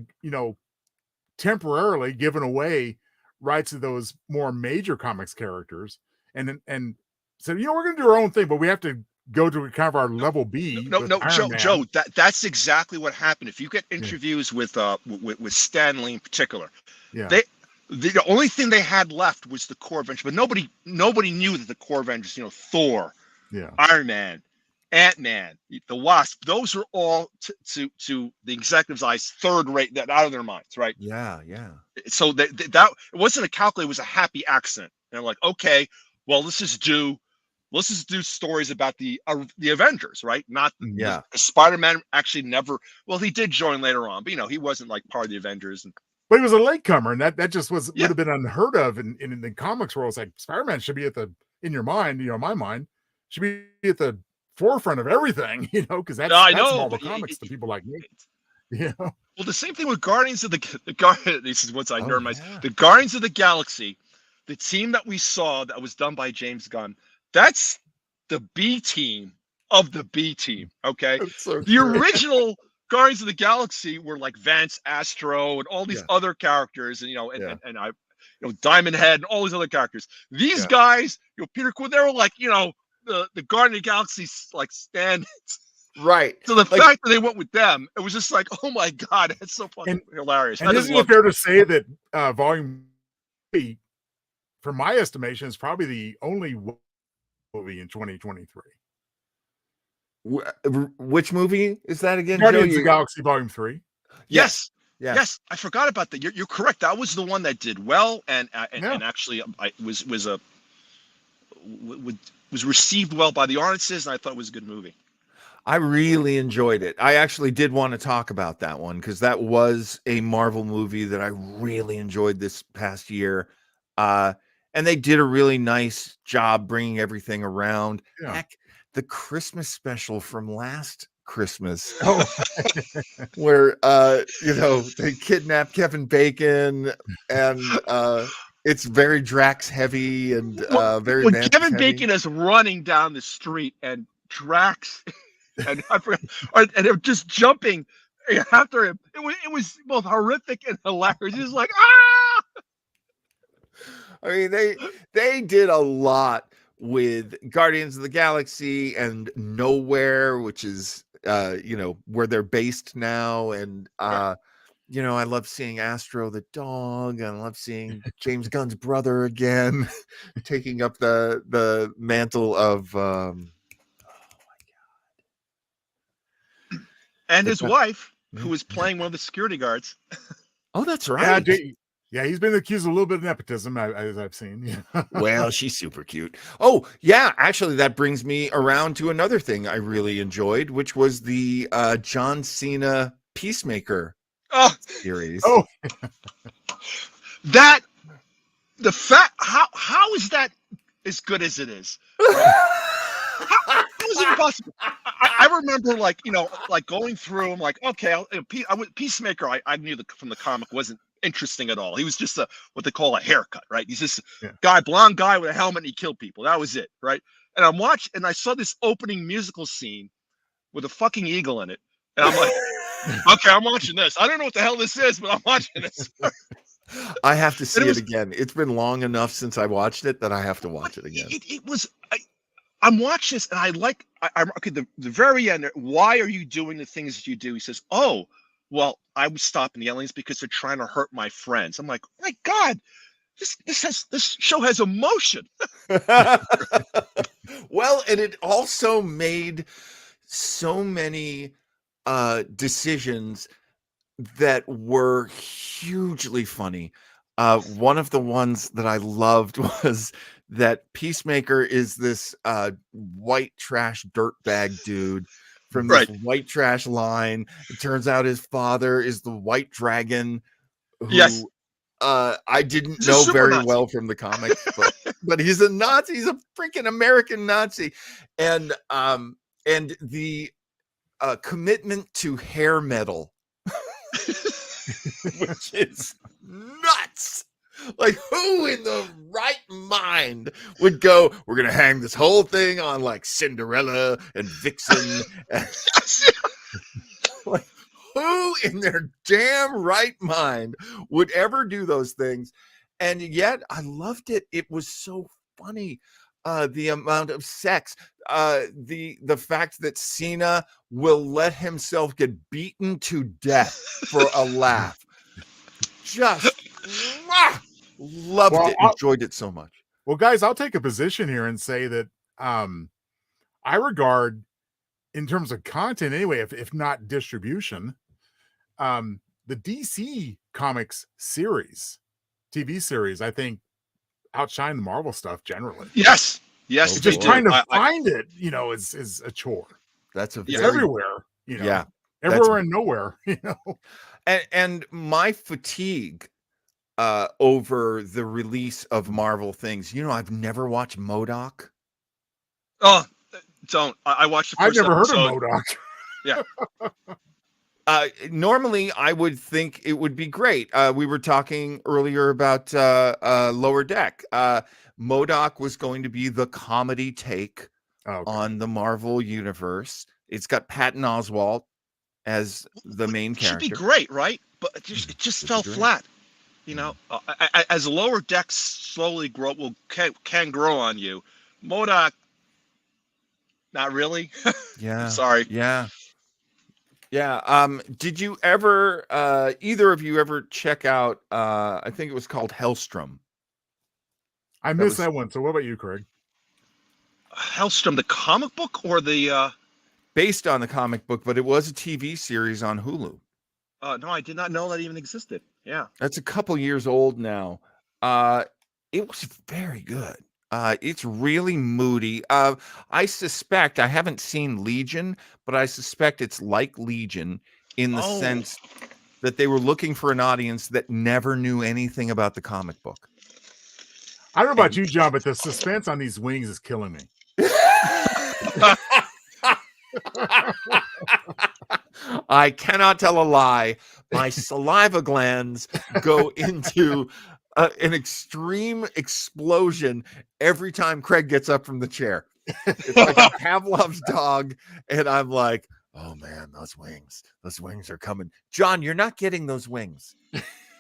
[SPEAKER 2] temporarily given away rights to those more major comics characters and said, we're going to do our own thing, but we have to go to kind of our level B.
[SPEAKER 3] No, Joe, that's exactly what happened. If you get interviews with Stan Lee in particular, the only thing they had left was the core Avengers, but nobody knew that the core Avengers, Thor, Iron Man, Ant-Man, the Wasp, those are all to the executives' eyes third rate, that out of their minds, right?
[SPEAKER 1] Yeah.
[SPEAKER 3] So that it wasn't a calculate, it was a happy accident. And they're like, okay, well, let's just do stories about the Avengers, right? Not Spider-Man actually never. Well, he did join later on, but he wasn't like part of the Avengers.
[SPEAKER 2] But he was a latecomer, and that just would have been unheard of in the comics world. It's like Spider-Man should be in your mind, my mind should be at the forefront of everything, because that's Marvel comics to people like me.
[SPEAKER 3] Well, the same thing with Guardians of the this is what's I nerd the Guardians of the Galaxy, the team that we saw that was done by James Gunn. That's the B team of the B team. Okay, the original Guardians of the Galaxy were like Vance Astro and all these other characters, and Diamond Head and all these other characters. These guys, Peter Quill, they were like the Guardian of the Galaxy like stand.
[SPEAKER 1] Right.
[SPEAKER 3] So the fact that they went with them, it was just like, oh my god, that's so fucking hilarious.
[SPEAKER 2] And isn't it fair to say that Volume 3, from my estimation, is probably the only movie in 2023?
[SPEAKER 1] Which movie is that again?
[SPEAKER 2] Guardians of the Galaxy Volume 3.
[SPEAKER 3] Yes. I forgot about that. You're correct. That was the one that did well, and actually, was received well by the audiences, and I thought it was a good movie.
[SPEAKER 1] I really enjoyed it. I actually did want to talk about that one because that was a Marvel movie that I really enjoyed this past year. And they did a really nice job bringing everything around.
[SPEAKER 2] Yeah.
[SPEAKER 1] Heck, the Christmas special from last Christmas,
[SPEAKER 2] Oh,
[SPEAKER 1] where they kidnap Kevin Bacon, and it's very Drax heavy and very
[SPEAKER 3] When
[SPEAKER 1] Mantis
[SPEAKER 3] Kevin
[SPEAKER 1] heavy.
[SPEAKER 3] Bacon is running down the street and Drax and I forgot, and they're just jumping after him. It was both horrific and hilarious. He's like, ah!
[SPEAKER 1] I mean, they did a lot with Guardians of the Galaxy and Nowhere, which is where they're based now. And I love seeing Astro the dog, and I love seeing James Gunn's brother again taking up the mantle of
[SPEAKER 3] And
[SPEAKER 1] the
[SPEAKER 3] his wife, who was playing one of the security guards.
[SPEAKER 1] Oh, that's
[SPEAKER 2] yeah,
[SPEAKER 1] right.
[SPEAKER 2] yeah, he's been accused of a little bit of nepotism, as I've seen. Yeah.
[SPEAKER 1] Well, she's super cute. Oh, yeah. Actually, that brings me around to another thing I really enjoyed, which was the John Cena Peacemaker
[SPEAKER 3] Oh,
[SPEAKER 1] series.
[SPEAKER 2] Oh,
[SPEAKER 3] that the fact how is that as good as it is? How is it possible? I remember, like going through. I'm like, okay, Peacemaker. I knew from the comic wasn't interesting at all. He was just what they call a haircut, right? He's just a blonde guy with a helmet, and he killed people. That was it, right? And I'm watching, and I saw this opening musical scene with a fucking eagle in it, and I'm like, okay, I'm watching this. I don't know what the hell this is, but I'm watching this.
[SPEAKER 1] I have to see it again. It's been long enough since I watched it that I have to watch it again.
[SPEAKER 3] It was. I'm watching this, and I'm okay. The very end. Why are you doing the things that you do? He says, "Oh, well, I was stopping the aliens because they're trying to hurt my friends." I'm like, my God, this show has emotion.
[SPEAKER 1] Well, and it also made so many decisions that were hugely funny. One of the ones that I loved was that Peacemaker is this white trash dirtbag dude from this white trash line. It turns out his father is the White Dragon, who I didn't know very well from the comics, but he's a Nazi. He's a freaking American Nazi, and the commitment to hair metal. Which is nuts. Like, who in the right mind would go, we're gonna hang this whole thing on like Cinderella and Vixen? Like, who in their damn right mind would ever do those things? And yet I loved it. It was so funny. The amount of sex, the fact that Cena will let himself get beaten to death for a laugh. Just loved it. Enjoyed it so much.
[SPEAKER 2] Well, guys, I'll take a position here and say that I regard, in terms of content anyway, if not distribution, the DC Comics series, TV series, I think outshine the Marvel stuff generally.
[SPEAKER 3] Yes.
[SPEAKER 2] Just trying to find it, is a chore.
[SPEAKER 1] That's
[SPEAKER 2] it's everywhere, everywhere and nowhere,
[SPEAKER 1] And my fatigue over the release of Marvel things. I've never watched MODOK.
[SPEAKER 3] Oh, don't. I watched the first
[SPEAKER 2] I've never
[SPEAKER 3] episode.
[SPEAKER 2] heard of MODOK.
[SPEAKER 3] Yeah.
[SPEAKER 1] Normally, I would think it would be great. We were talking earlier about Lower Deck. MODOK was going to be the comedy take on the Marvel universe. It's got Patton Oswalt as the main character.
[SPEAKER 3] Should be great, right? But it just fell flat. As Lower Decks slowly can grow on you, MODOK, not really.
[SPEAKER 1] Yeah.
[SPEAKER 3] Sorry.
[SPEAKER 1] Yeah. Did you ever, either of you ever check out, I think it was called Hellstrom?
[SPEAKER 2] I missed that one. So what about you, Craig?
[SPEAKER 3] Hellstrom, the comic book or the...
[SPEAKER 1] Based on the comic book, but it was a TV series on Hulu.
[SPEAKER 3] No, I did not know that even existed. Yeah.
[SPEAKER 1] That's a couple years old now. It was very good. It's really moody. I suspect, I haven't seen Legion, but I suspect it's like Legion in the
[SPEAKER 3] Oh,
[SPEAKER 1] sense that they were looking for an audience that never knew anything about the comic book.
[SPEAKER 2] I don't know about
[SPEAKER 1] And
[SPEAKER 2] you, John, but the suspense on these wings is killing me.
[SPEAKER 1] I cannot tell a lie. My saliva glands go into an extreme explosion every time Craig gets up from the chair. It's like a Pavlov's dog, and I'm like, oh man, those wings are coming. John, you're not getting those wings.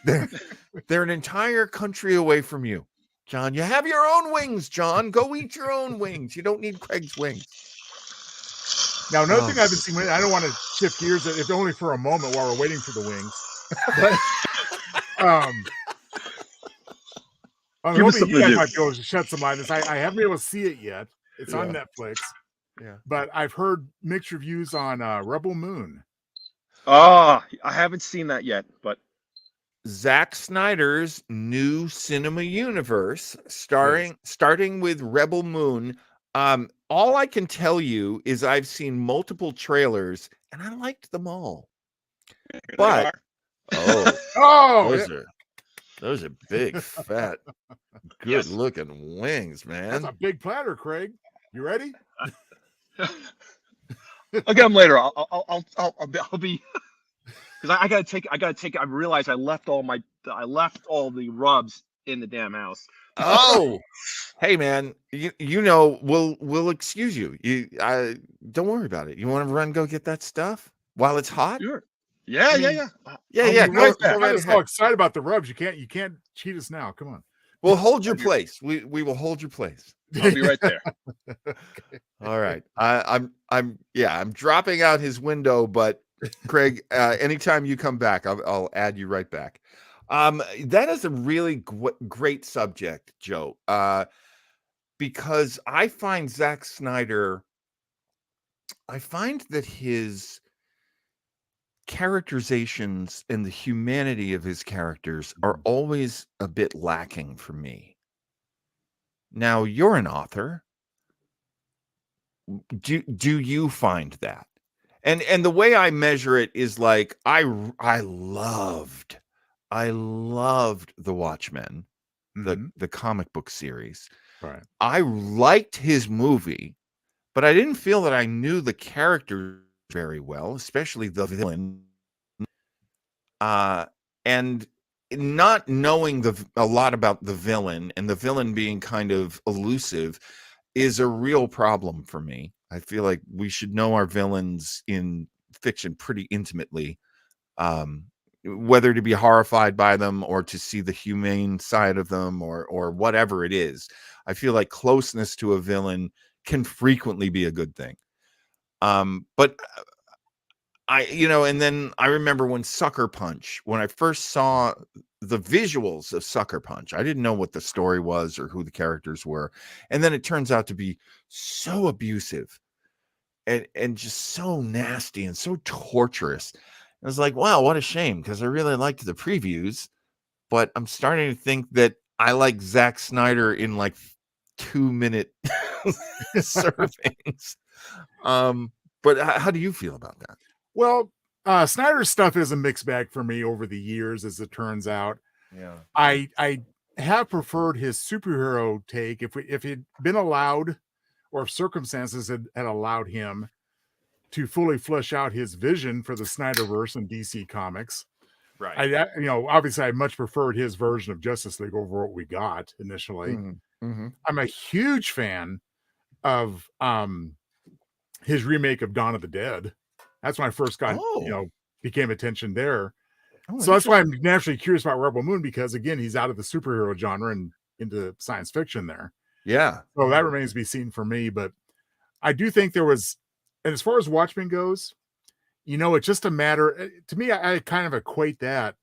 [SPEAKER 1] They're an entire country away from you. John, you have your own wings, John. Go eat your own wings. You don't need Craig's wings.
[SPEAKER 2] Now, another thing I've been seeing, I don't want to shift gears, if only for a moment while we're waiting for the wings. But
[SPEAKER 3] Give us
[SPEAKER 2] hoping
[SPEAKER 3] something
[SPEAKER 2] you
[SPEAKER 3] to
[SPEAKER 2] guys
[SPEAKER 3] do.
[SPEAKER 2] might be able to shed some light on this. I haven't been able to see it yet. It's on
[SPEAKER 1] Yeah.
[SPEAKER 2] Netflix,
[SPEAKER 1] Yeah.
[SPEAKER 2] but I've heard mixed reviews on Rebel Moon.
[SPEAKER 3] I haven't seen that yet, but
[SPEAKER 1] Zack Snyder's new cinema universe, starting with Rebel Moon. All I can tell you is I've seen multiple trailers and I liked them all.
[SPEAKER 3] here they
[SPEAKER 1] But
[SPEAKER 3] are.
[SPEAKER 2] Oh,
[SPEAKER 1] those are big, fat, good looking wings, man.
[SPEAKER 2] that's a big platter, Craig. You ready?
[SPEAKER 3] I'll get them later. I'll be because I gotta take. I realized I left all the rubs in the damn house.
[SPEAKER 1] Oh, hey man, you know we'll excuse you. Don't worry about it. You want to run go get that stuff while it's hot?
[SPEAKER 3] Sure. Yeah,
[SPEAKER 2] I mean,
[SPEAKER 3] yeah.
[SPEAKER 1] Yeah.
[SPEAKER 3] be right
[SPEAKER 1] Go
[SPEAKER 3] back.
[SPEAKER 2] I'm
[SPEAKER 1] right
[SPEAKER 2] just so
[SPEAKER 1] ahead.
[SPEAKER 2] excited about the rubs. You can't cheat us now. Come on.
[SPEAKER 1] We'll hold your place. We will hold your place.
[SPEAKER 3] I'll be right there.
[SPEAKER 1] All right. I'm dropping out his window, but Craig, anytime you come back, I'll add you right back. That is a really great subject, Joe. Because I find Zack Snyder, I find that his characterizations and the humanity of his characters are always a bit lacking for me. Now, you're an author. Do you find that? And the way I measure it is like I loved The Watchmen, the comic book series.
[SPEAKER 2] Right.
[SPEAKER 1] I liked his movie, but I didn't feel that I knew the character very well, especially the villain. And not knowing a lot about the villain and the villain being kind of elusive is a real problem for me. I feel like we should know our villains in fiction pretty intimately, whether to be horrified by them or to see the humane side of them or whatever it is. I feel like closeness to a villain can frequently be a good thing. But and then I remember when Sucker Punch, when I first saw the visuals of Sucker Punch, I didn't know what the story was or who the characters were. And then it turns out to be so abusive and just so nasty and so torturous. I was like, wow, what a shame, because I really liked the previews, but I'm starting to think that I like Zack Snyder in like 2-minute servings. But how do you feel about that?
[SPEAKER 2] Well, Snyder's stuff is a mixed bag for me over the years, as it turns out.
[SPEAKER 1] Yeah.
[SPEAKER 2] I have preferred his superhero take if he'd been allowed, or if circumstances had allowed him to fully flesh out his vision for the Snyderverse and DC Comics.
[SPEAKER 1] Right.
[SPEAKER 2] Obviously I much preferred his version of Justice League over what we got initially. I'm a huge fan of his remake of Dawn of the Dead. That's when I first got, became attention there. So that's why I'm naturally curious about Rebel Moon, because again, he's out of the superhero genre and into science fiction there.
[SPEAKER 1] Yeah.
[SPEAKER 2] So that remains to be seen for me. But I do think there was, and as far as Watchmen goes, it's just a matter, to me, I kind of equate that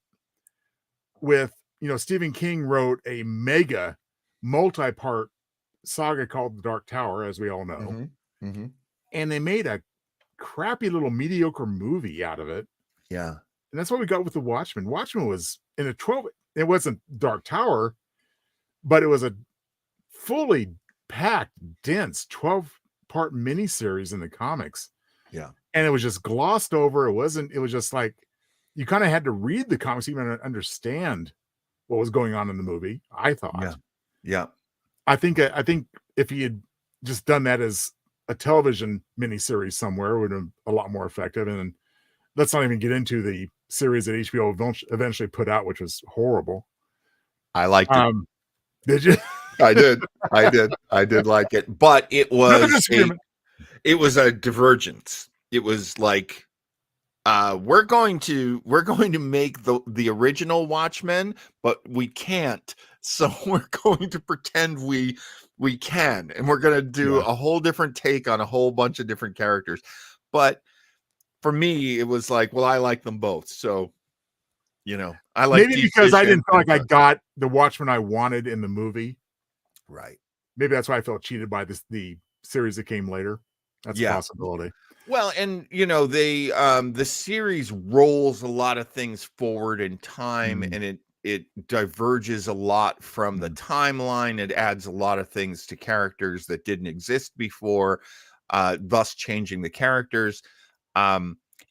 [SPEAKER 2] with, Stephen King wrote a mega multi-part saga called The Dark Tower, as we all know. And they made a crappy little mediocre movie out of it.
[SPEAKER 1] Yeah.
[SPEAKER 2] And that's what we got with The Watchmen. Watchmen was in it wasn't Dark Tower, but it was a fully packed, dense 12-part miniseries in the comics.
[SPEAKER 1] Yeah.
[SPEAKER 2] And it was just glossed over. It was just like you kind of had to read the comics to even understand what was going on in the movie, I thought.
[SPEAKER 1] Yeah.
[SPEAKER 2] I think if he had just done that as a television miniseries somewhere, it would have been a lot more effective. And let's not even get into the series that HBO eventually put out, which was horrible.
[SPEAKER 1] I liked it.
[SPEAKER 2] Did you?
[SPEAKER 1] I did like it, but it was a divergence. It was like, we're going to make the original Watchmen, but we can't. So we're going to pretend we can, and we're going to do a whole different take on a whole bunch of different characters. But for me, it was like, well, I like them both. So, I like
[SPEAKER 2] maybe because I didn't feel like I got the Watchmen I wanted in the movie.
[SPEAKER 1] Right.
[SPEAKER 2] Maybe that's why I felt cheated by the series that came later. That's a possibility.
[SPEAKER 1] Well, and the series rolls a lot of things forward in time, and it diverges a lot from the timeline. It adds a lot of things to characters that didn't exist before, thus changing the characters.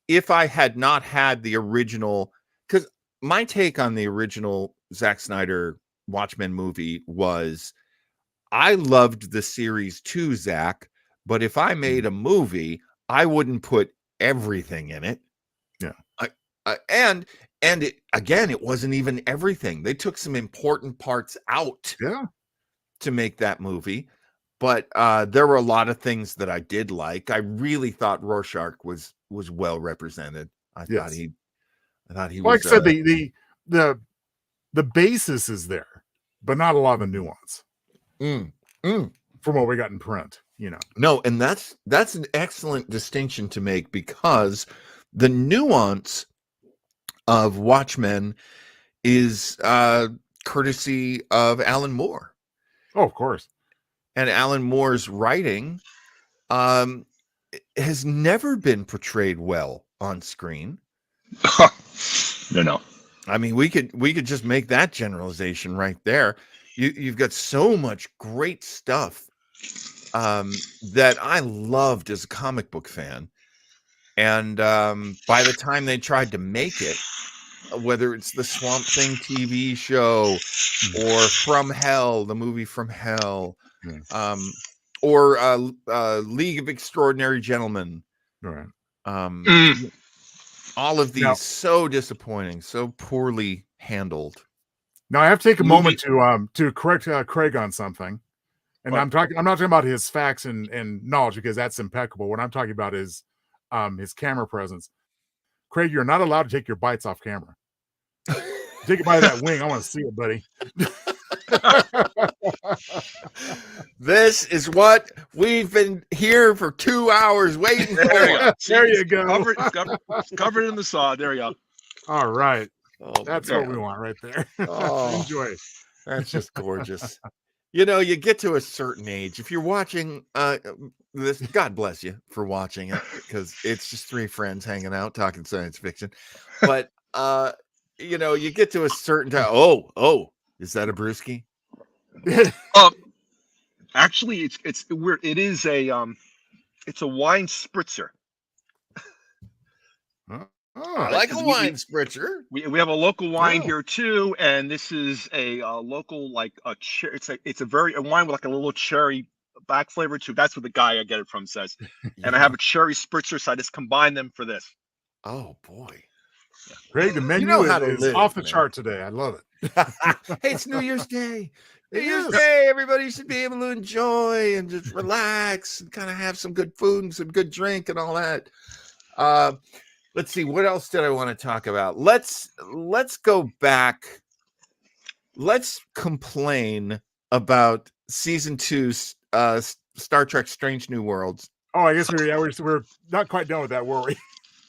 [SPEAKER 1] If I had not had the original, because my take on the original Zack Snyder Watchmen movie was, I loved the series too, Zach, but if I made a movie, I wouldn't put everything in it.
[SPEAKER 2] Yeah.
[SPEAKER 1] And it wasn't even everything. They took some important parts out to make that movie. But there were a lot of things that I did like. I really thought Rorschach was well represented. I thought he was.
[SPEAKER 2] Like I said, the basis is there, but not a lot of the nuance. From what we got in print,
[SPEAKER 1] No, and that's an excellent distinction to make, because the nuance of Watchmen is courtesy of Alan Moore.
[SPEAKER 2] Oh, of course.
[SPEAKER 1] And Alan Moore's writing has never been portrayed well on screen.
[SPEAKER 3] No.
[SPEAKER 1] I mean, we could just make that generalization right there. You've got so much great stuff that I loved as a comic book fan. And by the time they tried to make it, whether it's the Swamp Thing TV show or From Hell, the movie From Hell, or League of Extraordinary Gentlemen, all of these so disappointing, so poorly handled.
[SPEAKER 2] Now I have to take a moment to correct Craig on something. And I'm not talking about his facts and knowledge, because that's impeccable. What I'm talking about is his camera presence. Craig, you're not allowed to take your bites off camera. Take a bite of that wing. I want to see it, buddy.
[SPEAKER 1] This is what we've been here for 2 hours waiting for.
[SPEAKER 2] There you go.
[SPEAKER 3] Covered in the saw. There you go.
[SPEAKER 2] All right. That's what we want right there. Enjoy.
[SPEAKER 1] That's just gorgeous. You get to a certain age. If you're watching this, God bless you for watching it, because it's just three friends hanging out talking science fiction. But you get to a certain time. Oh, is that a brewski?
[SPEAKER 3] Actually, it's weird. It is it's a wine spritzer.
[SPEAKER 1] I like a wine spritzer.
[SPEAKER 3] We have a local wine here too, and this is a local it's a wine with like a little cherry back flavor too. That's what the guy I get it from says. And I have a cherry spritzer, so I just combine them for this.
[SPEAKER 1] Oh boy,
[SPEAKER 2] Craig, the menu is off the chart today. I love it.
[SPEAKER 1] Hey, it's New Year's Day. New Year's Day. Everybody should be able to enjoy and just relax and kind of have some good food and some good drink and all that. Let's see, what else did I want to talk about? Let's go back. Let's complain about season 2 Star Trek Strange New Worlds.
[SPEAKER 2] Oh, I guess we're not quite done with that, were we?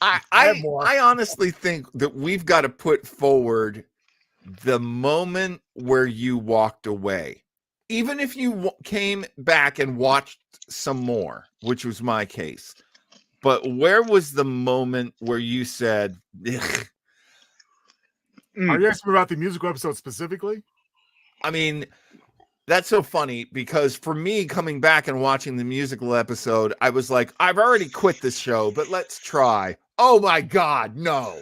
[SPEAKER 1] I honestly think that we've got to put forward the moment where you walked away. Even if you came back and watched some more, which was my case. But where was the moment where you said, ugh?
[SPEAKER 2] Are you asking about the musical episode specifically?
[SPEAKER 1] I mean, That's so funny because for me, coming back and watching the musical episode, I was like, I've already quit this show, but let's try. Oh my God, no.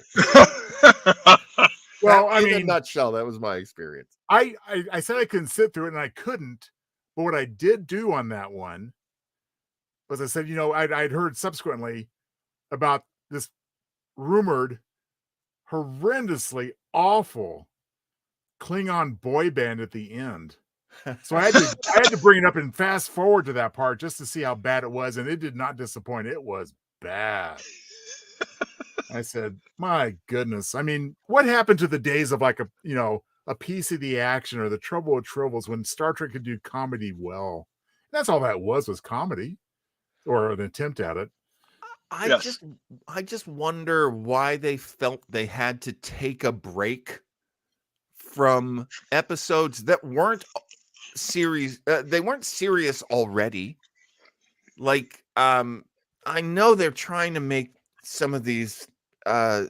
[SPEAKER 2] Well, I
[SPEAKER 1] in a
[SPEAKER 2] mean,
[SPEAKER 1] nutshell, that was my experience.
[SPEAKER 2] I said I couldn't sit through it, and I couldn't. But what I did do on that one was I said, I'd heard subsequently about this rumored horrendously awful Klingon boy band at the end. So I had to bring it up and fast forward to that part just to see how bad it was, and it did not disappoint. It was bad. I said, my goodness. I mean, what happened to the days of like a piece of the action or the Trouble with Tribbles when Star Trek could do comedy well? That's all that was comedy or an attempt at it.
[SPEAKER 1] I
[SPEAKER 3] Yes.
[SPEAKER 1] just wonder why they felt they had to take a break from episodes that weren't series. They weren't serious already. Like, I know they're trying to make some of these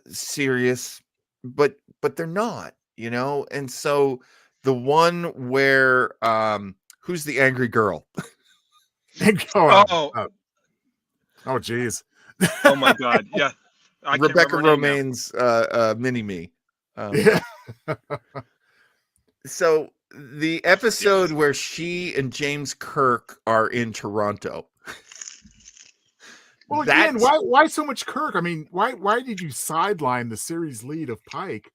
[SPEAKER 1] serious, but they're not, And so the one where who's the angry girl?
[SPEAKER 3] Oh,
[SPEAKER 2] Oh, geez.
[SPEAKER 3] oh my God. Yeah. I can't
[SPEAKER 1] Rebecca
[SPEAKER 3] remember her name now.
[SPEAKER 1] Romaine's mini me.
[SPEAKER 2] Yeah.
[SPEAKER 1] So the episode where she and James Kirk are in Toronto.
[SPEAKER 2] Well, again, why so much Kirk? I mean, why did you sideline the series lead of Pike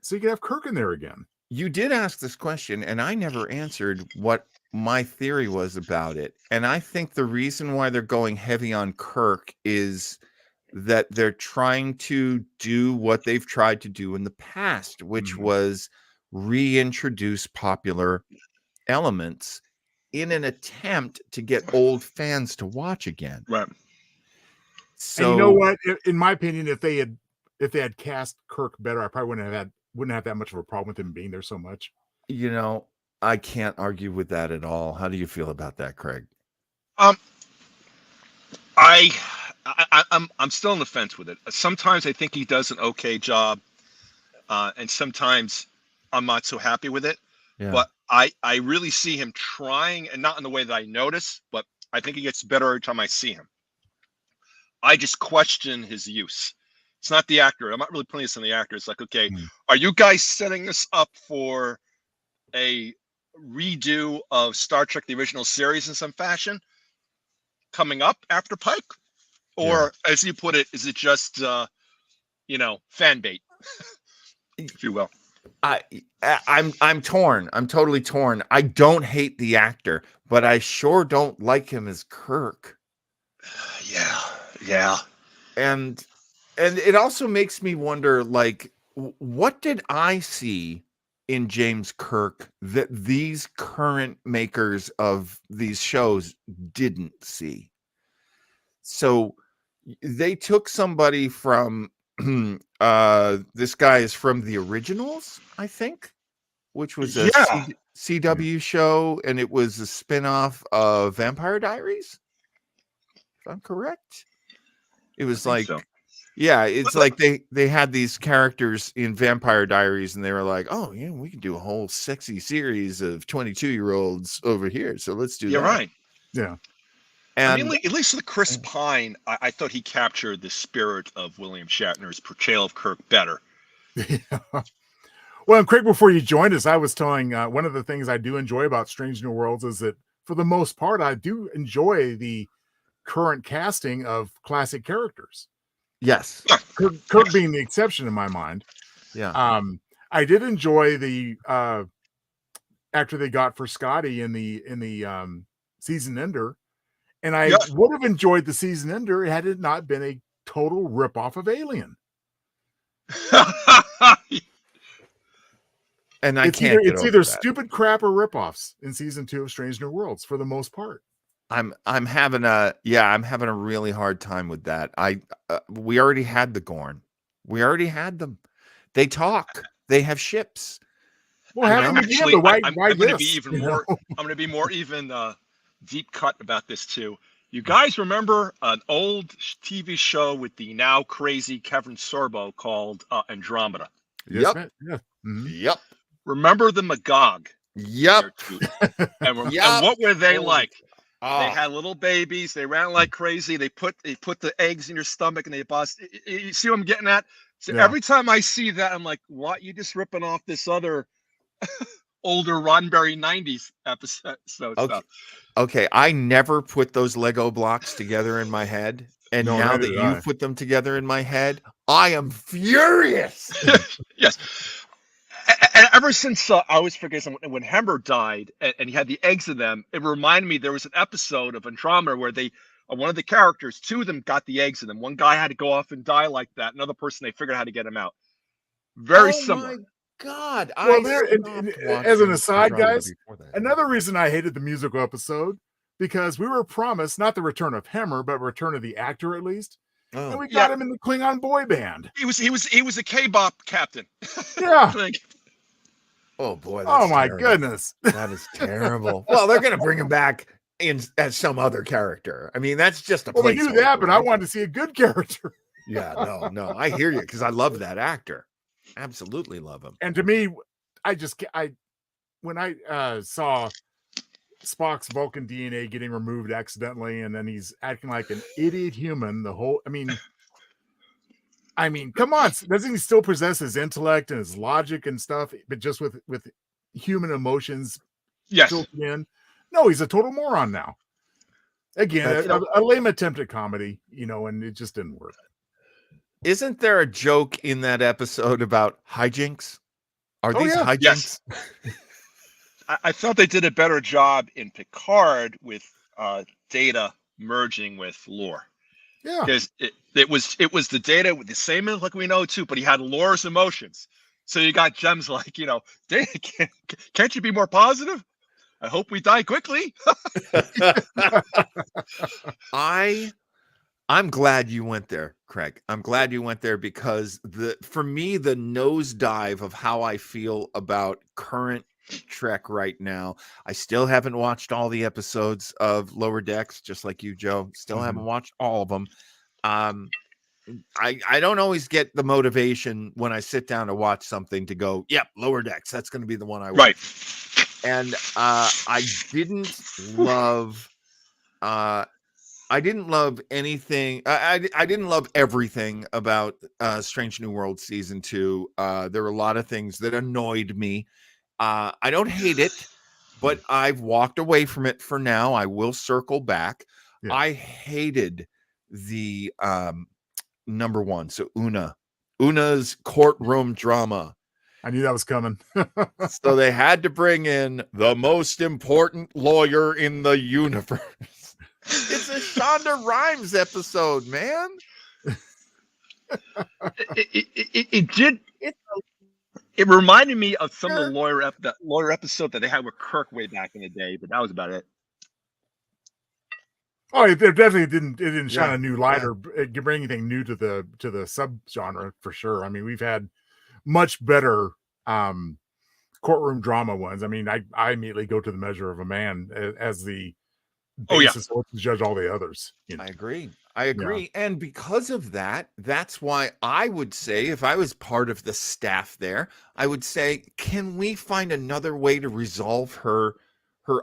[SPEAKER 2] so you could have Kirk in there again?
[SPEAKER 1] You did ask this question, and I never answered what my theory was about it. And I think the reason why they're going heavy on Kirk is that they're trying to do what they've tried to do in the past, which was reintroduce popular elements in an attempt to get old fans to watch again.
[SPEAKER 3] Right.
[SPEAKER 1] So,
[SPEAKER 2] and you know what? In my opinion, if they had cast Kirk better, I probably wouldn't have that much of a problem with him being there so much.
[SPEAKER 1] I can't argue with that at all. How do you feel about that, Craig?
[SPEAKER 3] I'm still on the fence with it. Sometimes I think he does an okay job, and sometimes I'm not so happy with it.
[SPEAKER 1] Yeah.
[SPEAKER 3] But I really see him trying, and not in the way that I notice, but I think he gets better every time I see him. I just question his use. It's not the actor. I'm not really putting this on the actor. It's like, okay, are you guys setting this up for a redo of Star Trek, the original series, in some fashion coming up after Pike? Or, as you put it, is it just, fan bait, if you will?
[SPEAKER 1] I'm torn. I'm totally torn. I don't hate the actor, but I sure don't like him as Kirk.
[SPEAKER 3] Yeah.
[SPEAKER 1] And it also makes me wonder, like, what did I see in James Kirk that these current makers of these shows didn't see? So they took somebody from this guy is from the originals, I think, which was a CW show, and it was a spin-off of Vampire Diaries, if I'm correct. It was like
[SPEAKER 3] so.
[SPEAKER 1] Yeah, it's like they had these characters in Vampire Diaries, and they were like, oh, yeah, we can do a whole sexy series of 22-year-olds over here, so let's do that.
[SPEAKER 3] You're right.
[SPEAKER 2] Yeah.
[SPEAKER 3] And I mean, at least with Chris Pine, I thought he captured the spirit of William Shatner's portrayal of Kirk better.
[SPEAKER 2] Yeah. Well, and Craig, before you joined us, I was telling one of the things I do enjoy about Strange New Worlds is that, for the most part, I do enjoy the current casting of classic characters.
[SPEAKER 1] Yes.
[SPEAKER 2] Kirk being the exception in my mind.
[SPEAKER 1] Yeah.
[SPEAKER 2] I did enjoy the actor they got for Scotty in the season ender. And I would have enjoyed the season ender had it not been a total ripoff of Alien.
[SPEAKER 1] And
[SPEAKER 2] it's either stupid crap or ripoffs in season 2 of Strange New Worlds for the most part.
[SPEAKER 1] I'm having a really hard time with that. We already had the Gorn. We already had them. They talk. They have ships.
[SPEAKER 2] Well, I'm going to
[SPEAKER 3] be even more. I'm going to be more even deep cut about this too. You guys remember an old TV show with the now crazy Kevin Sorbo called Andromeda?
[SPEAKER 2] Yes,
[SPEAKER 1] yep.
[SPEAKER 2] Yeah.
[SPEAKER 1] Yep.
[SPEAKER 3] Remember the Magog?
[SPEAKER 1] Yep.
[SPEAKER 3] They're cute. And
[SPEAKER 1] Yep.
[SPEAKER 3] what were they like? They
[SPEAKER 1] Oh,
[SPEAKER 3] had little babies. They ran like crazy. They put the eggs in your stomach and they bust. You see what I'm getting at? So
[SPEAKER 2] Yeah.
[SPEAKER 3] every time I see that, I'm like, what? You just ripping off this other older Roddenberry 90s episode
[SPEAKER 1] okay.
[SPEAKER 3] stuff.
[SPEAKER 1] Okay, I never put those Lego blocks together in my head. And
[SPEAKER 2] No,
[SPEAKER 1] now
[SPEAKER 2] neither
[SPEAKER 1] that
[SPEAKER 2] did
[SPEAKER 1] you've
[SPEAKER 2] I.
[SPEAKER 1] put them together in my head, I am furious.
[SPEAKER 3] Yes. And ever since I always forget when Hemmer died and he had the eggs in them, it reminded me there was an episode of Andromeda where they one of the characters, two of them got the eggs in them. One guy had to go off and die like that. Another person, they figured out how to get him out. Very
[SPEAKER 1] Oh
[SPEAKER 3] similar.
[SPEAKER 1] my God.
[SPEAKER 2] Well,
[SPEAKER 1] I
[SPEAKER 2] there,
[SPEAKER 1] stopped
[SPEAKER 2] as an
[SPEAKER 1] watching
[SPEAKER 2] aside,
[SPEAKER 1] Andromeda
[SPEAKER 2] guys,
[SPEAKER 1] before that.
[SPEAKER 2] another reason I hated the musical episode, because we were promised not the return of Hemmer, but return of the actor at least. And
[SPEAKER 1] Oh,
[SPEAKER 2] we
[SPEAKER 3] Yeah.
[SPEAKER 2] got him in the Klingon boy band.
[SPEAKER 3] He was a K-pop captain.
[SPEAKER 2] Yeah.
[SPEAKER 3] Like,
[SPEAKER 1] oh boy.
[SPEAKER 2] Oh
[SPEAKER 1] That's
[SPEAKER 2] my
[SPEAKER 1] terrible.
[SPEAKER 2] goodness.
[SPEAKER 1] That is terrible. Well, they're going to bring him back in as some other character. I mean, that's just a
[SPEAKER 2] Well, we knew
[SPEAKER 1] placeholder,
[SPEAKER 2] that, but I
[SPEAKER 1] right?
[SPEAKER 2] wanted to see a good character.
[SPEAKER 1] Yeah, no. I hear you because I love that actor. Absolutely love him.
[SPEAKER 2] And to me, when I saw Spock's Vulcan DNA getting removed accidentally, and then he's acting like an idiot human, I mean, come on, doesn't he still possess his intellect and his logic and stuff, but just with human emotions
[SPEAKER 3] yes.
[SPEAKER 2] filtered in? No, he's a total moron now. Again, a lame attempt at comedy, and it just didn't work.
[SPEAKER 1] Isn't there a joke in that episode about hijinks? Are these hijinks?
[SPEAKER 3] Yes. I thought they did a better job in Picard with Data merging with Lore.
[SPEAKER 2] Yeah,
[SPEAKER 3] because it was the Data with the same like we know too, but he had Lore's emotions. So you got gems like Data, can't you be more positive? I hope we die quickly.
[SPEAKER 1] I'm glad you went there, Craig. I'm glad you went there because for me, the nosedive of how I feel about current Trek right now. I still haven't watched all the episodes of Lower Decks, just like you, Joe. Still haven't watched all of them. I don't always get the motivation when I sit down to watch something to go, yep, Lower Decks. That's going to be the one I watch.
[SPEAKER 3] Right.
[SPEAKER 1] And I didn't love anything. I didn't love everything about Strange New World season 2. There were a lot of things that annoyed me. I don't hate it, but I've walked away from it for now. I will circle back. Yeah. I hated the number one. So Una's courtroom drama.
[SPEAKER 2] I knew that was coming.
[SPEAKER 1] So they had to bring in the most important lawyer in the universe. It's a Shonda Rhimes episode, man.
[SPEAKER 3] It reminded me of some of the lawyer episode that they had with Kirk way back in the day, but that was about it.
[SPEAKER 2] Oh, it definitely didn't shine a new light or bring anything new to the subgenre for sure. I mean, we've had much better courtroom drama ones. I mean, I immediately go to The Measure of a Man as the basis to judge all the others.
[SPEAKER 1] I agree. Yeah. And because of that, that's why I would say, if I was part of the staff there, I would say, can we find another way to resolve her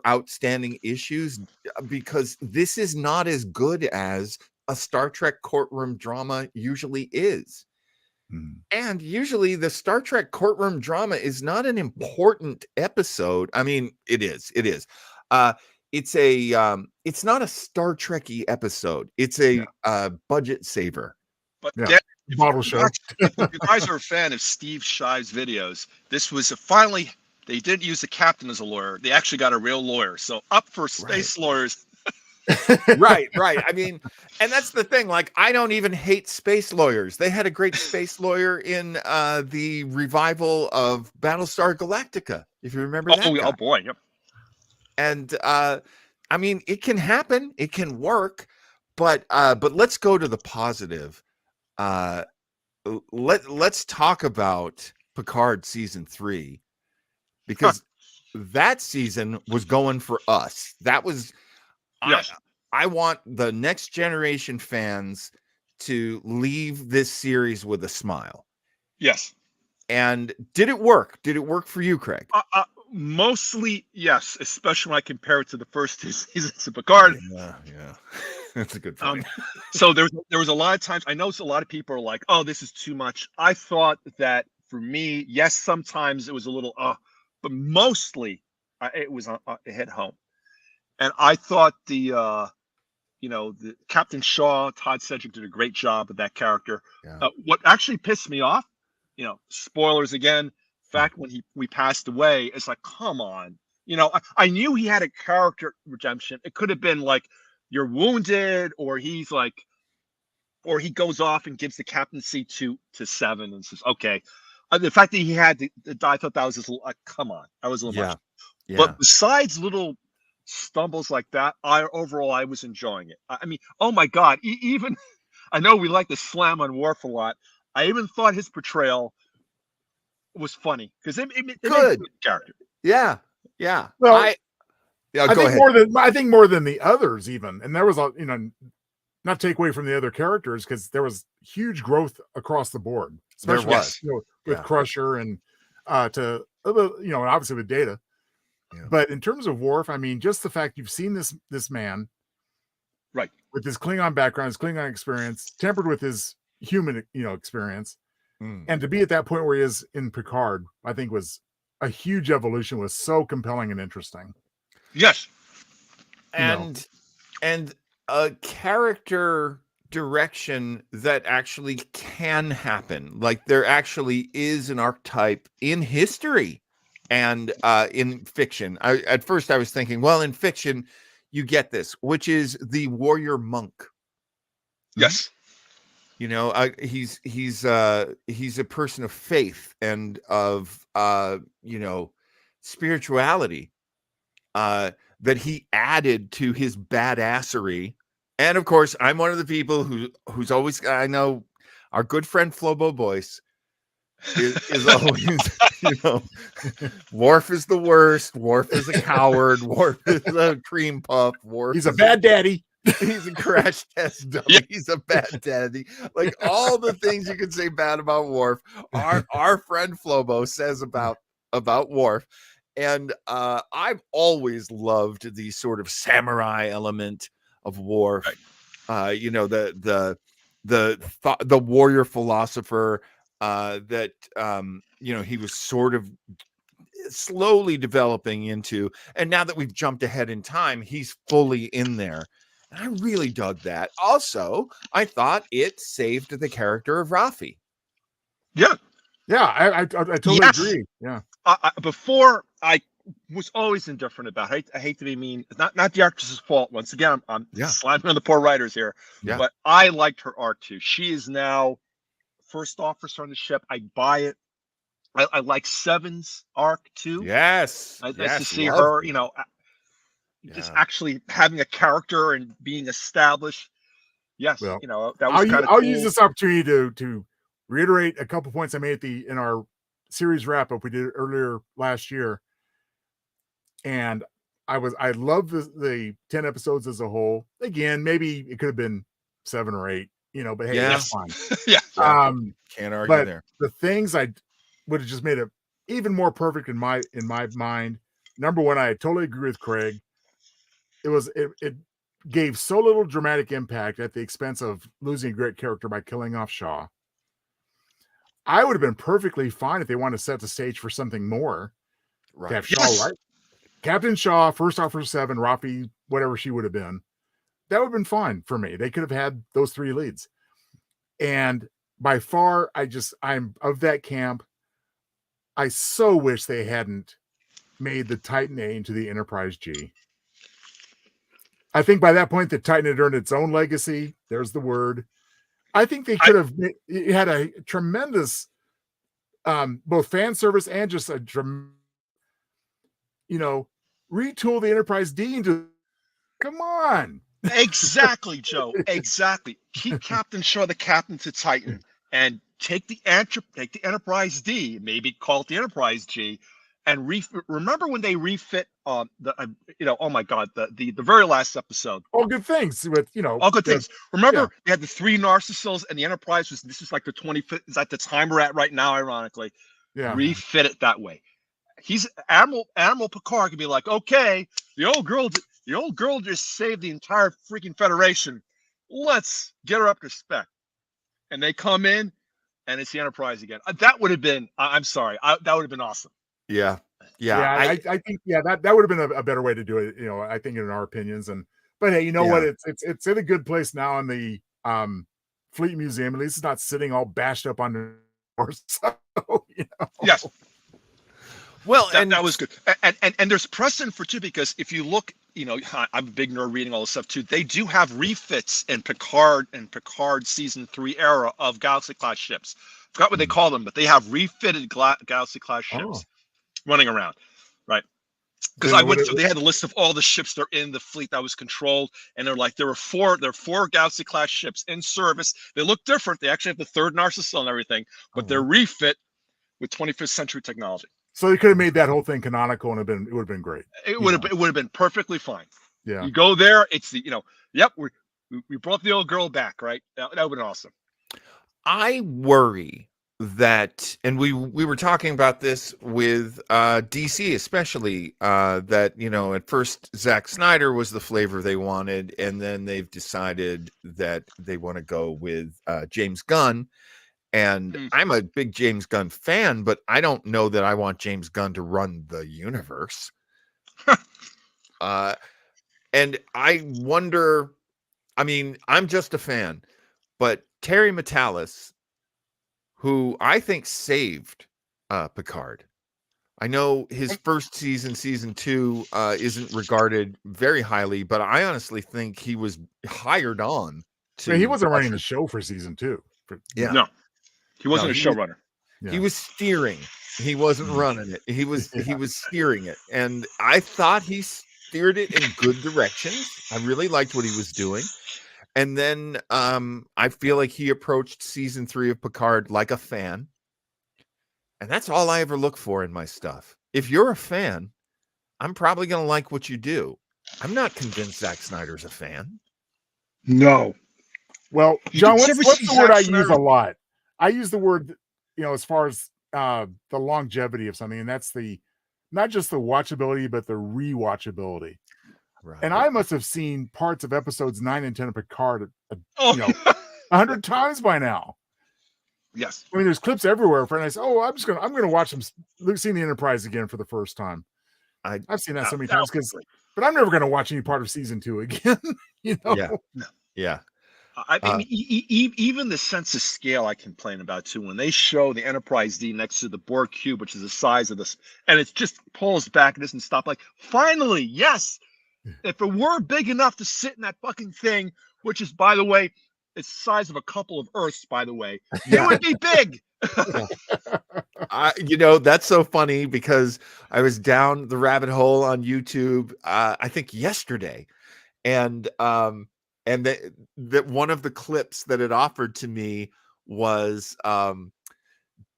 [SPEAKER 1] outstanding issues? Because this is not as good as a Star Trek courtroom drama usually is. And usually the Star Trek courtroom drama is not an important episode. I mean, it is. It's not a Star Trek-y episode. It's a budget saver.
[SPEAKER 3] But
[SPEAKER 2] bottle show.
[SPEAKER 3] If you guys are a fan of Steve Shive's videos, this was finally, they didn't use the captain as a lawyer. They actually got a real lawyer. So up for space lawyers.
[SPEAKER 1] Right. I mean, and that's the thing. Like, I don't even hate space lawyers. They had a great space lawyer in the revival of Battlestar Galactica, if you remember that.
[SPEAKER 3] Oh boy, yep.
[SPEAKER 1] And I mean, it can happen, it can work, but let's go to the positive. Let's talk about Picard season 3, because that season was going for us. That was. Yes. I want the next generation fans to leave this series with a smile.
[SPEAKER 3] Yes.
[SPEAKER 1] And did it work? Did it work for you, Craig?
[SPEAKER 3] Mostly, yes, especially when I compare it to the first 2 seasons of Picard.
[SPEAKER 1] Yeah, that's a good point.
[SPEAKER 3] So there was a lot of times I know a lot of people are like, "Oh, this is too much." I thought that for me, yes, sometimes it was a little, but mostly it was it hit home. And I thought the Captain Shaw, Todd Cedric did a great job with that character.
[SPEAKER 1] Yeah.
[SPEAKER 3] What actually pissed me off, spoilers again, fact when we passed away, it's like, come on. I knew he had a character redemption. It could have been like you're wounded, or he's like, or he goes off and gives the captaincy to Seven and says, okay. The fact that he had to die, I thought that was just come on, that was a little much.
[SPEAKER 1] Yeah.
[SPEAKER 3] But besides little stumbles like that, I was enjoying it. I mean, oh my God, even I know we like to slam on Worf a lot. I even thought his portrayal was funny because it made a good character.
[SPEAKER 1] Yeah.
[SPEAKER 2] Well,
[SPEAKER 1] I
[SPEAKER 2] think more than the others even, and there was not take away from the other characters because there was huge growth across the board, especially with Crusher and obviously with Data. Yeah. But in terms of Worf, I mean, just the fact you've seen this man,
[SPEAKER 3] right,
[SPEAKER 2] with his Klingon background, his Klingon experience, tempered with his human, experience, and to be at that point where he is in Picard, I think was a huge evolution. Was so compelling and interesting.
[SPEAKER 3] Yes,
[SPEAKER 1] and a character direction that actually can happen. Like there actually is an archetype in history and in fiction. At first I was thinking, well, in fiction you get this, which is the warrior monk.
[SPEAKER 3] Yes.
[SPEAKER 1] He's a person of faith and of spirituality that he added to his badassery. And of course, I'm one of the people who's always, I know our good friend Flobo Boyce is always, Worf is the worst. Worf is a coward. Worf is a cream puff.
[SPEAKER 2] He's a bad daddy.
[SPEAKER 1] He's a crash test dummy. Yeah. He's a bad daddy. Like all the things you can say bad about Worf, our friend Flobo says about Worf. And I've always loved the sort of samurai element of Worf. Right. The warrior philosopher that he was sort of slowly developing into. And now that we've jumped ahead in time, he's fully in there. And I really dug that. Also, I thought it saved the character of Raffi.
[SPEAKER 2] Yeah. Yeah, I totally agree. Yeah.
[SPEAKER 3] Before I was always indifferent about it. I hate to be mean. It's not the actress's fault. Once again, I'm slamming on the poor writers here. Yeah. But I liked her arc too. She is now first officer on the ship. I buy it. I like Seven's arc too.
[SPEAKER 1] Yes.
[SPEAKER 3] Nice to see her, just actually having a character and being established. Yes.
[SPEAKER 2] Well,
[SPEAKER 3] that was kind of
[SPEAKER 2] I'll
[SPEAKER 3] cool.
[SPEAKER 2] use this opportunity to reiterate a couple points I made in our series wrap up we did earlier last year. And I love the 10 episodes as a whole. Again, maybe it could have been 7 or 8, but hey, that's fine.
[SPEAKER 3] Yeah.
[SPEAKER 1] Can't argue there.
[SPEAKER 2] The things I would have just made it even more perfect in my mind. Number one, I totally agree with Craig. It gave so little dramatic impact at the expense of losing a great character by killing off Shaw. I would have been perfectly fine if they wanted to set the stage for something more.
[SPEAKER 1] Right.
[SPEAKER 2] To have Shaw, right? Captain Shaw, First Officer 7, Raffi, whatever she would have been. That would have been fine for me. They could have had those 3 leads. And by far, I'm of that camp. I so wish they hadn't made the Titan A into the Enterprise G. I think by that point, the Titan had earned its own legacy. There's the word. I think they could have had a tremendous, both fan service and just a retool the Enterprise D into. Come on.
[SPEAKER 3] Exactly, Joe. Exactly. Keep Captain Shaw the captain to Titan, and take the Enterprise D, maybe call it the Enterprise G, and remember when they refit oh my God, the very last episode.
[SPEAKER 2] All good things with
[SPEAKER 3] all good things. Remember they had the 3 Narcissus, and the Enterprise this is like the 25th. Is that the time we're at right now? Ironically, refit it that way. he's Admiral Picard can be like, okay, the old girl just saved the entire freaking Federation. Let's get her up to spec. And they come in, and it's the Enterprise again. That would have been. I'm sorry. That would have been awesome.
[SPEAKER 1] Yeah.
[SPEAKER 2] I think that would have been a better way to do it. I think in our opinions. But hey, you know what? It's in a good place now in the Fleet Museum. At least it's not sitting all bashed up on the floor. So,
[SPEAKER 3] Yes.
[SPEAKER 1] Well,
[SPEAKER 3] that was good. And there's precedent for too, because if you look, I'm a big nerd reading all this stuff too. They do have refits in Picard season 3 era of Galaxy class ships. Forgot what they call them, but they have refitted Galaxy class ships running around, right? Because I went through, they had a list of all the ships that are in the fleet that was controlled, and they're like, there are four Galaxy class ships in service. They look different. They actually have the third Narcissus and everything, but they're refit with 25th century technology.
[SPEAKER 2] So they could have made that whole thing canonical, and it would have been great.
[SPEAKER 3] It would have been perfectly fine.
[SPEAKER 2] Yeah.
[SPEAKER 3] You go there, it's the yep, we brought the old girl back, right? That would have been awesome.
[SPEAKER 1] I worry that, and we were talking about this with DC especially, that at first Zack Snyder was the flavor they wanted, and then they've decided that they want to go with James Gunn. And I'm a big James Gunn fan, but I don't know that I want James Gunn to run the universe. And I wonder, I mean, I'm just a fan, but Terry Matalas, who I think saved Picard. I know his first season 2, isn't regarded very highly, but I honestly think he was hired on to.
[SPEAKER 2] He wasn't running the show for season 2.
[SPEAKER 3] No. He wasn't a showrunner.
[SPEAKER 1] He was steering. He wasn't running it. He was steering it. And I thought he steered it in good directions. I really liked what he was doing. And then I feel like he approached season 3 of Picard like a fan. And that's all I ever look for in my stuff. If you're a fan, I'm probably going to like what you do. I'm not convinced Zack Snyder's a fan.
[SPEAKER 3] No.
[SPEAKER 2] Well, John, what's the word I use a lot? I use the word, as far as the longevity of something, and that's not just the watchability, but the rewatchability. Right. And I must have seen parts of episodes 9 and 10 of Picard, 100 times by now.
[SPEAKER 3] Yes.
[SPEAKER 2] I mean, there's clips everywhere. And I say, I'm gonna watch them, seeing the Enterprise again for the first time. I've seen that so many times but I'm never gonna watch any part of season 2 again.
[SPEAKER 1] Yeah.
[SPEAKER 3] I mean, even the sense of scale I complain about too. When they show the Enterprise D next to the Borg cube, which is the size of this, and it just pulls back and doesn't stop. Like, finally, yes. If it were big enough to sit in that fucking thing, which is, by the way, it's the size of a couple of Earths, by the way, it would be big.
[SPEAKER 1] That's so funny because I was down the rabbit hole on YouTube, I think yesterday, and that one of the clips that it offered to me was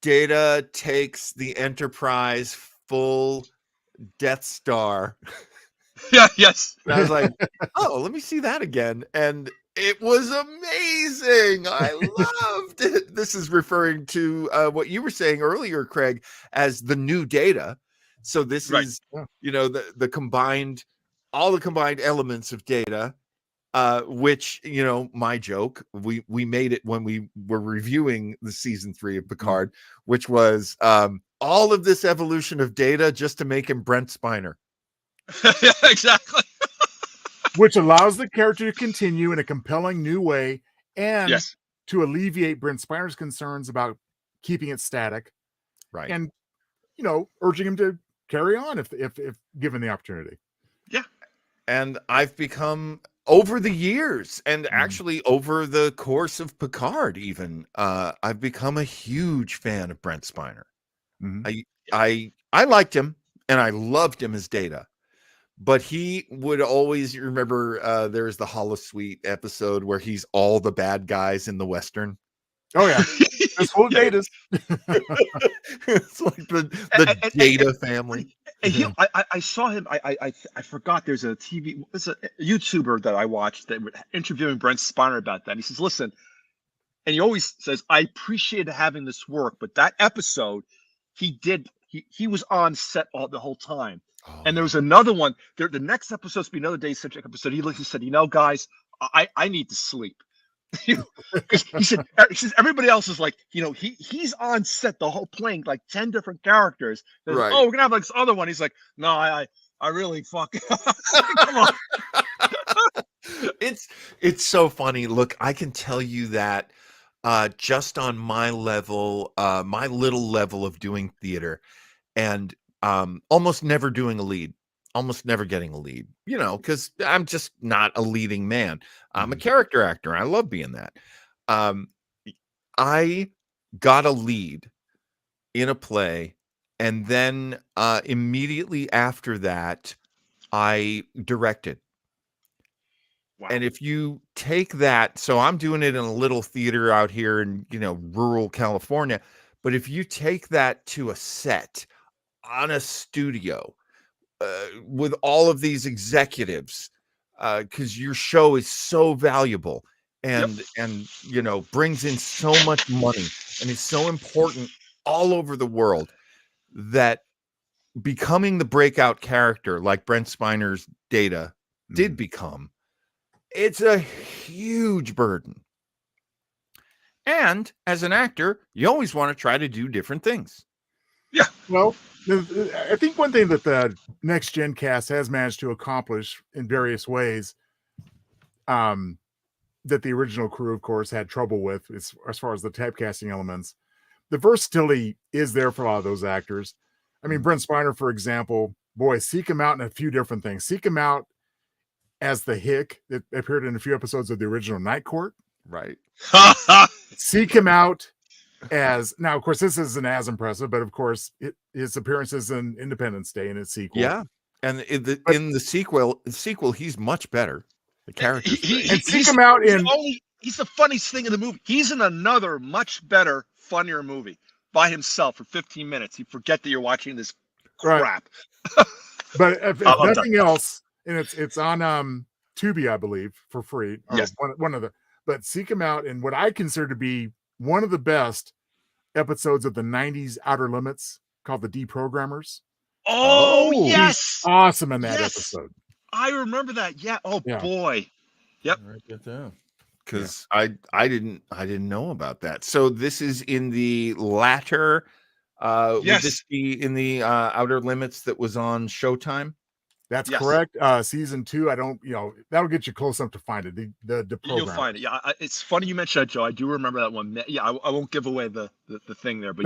[SPEAKER 1] Data takes the Enterprise full Death Star.
[SPEAKER 3] Yeah, yes.
[SPEAKER 1] And I was like, oh, let me see that again. And it was amazing. I loved it. This is referring to what you were saying earlier, Craig, as the new Data. So this is, the combined, all the combined elements of Data. Which, my joke, we made it when we were reviewing the season 3 of Picard, which was all of this evolution of Data just to make him Brent Spiner.
[SPEAKER 3] Yeah, exactly.
[SPEAKER 2] Which allows the character to continue in a compelling new way and to alleviate Brent Spiner's concerns about keeping it static.
[SPEAKER 1] Right.
[SPEAKER 2] And, urging him to carry on if given the opportunity.
[SPEAKER 3] Yeah.
[SPEAKER 1] And I've become, over the years, and actually over the course of Picard even, I've become a huge fan of Brent Spiner. I liked him, and I loved him as Data. But he would always, remember, there's the Holosuite episode where he's all the bad guys in the Western.
[SPEAKER 2] Oh, yeah. It's full of Datas.
[SPEAKER 1] It's like the Data family.
[SPEAKER 3] And I saw him. I forgot. There's a YouTuber that I watched that was interviewing Brent Spiner about that. And he says, "Listen," and he always says, "I appreciated having this work, but that episode, he he was on set the whole time.
[SPEAKER 1] Oh,
[SPEAKER 3] And there was another one. The next episode's be another day-centric episode. He said, guys, I need to sleep. Because he says everybody else is like, he's on set the whole playing like 10 different characters.
[SPEAKER 1] Right.
[SPEAKER 3] Oh, we're gonna have like this other one. He's like, no, I really fuck. Come on.
[SPEAKER 1] It's so funny. Look, I can tell you that just on my level, my little level of doing theater, and almost never doing a lead, almost never getting a lead, because I'm just not a leading man. I'm a character actor. I love being that. I got a lead in a play, and then immediately after that, I directed.
[SPEAKER 3] Wow.
[SPEAKER 1] And if you take that, so I'm doing it in a little theater out here in, rural California. But if you take that to a set on a studio with all of these executives, because your show is so valuable and brings in so much money and is so important all over the world, that becoming the breakout character like Brent Spiner's Data did become, it's a huge burden. And as an actor, you always want to try to do different things.
[SPEAKER 3] Yeah.
[SPEAKER 2] Well, I think one thing that the Next Gen cast has managed to accomplish in various ways, that the original crew, of course, had trouble with, as far as the typecasting elements, the versatility is there for a lot of those actors. I mean, Brent Spiner, for example, boy, seek him out in a few different things. Seek him out as the Hick that appeared in a few episodes of the original Night Court.
[SPEAKER 1] Right.
[SPEAKER 2] Seek him out as, now, of course, this isn't as impressive, but of course, his appearances in Independence Day and its sequel.
[SPEAKER 1] Yeah. And in the sequel, he's much better. The character.
[SPEAKER 2] Seek him out in.
[SPEAKER 3] He's the funniest thing in the movie. He's in another much better, funnier movie by himself for 15 minutes. You forget that you're watching this crap.
[SPEAKER 2] Right. But if nothing else, and it's on Tubi, I believe, for free.
[SPEAKER 3] Yes.
[SPEAKER 2] One of the. But seek him out in what I consider to be one of the best episodes of the 90s Outer Limits, called The Deprogrammers.
[SPEAKER 3] Oh, yes.
[SPEAKER 2] He's awesome in that episode.
[SPEAKER 3] I remember that. Yeah. Oh, boy. Yep.
[SPEAKER 1] Because I didn't know about that. So this is in the latter. Would this be in the Outer Limits that was on Showtime?
[SPEAKER 2] That's correct. Season 2, I don't, that'll get you close enough to find it. The program.
[SPEAKER 3] You'll find it. Yeah, it's funny you mentioned that, Joe. I do remember that one. Yeah, I won't give away the thing there, but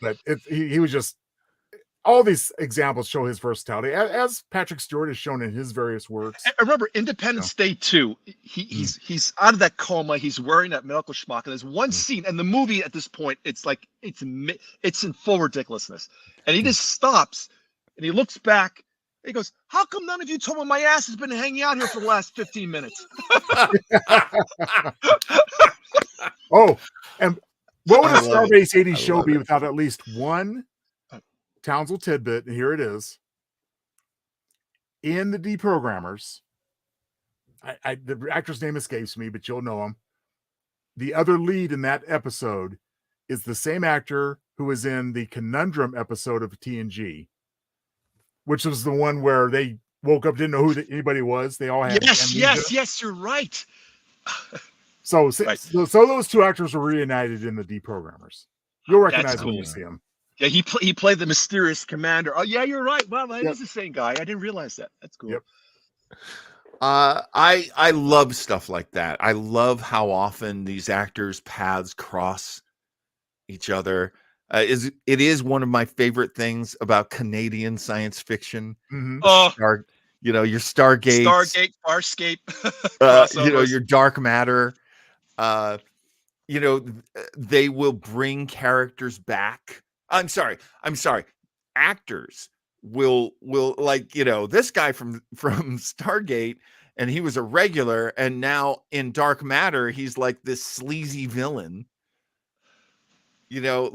[SPEAKER 2] but he was just, all these examples show his versatility, as Patrick Stewart has shown in his various works.
[SPEAKER 3] I remember Independence Day 2. He's out of that coma. He's wearing that medical schmuck, and there's one scene, and the movie at this point, it's like it's in full ridiculousness, and he just stops. And he looks back. And he goes, "How come none of you told me my ass has been hanging out here for the last 15 minutes?"
[SPEAKER 2] Oh, and what would a Starbase 80 show be without at least one Townsville tidbit? And here it is. In the Deprogrammers, the actor's name escapes me, but you'll know him. The other lead in that episode is the same actor who was in the Conundrum episode of TNG, which was the one where they woke up, didn't know who anybody was. They all had
[SPEAKER 3] yes, you're right.
[SPEAKER 2] So those two actors were reunited in the Deprogrammers. You'll recognize when you see them.
[SPEAKER 3] Yeah, he played the mysterious commander. Oh, yeah, you're right. Wow, that is the same guy. I didn't realize that. That's cool.
[SPEAKER 2] Yep.
[SPEAKER 1] I love stuff like that. I love how often these actors' paths cross each other. It is one of my favorite things about Canadian science fiction.
[SPEAKER 2] Mm-hmm.
[SPEAKER 1] Your Stargate,
[SPEAKER 3] Farscape,
[SPEAKER 1] your dark matter. They will bring characters back. I'm sorry. Actors will this guy from Stargate, and he was a regular, and now in Dark Matter he's like this sleazy villain. Oh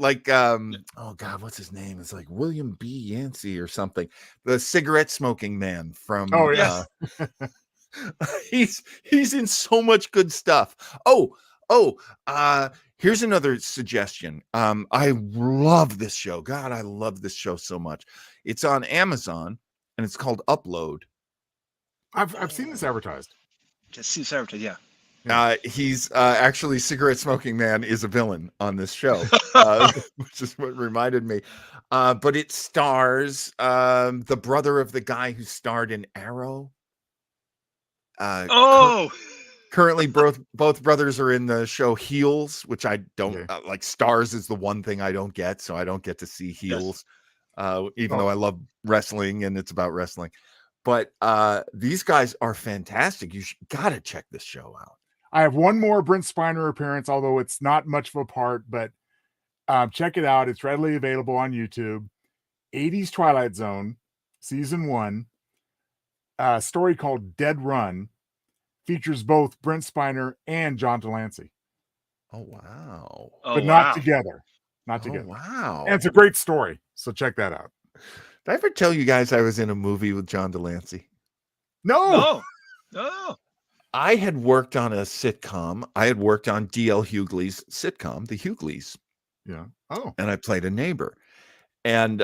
[SPEAKER 1] God, what's his name? It's like William B. Yancey or something. The cigarette smoking man from.
[SPEAKER 2] Oh yeah.
[SPEAKER 1] He's in so much good stuff. Here's another suggestion. I love this show. God, I love this show so much. It's on Amazon and it's called Upload.
[SPEAKER 2] I've seen this advertised.
[SPEAKER 3] Just see Sarah, yeah.
[SPEAKER 1] He's actually Cigarette Smoking Man is a villain on this show, which is what reminded me. But it stars the brother of the guy who starred in Arrow. Currently, both brothers are in the show Heels, which I don't like. Stars is the one thing I don't get, so I don't get to see Heels, even though I love wrestling and it's about wrestling. But these guys are fantastic. You gotta check this show out.
[SPEAKER 2] I have one more Brent Spiner appearance, although it's not much of a part, but check it out. It's readily available on YouTube. 80s Twilight Zone, season 1, a story called Dead Run, features both Brent Spiner and John Delancey.
[SPEAKER 1] Oh, wow.
[SPEAKER 2] But not together. Not together.
[SPEAKER 1] Wow.
[SPEAKER 2] And it's a great story, so check that out.
[SPEAKER 1] Did I ever tell you guys I was in a movie with John Delancey?
[SPEAKER 2] No.
[SPEAKER 1] I had worked on a sitcom. I had worked on D.L. Hughley's sitcom, The Hughleys.
[SPEAKER 2] Yeah. Oh.
[SPEAKER 1] And I played a neighbor. And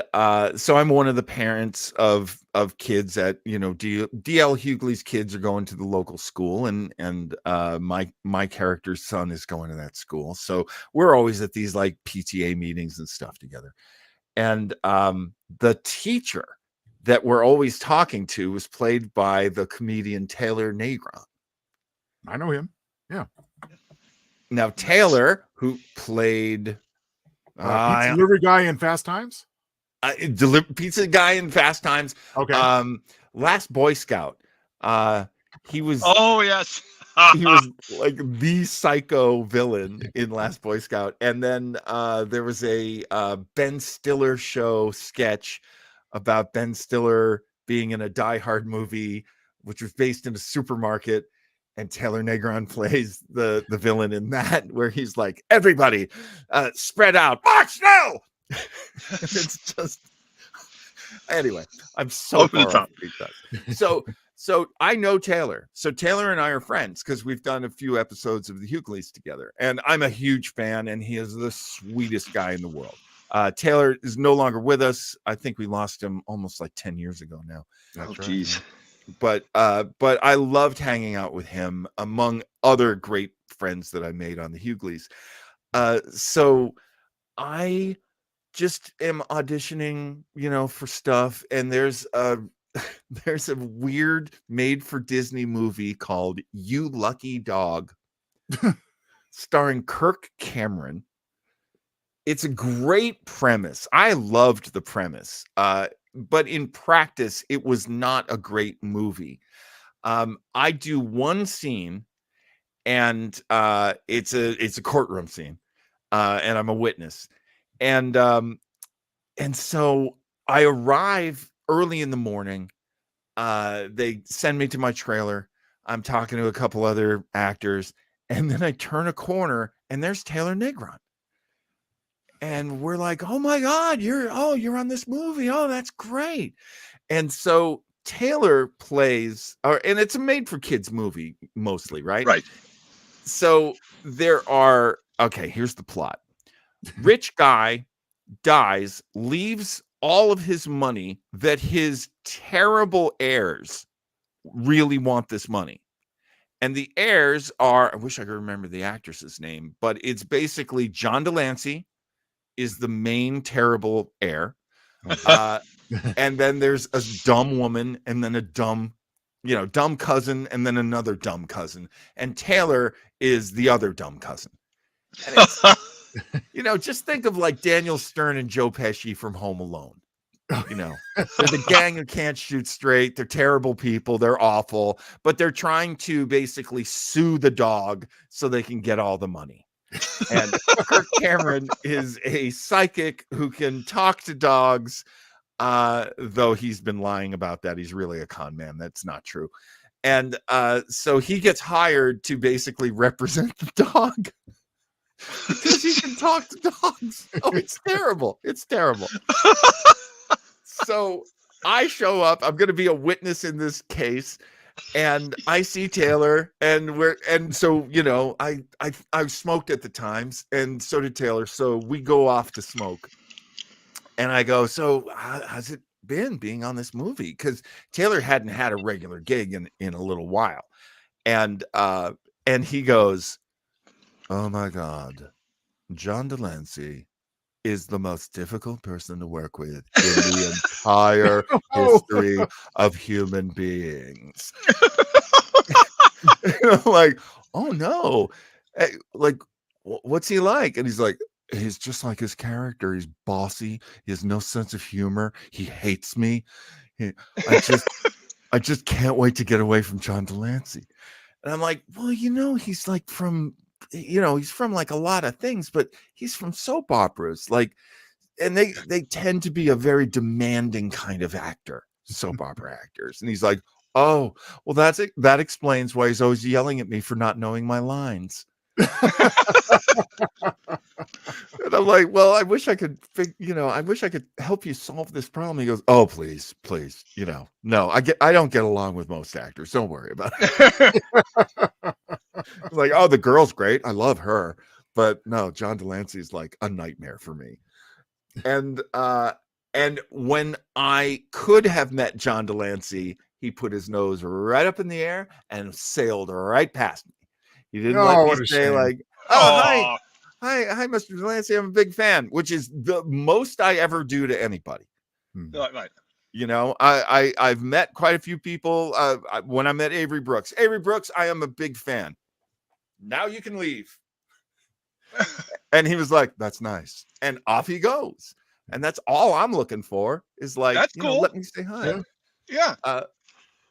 [SPEAKER 1] so I'm one of the parents of kids at, D.L. Hughley's kids are going to the local school, and my character's son is going to that school. So we're always at these like PTA meetings and stuff together. And the teacher that we're always talking to was played by the comedian Taylor Negron.
[SPEAKER 2] I know him. Yeah.
[SPEAKER 1] Now Taylor, who played
[SPEAKER 2] pizza delivery guy in Fast Times.
[SPEAKER 1] Pizza guy in Fast Times.
[SPEAKER 2] Okay.
[SPEAKER 1] Last Boy Scout. He was.
[SPEAKER 3] Oh yes.
[SPEAKER 1] He was like the psycho villain in Last Boy Scout. And then there was a Ben Stiller show sketch about Ben Stiller being in a Die Hard movie, which was based in a supermarket. And Taylor Negron plays the villain in that, where he's like, everybody spread out, march now. It's just, anyway, I'm so far off the So I know Taylor. So Taylor and I are friends because we've done a few episodes of the Hughleys together. And I'm a huge fan, and he is the sweetest guy in the world. Taylor is no longer with us. I think we lost him almost like 10 years ago now.
[SPEAKER 2] That's right.
[SPEAKER 1] Geez. But I loved hanging out with him, among other great friends that I made on the Hughleys. So I just am auditioning, for stuff, and there's a weird made for Disney movie called You Lucky Dog, starring Kirk Cameron. It's a great premise. I loved the premise. But in practice, it was not a great movie. I do one scene, and it's a courtroom scene, and I'm a witness, and so I arrive early in the morning. They send me to my trailer. I'm talking to a couple other actors, and then I turn a corner, and there's Taylor Negron. And we're like, oh my God, you're on this movie. Oh, that's great. And so Taylor plays, and it's a made for kids movie mostly, right?
[SPEAKER 3] Right.
[SPEAKER 1] So here's the plot. Rich guy dies, leaves all of his money that his terrible heirs really want this money. And the heirs are, I wish I could remember the actress's name, but it's basically John Delancey is the main terrible heir. And then there's a dumb woman, and then a dumb cousin, and then another dumb cousin. And Taylor is the other dumb cousin. And it's, just think of like Daniel Stern and Joe Pesci from Home Alone. They're the gang who can't shoot straight. They're terrible people. They're awful, but they're trying to basically sue the dog so they can get all the money. And Kirk Cameron is a psychic who can talk to dogs, though he's been lying about that. He's really a con man. That's not true. And so he gets hired to basically represent the dog because he can talk to dogs. Oh, it's terrible. It's terrible. So I show up. I'm going to be a witness in this case. And I see Taylor, and so I smoked at the times, and so did Taylor. So we go off to smoke, and I go, so how's it been being on this movie? Because Taylor hadn't had a regular gig in a little while, and he goes, oh my God, John Delancey is the most difficult person to work with in the entire history of human beings. And I'm like, oh no, like, what's he like? And he's like, he's just like his character. He's bossy. He has no sense of humor. He hates me. I just can't wait to get away from John Delancey. And I'm like, well, he's like he's from like a lot of things, but he's from soap operas, like, and they tend to be a very demanding kind of actor, soap opera actors. And he's like, oh, well, that's it. That explains why he's always yelling at me for not knowing my lines. And I'm like, well, I wish I could help you solve this problem. He goes, oh, please, no, I don't get along with most actors. Don't worry about it. Like, oh, the girl's great. I love her. But no, John Delancey is like a nightmare for me. And when I could have met John Delancey, he put his nose right up in the air and sailed right past me. He didn't let me say like, oh, hi, Mr. Delancey, I'm a big fan, which is the most I ever do to anybody.
[SPEAKER 3] Right.
[SPEAKER 1] I've met quite a few people. When I met Avery Brooks, I am a big fan. Now you can leave. And he was like, that's nice. And off he goes. And that's all I'm looking for is like,
[SPEAKER 3] that's cool.
[SPEAKER 1] Let me say hi.
[SPEAKER 3] Yeah.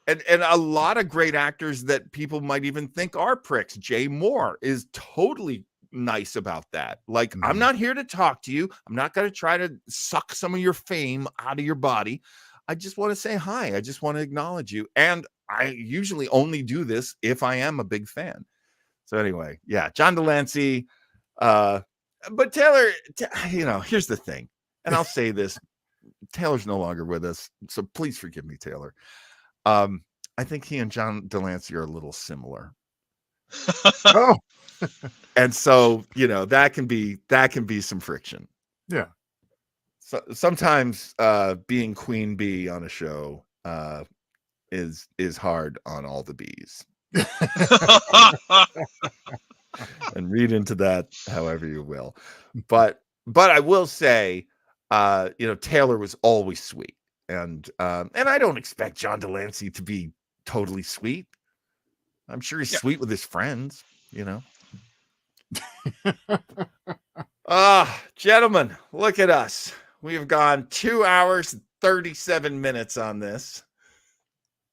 [SPEAKER 1] And a lot of great actors that people might even think are pricks. Jay Moore is totally nice about that. Like, I'm not here to talk to you. I'm not going to try to suck some of your fame out of your body. I just want to say hi. I just want to acknowledge you. And I usually only do this if I am a big fan. So anyway, yeah, John Delancey. But Taylor, here's the thing. And I'll say this, Taylor's no longer with us. So please forgive me, Taylor. I think he and John Delancey are a little similar.
[SPEAKER 2] Oh.
[SPEAKER 1] And so, that can be some friction.
[SPEAKER 2] Yeah.
[SPEAKER 1] So sometimes being queen bee on a show is hard on all the bees. And read into that however you will. But I will say, Taylor was always sweet. And I don't expect John Delancey to be totally sweet. I'm sure he's sweet with his friends, Gentlemen, look at us. We have gone 2 hours and 37 minutes on this.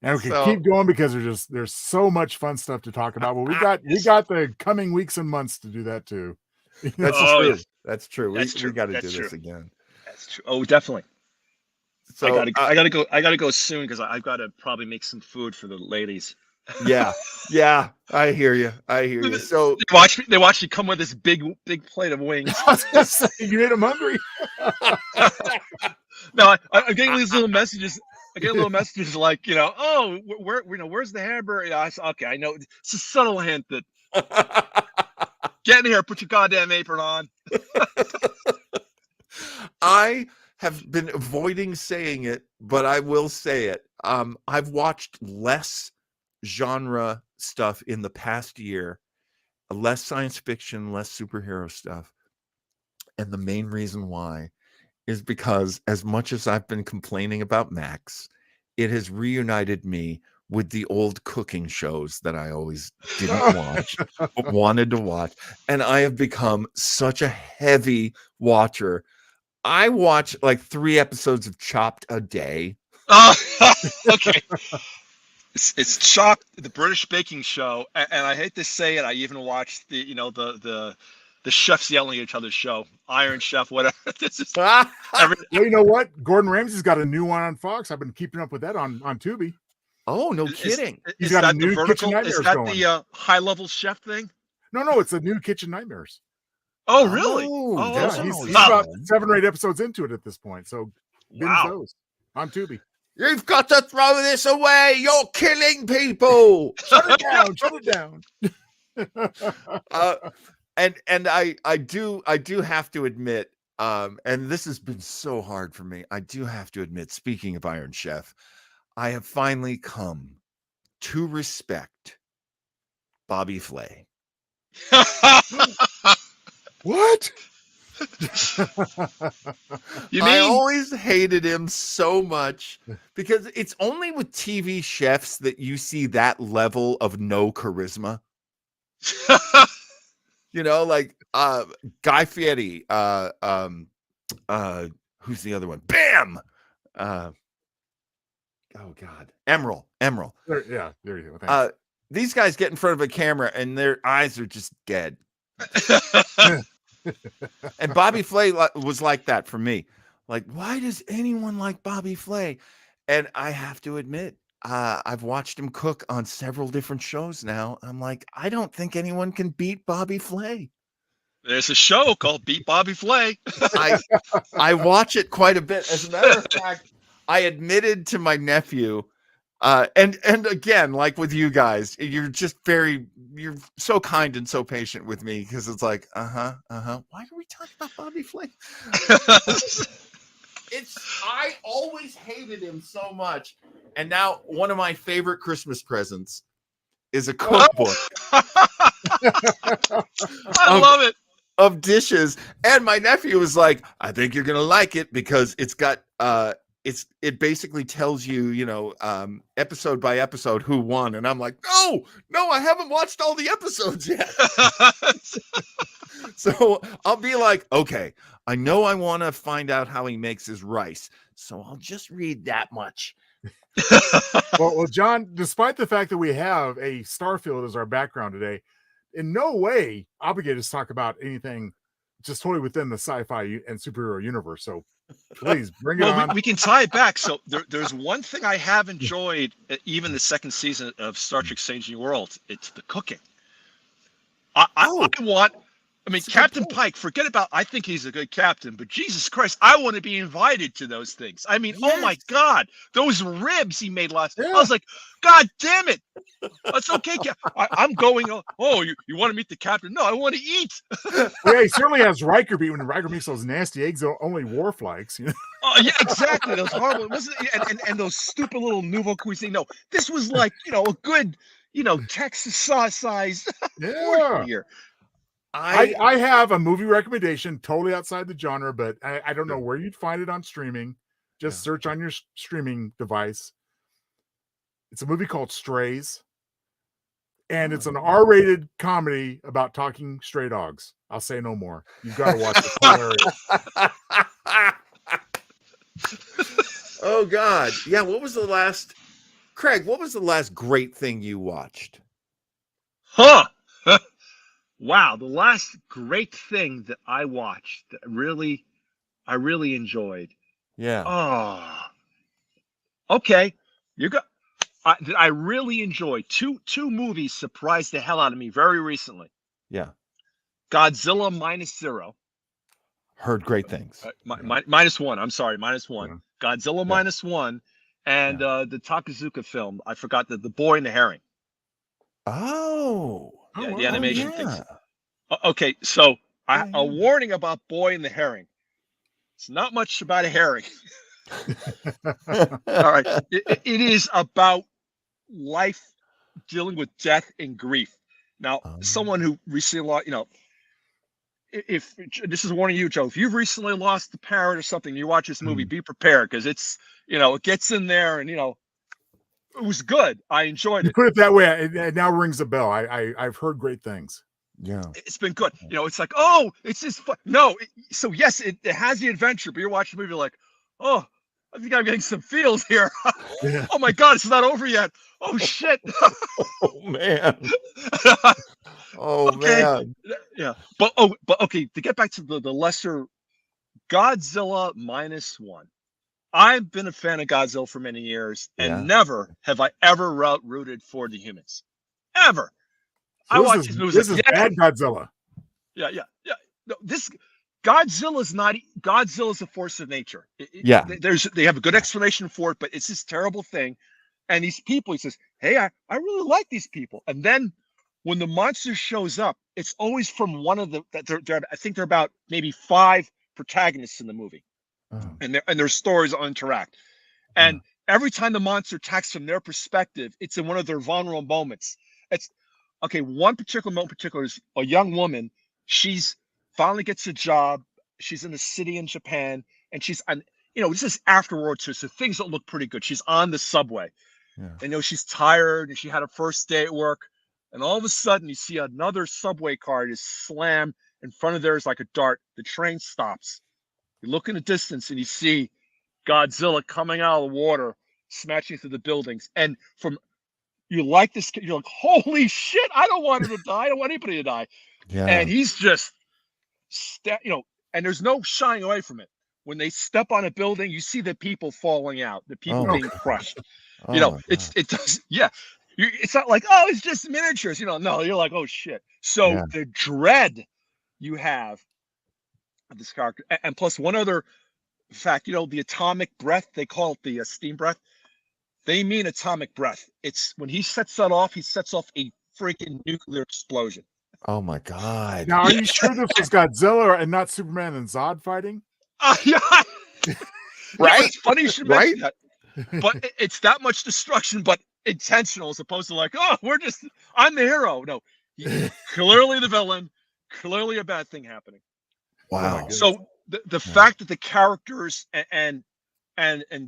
[SPEAKER 2] And we can keep going because there's so much fun stuff to talk about. Well, we got the coming weeks and months to do that too.
[SPEAKER 1] That's true.
[SPEAKER 3] Yes.
[SPEAKER 1] That's true. We got to do
[SPEAKER 3] true.
[SPEAKER 1] this again.
[SPEAKER 3] That's true. Oh, definitely.
[SPEAKER 1] So
[SPEAKER 3] I gotta go soon because I've got to probably make some food for the ladies.
[SPEAKER 1] Yeah, I hear you. So
[SPEAKER 3] they watch me come with this big plate of wings.
[SPEAKER 2] I was gonna say, you made them hungry.
[SPEAKER 3] No, I'm getting these little messages. I get little messages like, oh, where's the hamburger? Yeah, okay, I know. It's a subtle hint that get in here, put your goddamn apron on.
[SPEAKER 1] I have been avoiding saying it, but I will say it. I've watched less genre stuff in the past year, less science fiction, less superhero stuff. And the main reason why is because as much as I've been complaining about Max, it has reunited me with the old cooking shows that I always didn't watch, but wanted to watch. And I have become such a heavy watcher. I watch like 3 episodes of Chopped a day.
[SPEAKER 3] Okay. It's Chopped, the British baking show, and I hate to say it, I even watched the chefs yelling at each other's show, Iron Chef, whatever. This is
[SPEAKER 2] Well, you know what? Gordon Ramsay's got a new one on Fox. I've been keeping up with that on Tubi.
[SPEAKER 1] Oh, no kidding!
[SPEAKER 2] He's got a new Kitchen Nightmares
[SPEAKER 3] Is that
[SPEAKER 2] going.
[SPEAKER 3] the high-level chef thing?
[SPEAKER 2] No, it's a new Kitchen Nightmares.
[SPEAKER 3] Oh, really?
[SPEAKER 2] Yeah, he's about 7 or 8 episodes into it at this point. So binge those on Tubi.
[SPEAKER 1] You've got to throw this away. You're killing people.
[SPEAKER 2] Shut it down. Shut it down.
[SPEAKER 1] And I do have to admit, and this has been so hard for me. I do have to admit, speaking of Iron Chef, I have finally come to respect Bobby Flay.
[SPEAKER 2] What?
[SPEAKER 3] You
[SPEAKER 1] I
[SPEAKER 3] mean
[SPEAKER 1] always hated him so much because it's only with TV chefs that you see that level of no charisma. You know, like Guy Fieri, who's the other one? Bam! Oh God, Emerald.
[SPEAKER 2] Yeah, there you go. Thanks.
[SPEAKER 1] These guys get in front of a camera and their eyes are just dead. And Bobby Flay was like that for me. Like, why does anyone like Bobby Flay? And I have to admit, I've watched him cook on several different shows now. I'm like, I don't think anyone can beat Bobby Flay.
[SPEAKER 3] there's a show called Beat Bobby Flay.
[SPEAKER 1] I watch it quite a bit. As a matter of fact, I admitted to my nephew, and again, like with you guys, you're so kind and so patient with me because it's like, why are we talking about Bobby Flay? I always hated him so much, and now one of my favorite Christmas presents is a cookbook.
[SPEAKER 3] I love it.
[SPEAKER 1] Of dishes, and my nephew was like, I think you're gonna like it because it's got it basically tells you episode by episode who won, and I'm like, no, I haven't watched all the episodes yet. So I'll be like, okay, I know I want to find out how he makes his rice, so I'll just read that much.
[SPEAKER 2] Well, John, despite the fact that we have a Starfield as our background today, in no way obligated to talk about anything just totally within the sci-fi and superhero universe. So please bring it on.
[SPEAKER 3] We can tie it back. So there's one thing I have enjoyed, even the second season of Star Trek Strange New Worlds. It's the cooking. I mean, Captain Pike, forget about, I think he's a good captain, but Jesus Christ, I want to be invited to those things. I mean, Oh my God, those ribs he made last night. I was like, God damn it. That's okay. I'm going, you want to meet the captain? No, I want to eat.
[SPEAKER 2] Yeah, he certainly has Riker beat when Riker makes those nasty eggs, only Worf likes.
[SPEAKER 3] Oh, yeah, exactly. Those horrible, and those stupid little nouveau cuisine. No, this was like, a good, Texas size here.
[SPEAKER 2] I have a movie recommendation totally outside the genre, but I don't know where you'd find it on streaming. Just search on your streaming device. It's a movie called Strays, and it's an R-rated comedy about talking stray dogs. I'll say no more. You've got to watch it. Hilarious.
[SPEAKER 1] Oh God. Yeah, Craig, what was the last great thing you watched?
[SPEAKER 3] Wow, the last great thing that I watched that I really enjoyed.
[SPEAKER 1] Yeah.
[SPEAKER 3] Oh, okay. I really enjoyed two movies surprised the hell out of me very recently.
[SPEAKER 1] Yeah.
[SPEAKER 3] Godzilla -0.
[SPEAKER 1] Heard great things.
[SPEAKER 3] -1. I'm sorry, -1.
[SPEAKER 2] Yeah.
[SPEAKER 3] Godzilla -1, and the Takazuka film. I forgot the Boy and the Herring.
[SPEAKER 1] Oh.
[SPEAKER 3] Yeah, the animation things.
[SPEAKER 1] Yeah.
[SPEAKER 3] Okay, so a warning about Boy and the Herring. It's not much about a herring. All right, it is about life, dealing with death and grief. Now, someone who recently lost, if this is warning you, Joe, if you've recently lost a parent or something, you watch this movie, be prepared because it's, it gets in there and, it was good. I enjoyed it.
[SPEAKER 2] Put it that way. It now rings a bell. I've heard great things.
[SPEAKER 1] Yeah.
[SPEAKER 3] It's been good. It's like, it's just fun. No. So yes, it has the adventure, but you're watching the movie like, I think I'm getting some feels here.
[SPEAKER 2] Yeah.
[SPEAKER 3] Oh my God, it's not over yet. Oh shit.
[SPEAKER 1] Oh man. Man.
[SPEAKER 3] Yeah. But okay, to get back to the lesser Godzilla -1. I've been a fan of Godzilla for many years, and never have I ever rooted for the humans. Ever.
[SPEAKER 2] So I watched these movies. This is bad Godzilla.
[SPEAKER 3] Yeah. No, Godzilla's a force of nature.
[SPEAKER 1] Yeah.
[SPEAKER 3] They have a good explanation for it, but it's this terrible thing. And these people, he says, hey, I really like these people. And then when the monster shows up, it's always from one of I think they're about maybe 5 protagonists in the movie.
[SPEAKER 1] Oh.
[SPEAKER 3] And their stories all interact. And every time the monster attacks from their perspective, it's in one of their vulnerable moments. It's okay. One particular moment, is a young woman. She's finally gets a job. She's in a city in Japan, and this is after World War II, so things don't look pretty good. She's on the subway.
[SPEAKER 1] Yeah.
[SPEAKER 3] She's tired, and she had a first day at work, and all of a sudden you see another subway car just slam in front of theirs like a dart. The train stops. You look in the distance, and you see Godzilla coming out of the water, smashing through the buildings. And you're like, holy shit, I don't want him to die. I don't want anybody to die.
[SPEAKER 1] Yeah.
[SPEAKER 3] And he's just, and there's no shying away from it. When they step on a building, you see the people falling out, the people being crushed. It does. Yeah. It's not like, oh, it's just miniatures. No, you're like, oh shit. So the dread you have of this character, and plus one other fact, the atomic breath, they call it the steam breath. They mean atomic breath. It's when he sets that off, he sets off a freaking nuclear explosion.
[SPEAKER 1] Oh my God.
[SPEAKER 2] Now, are you sure this was Godzilla and not Superman and Zod fighting?
[SPEAKER 3] Yeah.
[SPEAKER 1] Right?
[SPEAKER 3] It's funny you should mention that. But it's that much destruction, but intentional, as opposed to like, oh, I'm the hero. No, clearly the villain, clearly a bad thing happening.
[SPEAKER 1] Wow.
[SPEAKER 3] So the fact that the characters and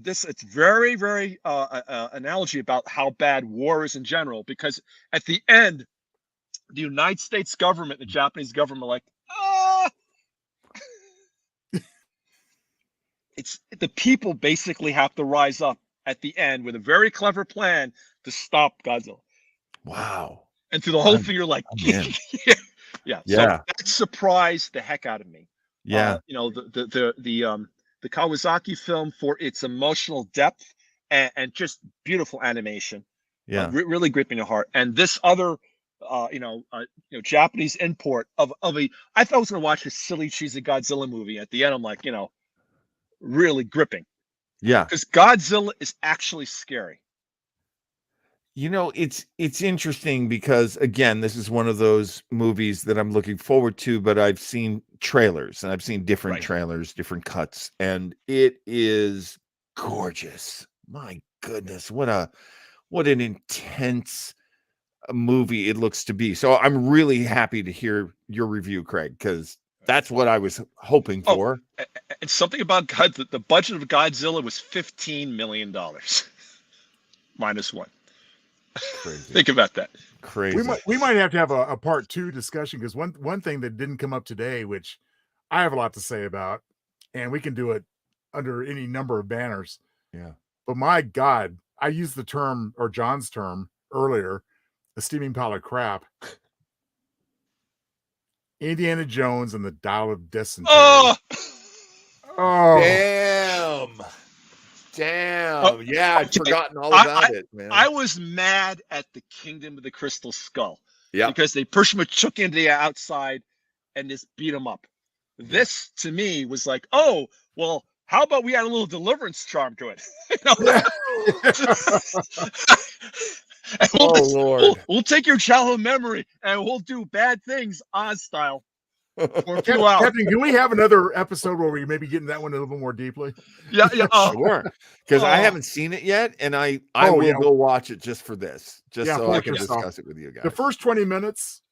[SPEAKER 3] this, it's very, very analogy about how bad war is in general, because at the end, the United States government, the Japanese government, like, it's the people basically have to rise up at the end with a very clever plan to stop Godzilla.
[SPEAKER 1] Wow.
[SPEAKER 3] And through the whole thing, you're like, yeah. So that surprised the heck out of me.
[SPEAKER 1] Yeah.
[SPEAKER 3] The Kawasaki film, for its emotional depth and just beautiful animation.
[SPEAKER 1] Yeah.
[SPEAKER 3] Really gripped me to heart. And this other, Japanese import of I thought I was going to watch a silly, cheesy Godzilla movie. At the end, I'm like, really gripping.
[SPEAKER 1] Yeah.
[SPEAKER 3] Because Godzilla is actually scary.
[SPEAKER 1] It's interesting because, again, this is one of those movies that I'm looking forward to, but I've seen trailers and I've seen different trailers, different cuts, and it is gorgeous. My goodness, what an intense movie it looks to be. So I'm really happy to hear your review, Craig, because that's what I was hoping for.
[SPEAKER 3] And something about the budget of Godzilla was $15 million. -1.
[SPEAKER 1] Crazy.
[SPEAKER 3] Think about that.
[SPEAKER 1] Crazy.
[SPEAKER 2] We might have to have a part 2 discussion, because one thing that didn't come up today, which I have a lot to say about, and we can do it under any number of banners.
[SPEAKER 1] Yeah.
[SPEAKER 2] But my God, I used the term, or John's term earlier, a steaming pile of crap. Indiana Jones and the Dial of Destiny.
[SPEAKER 3] Oh,
[SPEAKER 1] damn. Yeah, I'd forgotten all about it, man.
[SPEAKER 3] I was mad at the Kingdom of the Crystal Skull.
[SPEAKER 1] Yeah.
[SPEAKER 3] Because they pushed Machook into the outside and just beat him up. This, to me, was like, oh, well, how about we add a little deliverance charm to it?
[SPEAKER 1] Lord.
[SPEAKER 3] We'll take your childhood memory and we'll do bad things Oz style for a few hours.
[SPEAKER 2] Captain, can we have another episode where we maybe get into that one a little bit more deeply?
[SPEAKER 3] Yeah.
[SPEAKER 1] Sure. Because I haven't seen it yet, and I will go watch it just for this, so I can discuss it with you guys.
[SPEAKER 2] The first 20 minutes,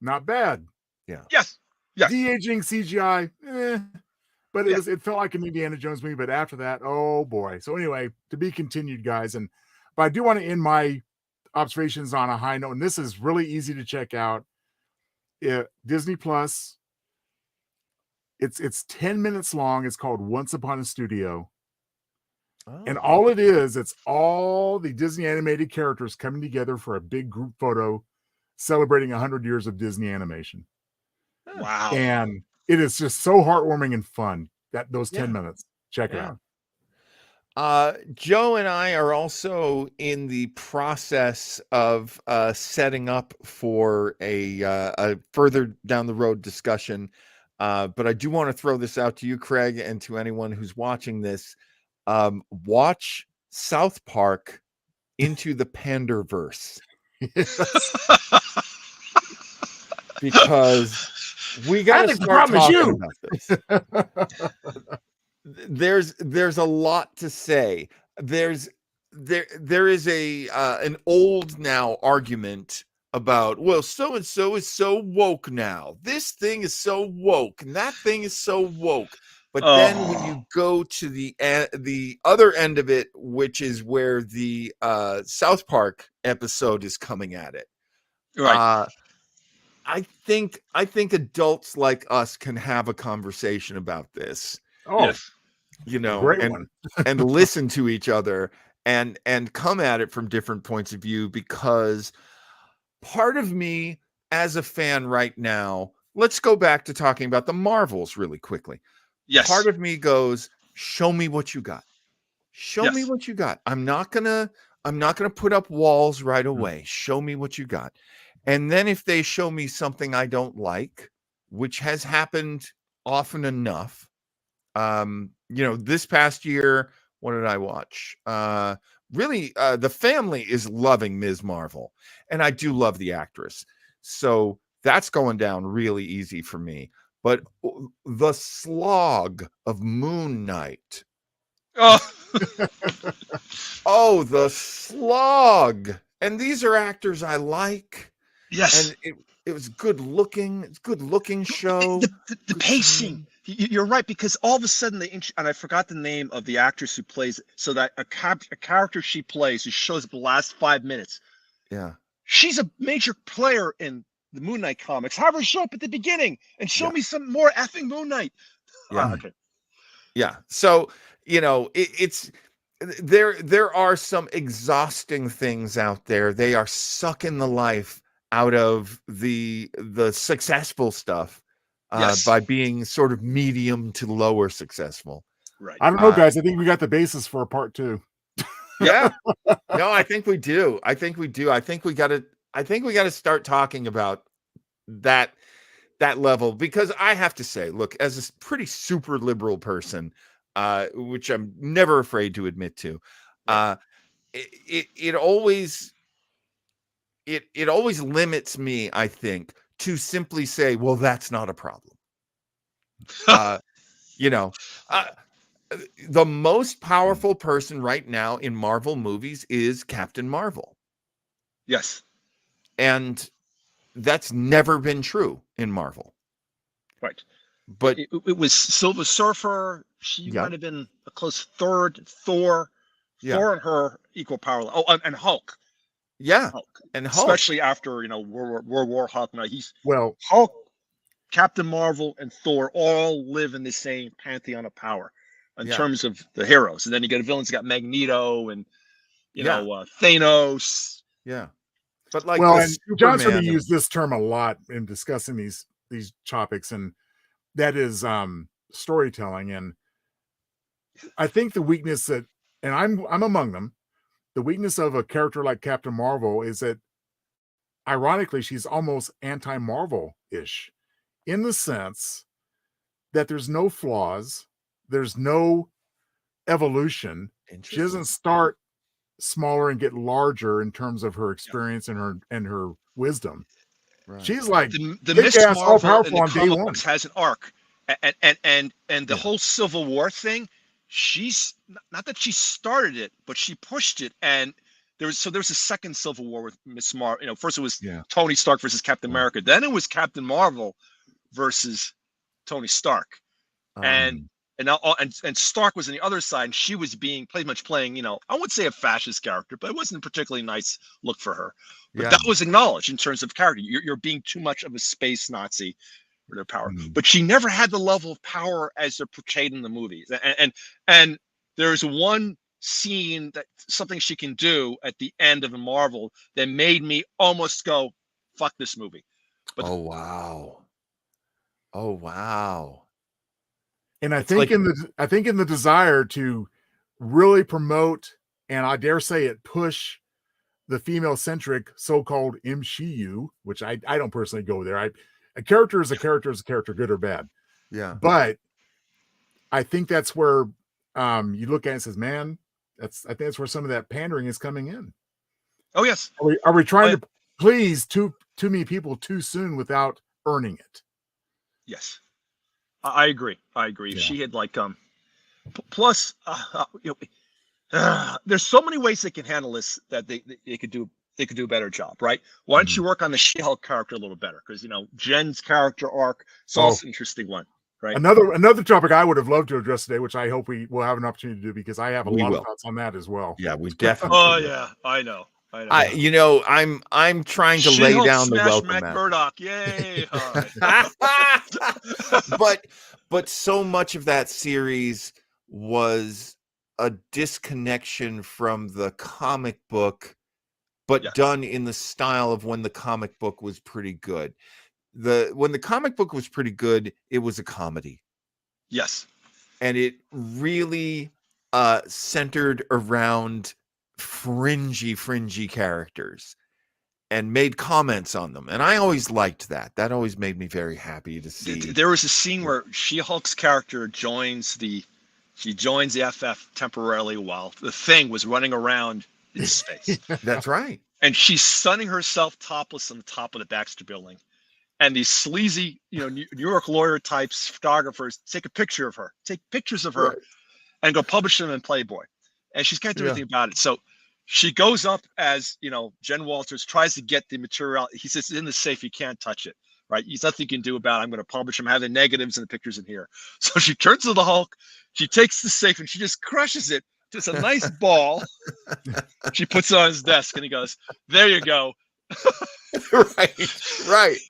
[SPEAKER 2] not bad.
[SPEAKER 1] Yeah.
[SPEAKER 3] Yes.
[SPEAKER 2] De-aging CGI, but it felt like an Indiana Jones movie. But after that, oh boy. So anyway, to be continued, guys. But I do want to end my observations on a high note, and this is really easy to check out. Disney Plus. It's 10 minutes long. It's called Once Upon a Studio. And all it is, it's all the Disney animated characters coming together for a big group photo celebrating 100 years of Disney animation.
[SPEAKER 3] Wow.
[SPEAKER 2] And it is just so heartwarming and fun, those 10 minutes. Check it out.
[SPEAKER 1] Joe and I are also in the process of setting up for a further down the road discussion But I do want to throw this out to you, Craig, and to anyone who's watching this. Watch South Park Into the Panderverse, because we got to
[SPEAKER 2] think the
[SPEAKER 1] start
[SPEAKER 2] problem is
[SPEAKER 1] talking
[SPEAKER 2] you.
[SPEAKER 1] about this. There's a lot to say. There is an old now argument about, well, so and so is so woke now. This thing is so woke, and that thing is so woke. But then when you go to the other end of it, which is where the South Park episode is coming at it,
[SPEAKER 3] Right.
[SPEAKER 1] I think adults like us can have a conversation about this,
[SPEAKER 2] Oh,
[SPEAKER 3] Yes.
[SPEAKER 1] you know,
[SPEAKER 2] great
[SPEAKER 1] and
[SPEAKER 2] one.
[SPEAKER 1] and listen to each other and come at it from different points of view, because part of me as a fan right now, let's go back to talking about the Marvels really quickly.
[SPEAKER 3] Yes.
[SPEAKER 1] Part of me goes, show me what you got. Show me
[SPEAKER 3] Yes.
[SPEAKER 1] what you got. I'm not gonna put up walls right away. Show me what you got. And then if they show me something I don't like, which has happened often enough, this past year, what did I watch? Really, the family is loving Ms. Marvel, and I do love the actress. So that's going down really easy for me. But the slog of Moon Knight.
[SPEAKER 3] Oh,
[SPEAKER 1] Oh, the slog. And these are actors I like.
[SPEAKER 3] yes.
[SPEAKER 1] And it was good looking. It's good looking show.
[SPEAKER 3] The
[SPEAKER 1] Good
[SPEAKER 3] pacing.
[SPEAKER 1] timing.
[SPEAKER 3] You're right, because all of a sudden and I forgot the name of the actress who plays it. So that a character she plays who shows up the last 5 minutes.
[SPEAKER 1] Yeah.
[SPEAKER 3] She's a major player in the Moon Knight comics. Have her show up at the beginning and show
[SPEAKER 1] Yeah.
[SPEAKER 3] me some more effing Moon Knight.
[SPEAKER 1] Yeah.
[SPEAKER 3] Okay.
[SPEAKER 1] Yeah. So, it's there are some exhausting things out there. They are sucking the life out of the successful stuff
[SPEAKER 3] Yes.
[SPEAKER 1] by being sort of medium to lower successful.
[SPEAKER 3] Right.
[SPEAKER 2] I don't know, guys. I think we got the basis for a part 2.
[SPEAKER 1] Yeah. No, I think we do. I think we got to start talking about that level, because I have to say, look, as a pretty super liberal person, which I'm never afraid to admit to, it always limits me, I think, to simply say, well, that's not a problem. You know, the most powerful person right now in Marvel movies is Captain Marvel.
[SPEAKER 3] Yes.
[SPEAKER 1] And that's never been true in Marvel.
[SPEAKER 3] Right.
[SPEAKER 1] But
[SPEAKER 3] it was Silver Surfer. She
[SPEAKER 1] Yeah.
[SPEAKER 3] might have been a close third. Thor.
[SPEAKER 1] Yeah.
[SPEAKER 3] Thor and her equal power. Oh, and Hulk.
[SPEAKER 1] yeah,
[SPEAKER 3] Hulk.
[SPEAKER 1] and Hulk.
[SPEAKER 3] Especially after World War Hulk. Now
[SPEAKER 2] Well,
[SPEAKER 3] Hulk, Captain Marvel, and Thor all live in the same pantheon of power in
[SPEAKER 1] Yeah.
[SPEAKER 3] terms of the heroes. And then you got villains. You got Magneto and
[SPEAKER 1] Yeah.
[SPEAKER 3] Thanos.
[SPEAKER 1] Yeah. But like
[SPEAKER 2] well,
[SPEAKER 1] the
[SPEAKER 2] and John's going to
[SPEAKER 1] Superman
[SPEAKER 2] use this term a lot in discussing these topics, and that is storytelling. And I think the weakness that, and I'm among them, the weakness of a character like Captain Marvel is that, ironically, she's almost anti-Marvel-ish, in the sense that there's no flaws, there's no evolution. She doesn't start smaller and get larger in terms of her experience and her wisdom.
[SPEAKER 1] Right.
[SPEAKER 2] She's like
[SPEAKER 3] the Miss
[SPEAKER 2] kick-ass, all
[SPEAKER 3] Marvel in
[SPEAKER 2] powerful
[SPEAKER 3] the
[SPEAKER 2] on day
[SPEAKER 3] comic
[SPEAKER 2] one.
[SPEAKER 3] books has an arc, and the whole Civil War thing. She's not that she started it, but she pushed it, and there's a second Civil War with Miss Marvel. First it was Tony Stark versus Captain America, then it was Captain Marvel versus Tony Stark, and Stark was on the other side, and she was pretty much playing, I wouldn't say a fascist character, but it wasn't a particularly nice look for her. But that was acknowledged in terms of character. You're being too much of a space Nazi for their power. But she never had the level of power as they're portrayed in the movies. And there's one scene, that something she can do at the end of the Marvel, that made me almost go, fuck this movie. But
[SPEAKER 1] oh wow.
[SPEAKER 2] And I think in the desire to really promote, and I dare say it, push the female-centric so-called MCU, which I don't personally go there. A character is a character, good or bad.
[SPEAKER 1] Yeah.
[SPEAKER 2] But I think that's where you look at it and says, man, I think that's where some of that pandering is coming in.
[SPEAKER 3] Oh yes.
[SPEAKER 2] Are we trying to please too many people too soon without earning it?
[SPEAKER 3] Yes. I agree. If she had like plus there's so many ways they can handle this that they could do a better job, right? Why don't you work on the She-Hulk character a little better? Because Jen's character arc is also an interesting one, right?
[SPEAKER 2] Another topic I would have loved to address today, which I hope we will have an opportunity to do, because I have a lot of thoughts on that as well.
[SPEAKER 1] Yeah, we definitely.
[SPEAKER 3] Oh yeah, I know.
[SPEAKER 1] I'm trying to lay down the welcome mat.
[SPEAKER 3] Murdoch, yay!
[SPEAKER 1] but so much of that series was a disconnection from the comic book, but done in the style of when the comic book was pretty good. When the comic book was pretty good, it was a comedy.
[SPEAKER 3] Yes.
[SPEAKER 1] And it really centered around fringy characters and made comments on them. And I always liked that. That always made me very happy to see.
[SPEAKER 3] There was a scene where She-Hulk's character joins the FF temporarily while the Thing was running around in space.
[SPEAKER 1] That's right.
[SPEAKER 3] And she's sunning herself topless on the top of the Baxter Building. And these sleazy, New York lawyer types, photographers, take pictures of her, and go publish them in Playboy. And she's can't do anything about it. So she goes up as, Jen Walters tries to get the material. He says, it's in the safe, you can't touch it, right? There's nothing you can do about it. I'm going to publish them, have the negatives and the pictures in here. So she turns to the Hulk, she takes the safe and she just crushes it. Just a nice ball. She puts it on his desk and he goes, there you go.
[SPEAKER 1] right.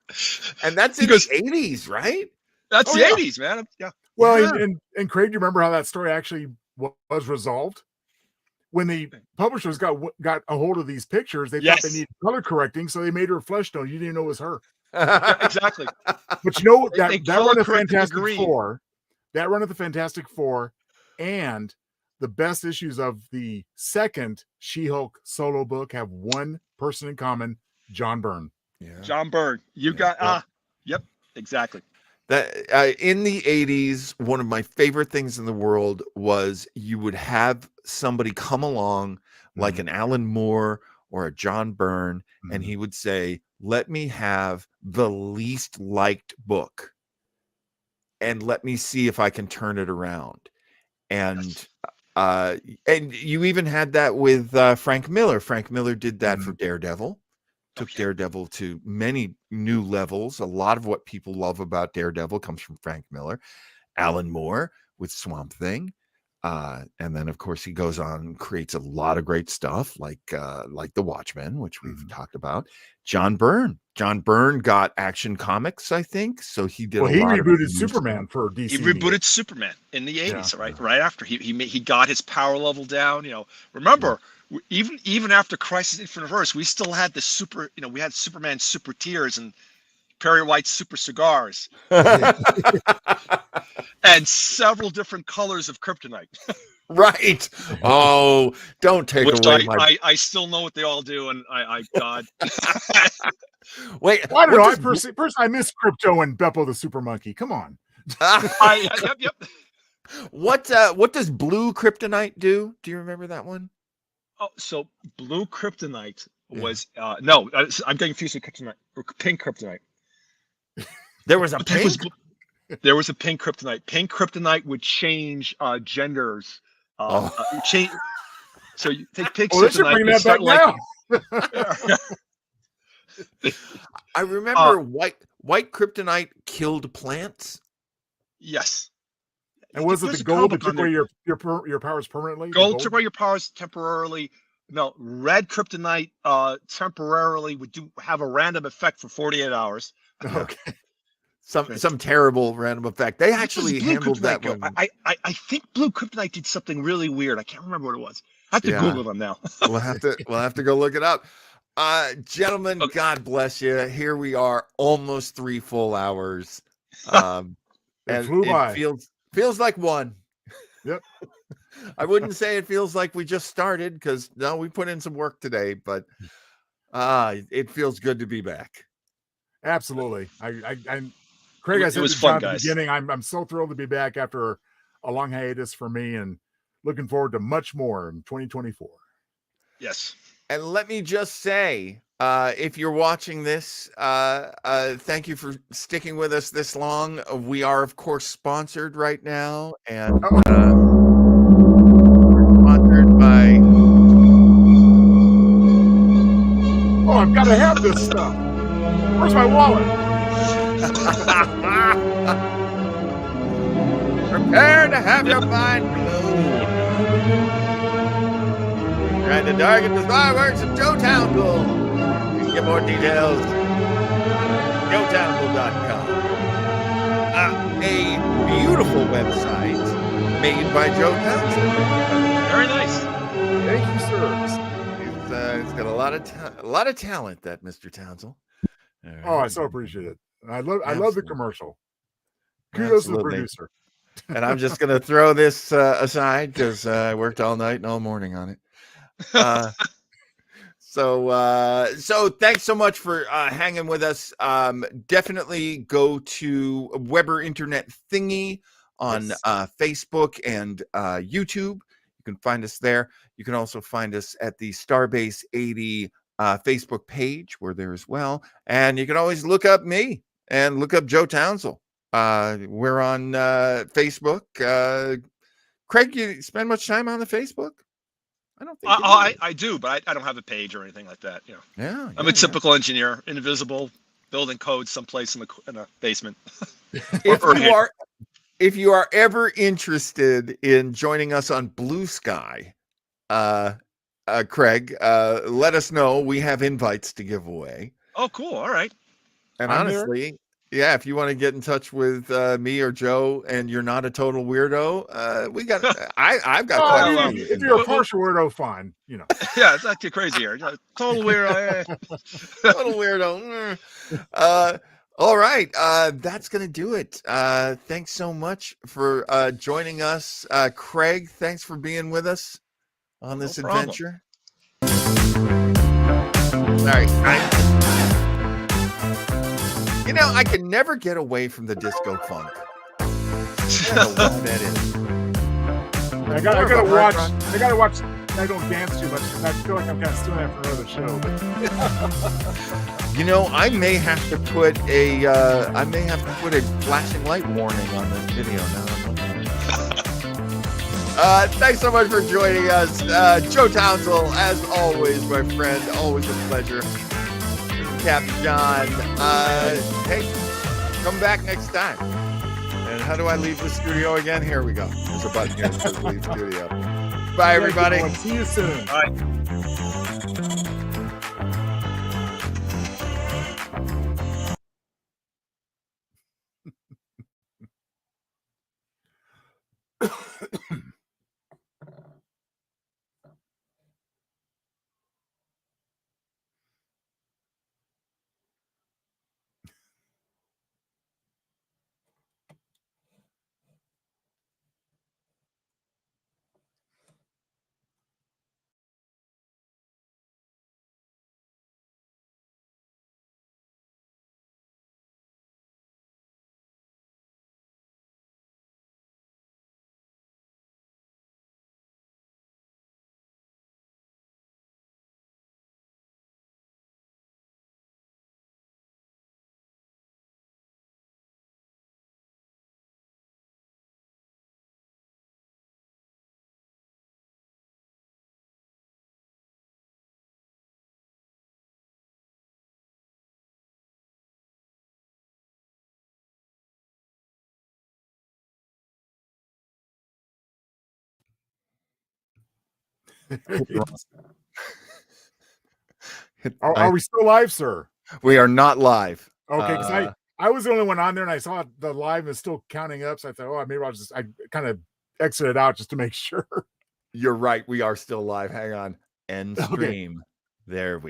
[SPEAKER 1] And that's in the 80s, right?
[SPEAKER 3] That's the 80s, man. Yeah.
[SPEAKER 2] Well, and Craig, do you remember how that story actually was resolved? When the publishers got a hold of these pictures, they thought they needed color correcting, so they made her flesh tone. You didn't know it was her.
[SPEAKER 3] Exactly.
[SPEAKER 2] But that run of Fantastic Four, Fantastic Four, and the best issues of the second She-Hulk solo book have one person in common: John Byrne.
[SPEAKER 3] Yeah. John Byrne. You got yep, exactly.
[SPEAKER 1] That in the 80s, one of my favorite things in the world was you would have somebody come along like an Alan Moore or a John Byrne, and he would say, let me have the least liked book and let me see if I can turn it around. And you even had that with Frank Miller. Frank Miller did that for Daredevil. Took Daredevil to many new levels. A lot of what people love about Daredevil comes from Frank Miller. Alan Moore with Swamp Thing. And then, of course, he goes on and creates a lot of great stuff like The Watchmen, which we've talked about. John Byrne got Action Comics, I think. So he did.
[SPEAKER 2] He rebooted Superman for DC.
[SPEAKER 3] He rebooted Superman in the 80s, right after he got his power level down. Remember, even after Crisis Infinite Earths, we still had the we had Superman super tears and Perry White super cigars, and several different colors of kryptonite.
[SPEAKER 1] Right. Oh, don't take away my.
[SPEAKER 3] I still know what they all do, and God.
[SPEAKER 1] Wait,
[SPEAKER 2] I don't know. Personally, I miss Crypto and Beppo the Super Monkey. Come on.
[SPEAKER 3] Yep.
[SPEAKER 1] What does blue kryptonite do? Do you remember that one?
[SPEAKER 3] Oh, so blue kryptonite was no. I'm getting confused with kryptonite or pink kryptonite.
[SPEAKER 1] There was a pink.
[SPEAKER 3] There was a pink kryptonite. Pink kryptonite would change genders. Change. So you take pink kryptonite.
[SPEAKER 2] That back now.
[SPEAKER 1] I remember white kryptonite killed plants.
[SPEAKER 3] Yes.
[SPEAKER 2] And was it the gold that took away your powers permanently?
[SPEAKER 3] Gold took away your powers temporarily. No, red kryptonite temporarily would have a random effect for 48 hours.
[SPEAKER 2] Okay.
[SPEAKER 1] Some terrible random effect. They actually handled that one.
[SPEAKER 3] I think blue kryptonite did something really weird. I can't remember what it was. I have to Google them now.
[SPEAKER 1] we'll have to go look it up. Gentlemen, God bless you. Here we are, almost 3 full hours. And
[SPEAKER 2] it flew by.
[SPEAKER 1] Feels like one.
[SPEAKER 2] Yep.
[SPEAKER 1] I wouldn't say it feels like we just started, because no, we put in some work today, but it feels good to be back.
[SPEAKER 2] Absolutely. I Craig, I
[SPEAKER 3] It
[SPEAKER 2] said
[SPEAKER 3] was
[SPEAKER 2] to
[SPEAKER 3] fun,
[SPEAKER 2] John at the
[SPEAKER 3] guys.
[SPEAKER 2] beginning, I'm so thrilled to be back after a long hiatus for me, and looking forward to much more in 2024.
[SPEAKER 3] Yes.
[SPEAKER 1] And let me just say, if you're watching this, thank you for sticking with us this long. We are, of course, sponsored right now, and sponsored by.
[SPEAKER 2] Oh, I've got to have this stuff. Where's my wallet?
[SPEAKER 1] Prepare to have your mind blown. Trying to target the fireworks of Joe Townsville. You can get more details. JoeTownsville.com. A beautiful website made by Joe Townsville.
[SPEAKER 3] Very nice.
[SPEAKER 2] Thank you, sir.
[SPEAKER 1] He's got a lot of talent, that Mr. Townsville.
[SPEAKER 2] Oh, I so appreciate it. I love the
[SPEAKER 1] Absolutely.
[SPEAKER 2] commercial. Kudos to the
[SPEAKER 1] Absolutely.
[SPEAKER 2] producer.
[SPEAKER 1] And I'm just going to throw this aside because I worked all night and all morning on it. So thanks so much for hanging with us. Definitely go to Weber Internet Thingy on Facebook and YouTube. You can find us there. You can also find us at the Starbase 80 Facebook page. We're there as well. And you can always look up me and look up Joe Townsville. We're on Facebook. Craig, you spend much time on the Facebook? I don't think
[SPEAKER 3] I do, but I don't have a page or anything like that. You know.
[SPEAKER 1] Yeah,
[SPEAKER 3] I'm a typical engineer, invisible, building code someplace in a basement.
[SPEAKER 1] If you are ever interested in joining us on Blue Sky, Craig, let us know. We have invites to give away.
[SPEAKER 3] Oh, cool. All right.
[SPEAKER 1] And honestly, yeah, if you want to get in touch with me or Joe, and you're not a total weirdo, we got. I've got quite a few.
[SPEAKER 2] If you're a partial weirdo, fine. You know.
[SPEAKER 3] Yeah, it's not too crazy here. Total weirdo.
[SPEAKER 1] Total weirdo. All right, that's gonna do it. Thanks so much for joining us, Craig. Thanks for being with us on this adventure. Sorry, I can never get away from the disco funk. I don't know what that is.
[SPEAKER 2] I gotta watch. I don't dance too much because I feel like I'm kind of stealing that for another show. But
[SPEAKER 1] I may have to put a flashing light warning on this video now. Thanks so much for joining us, Joe Townsville. As always, my friend, always a pleasure. Captain John. Hey, come back next time. And how do I leave the studio again? Here we go. There's a button here that says leave studio. Bye, everybody.
[SPEAKER 2] See you soon.
[SPEAKER 3] Bye.
[SPEAKER 2] Are we still live, sir?
[SPEAKER 1] We are not live.
[SPEAKER 2] Okay, because I was the only one on there, and I saw the live is still counting up, so I thought, maybe I kind of exited out just to make sure.
[SPEAKER 1] You're right. We are still live. Hang on. End stream. Okay. There we go.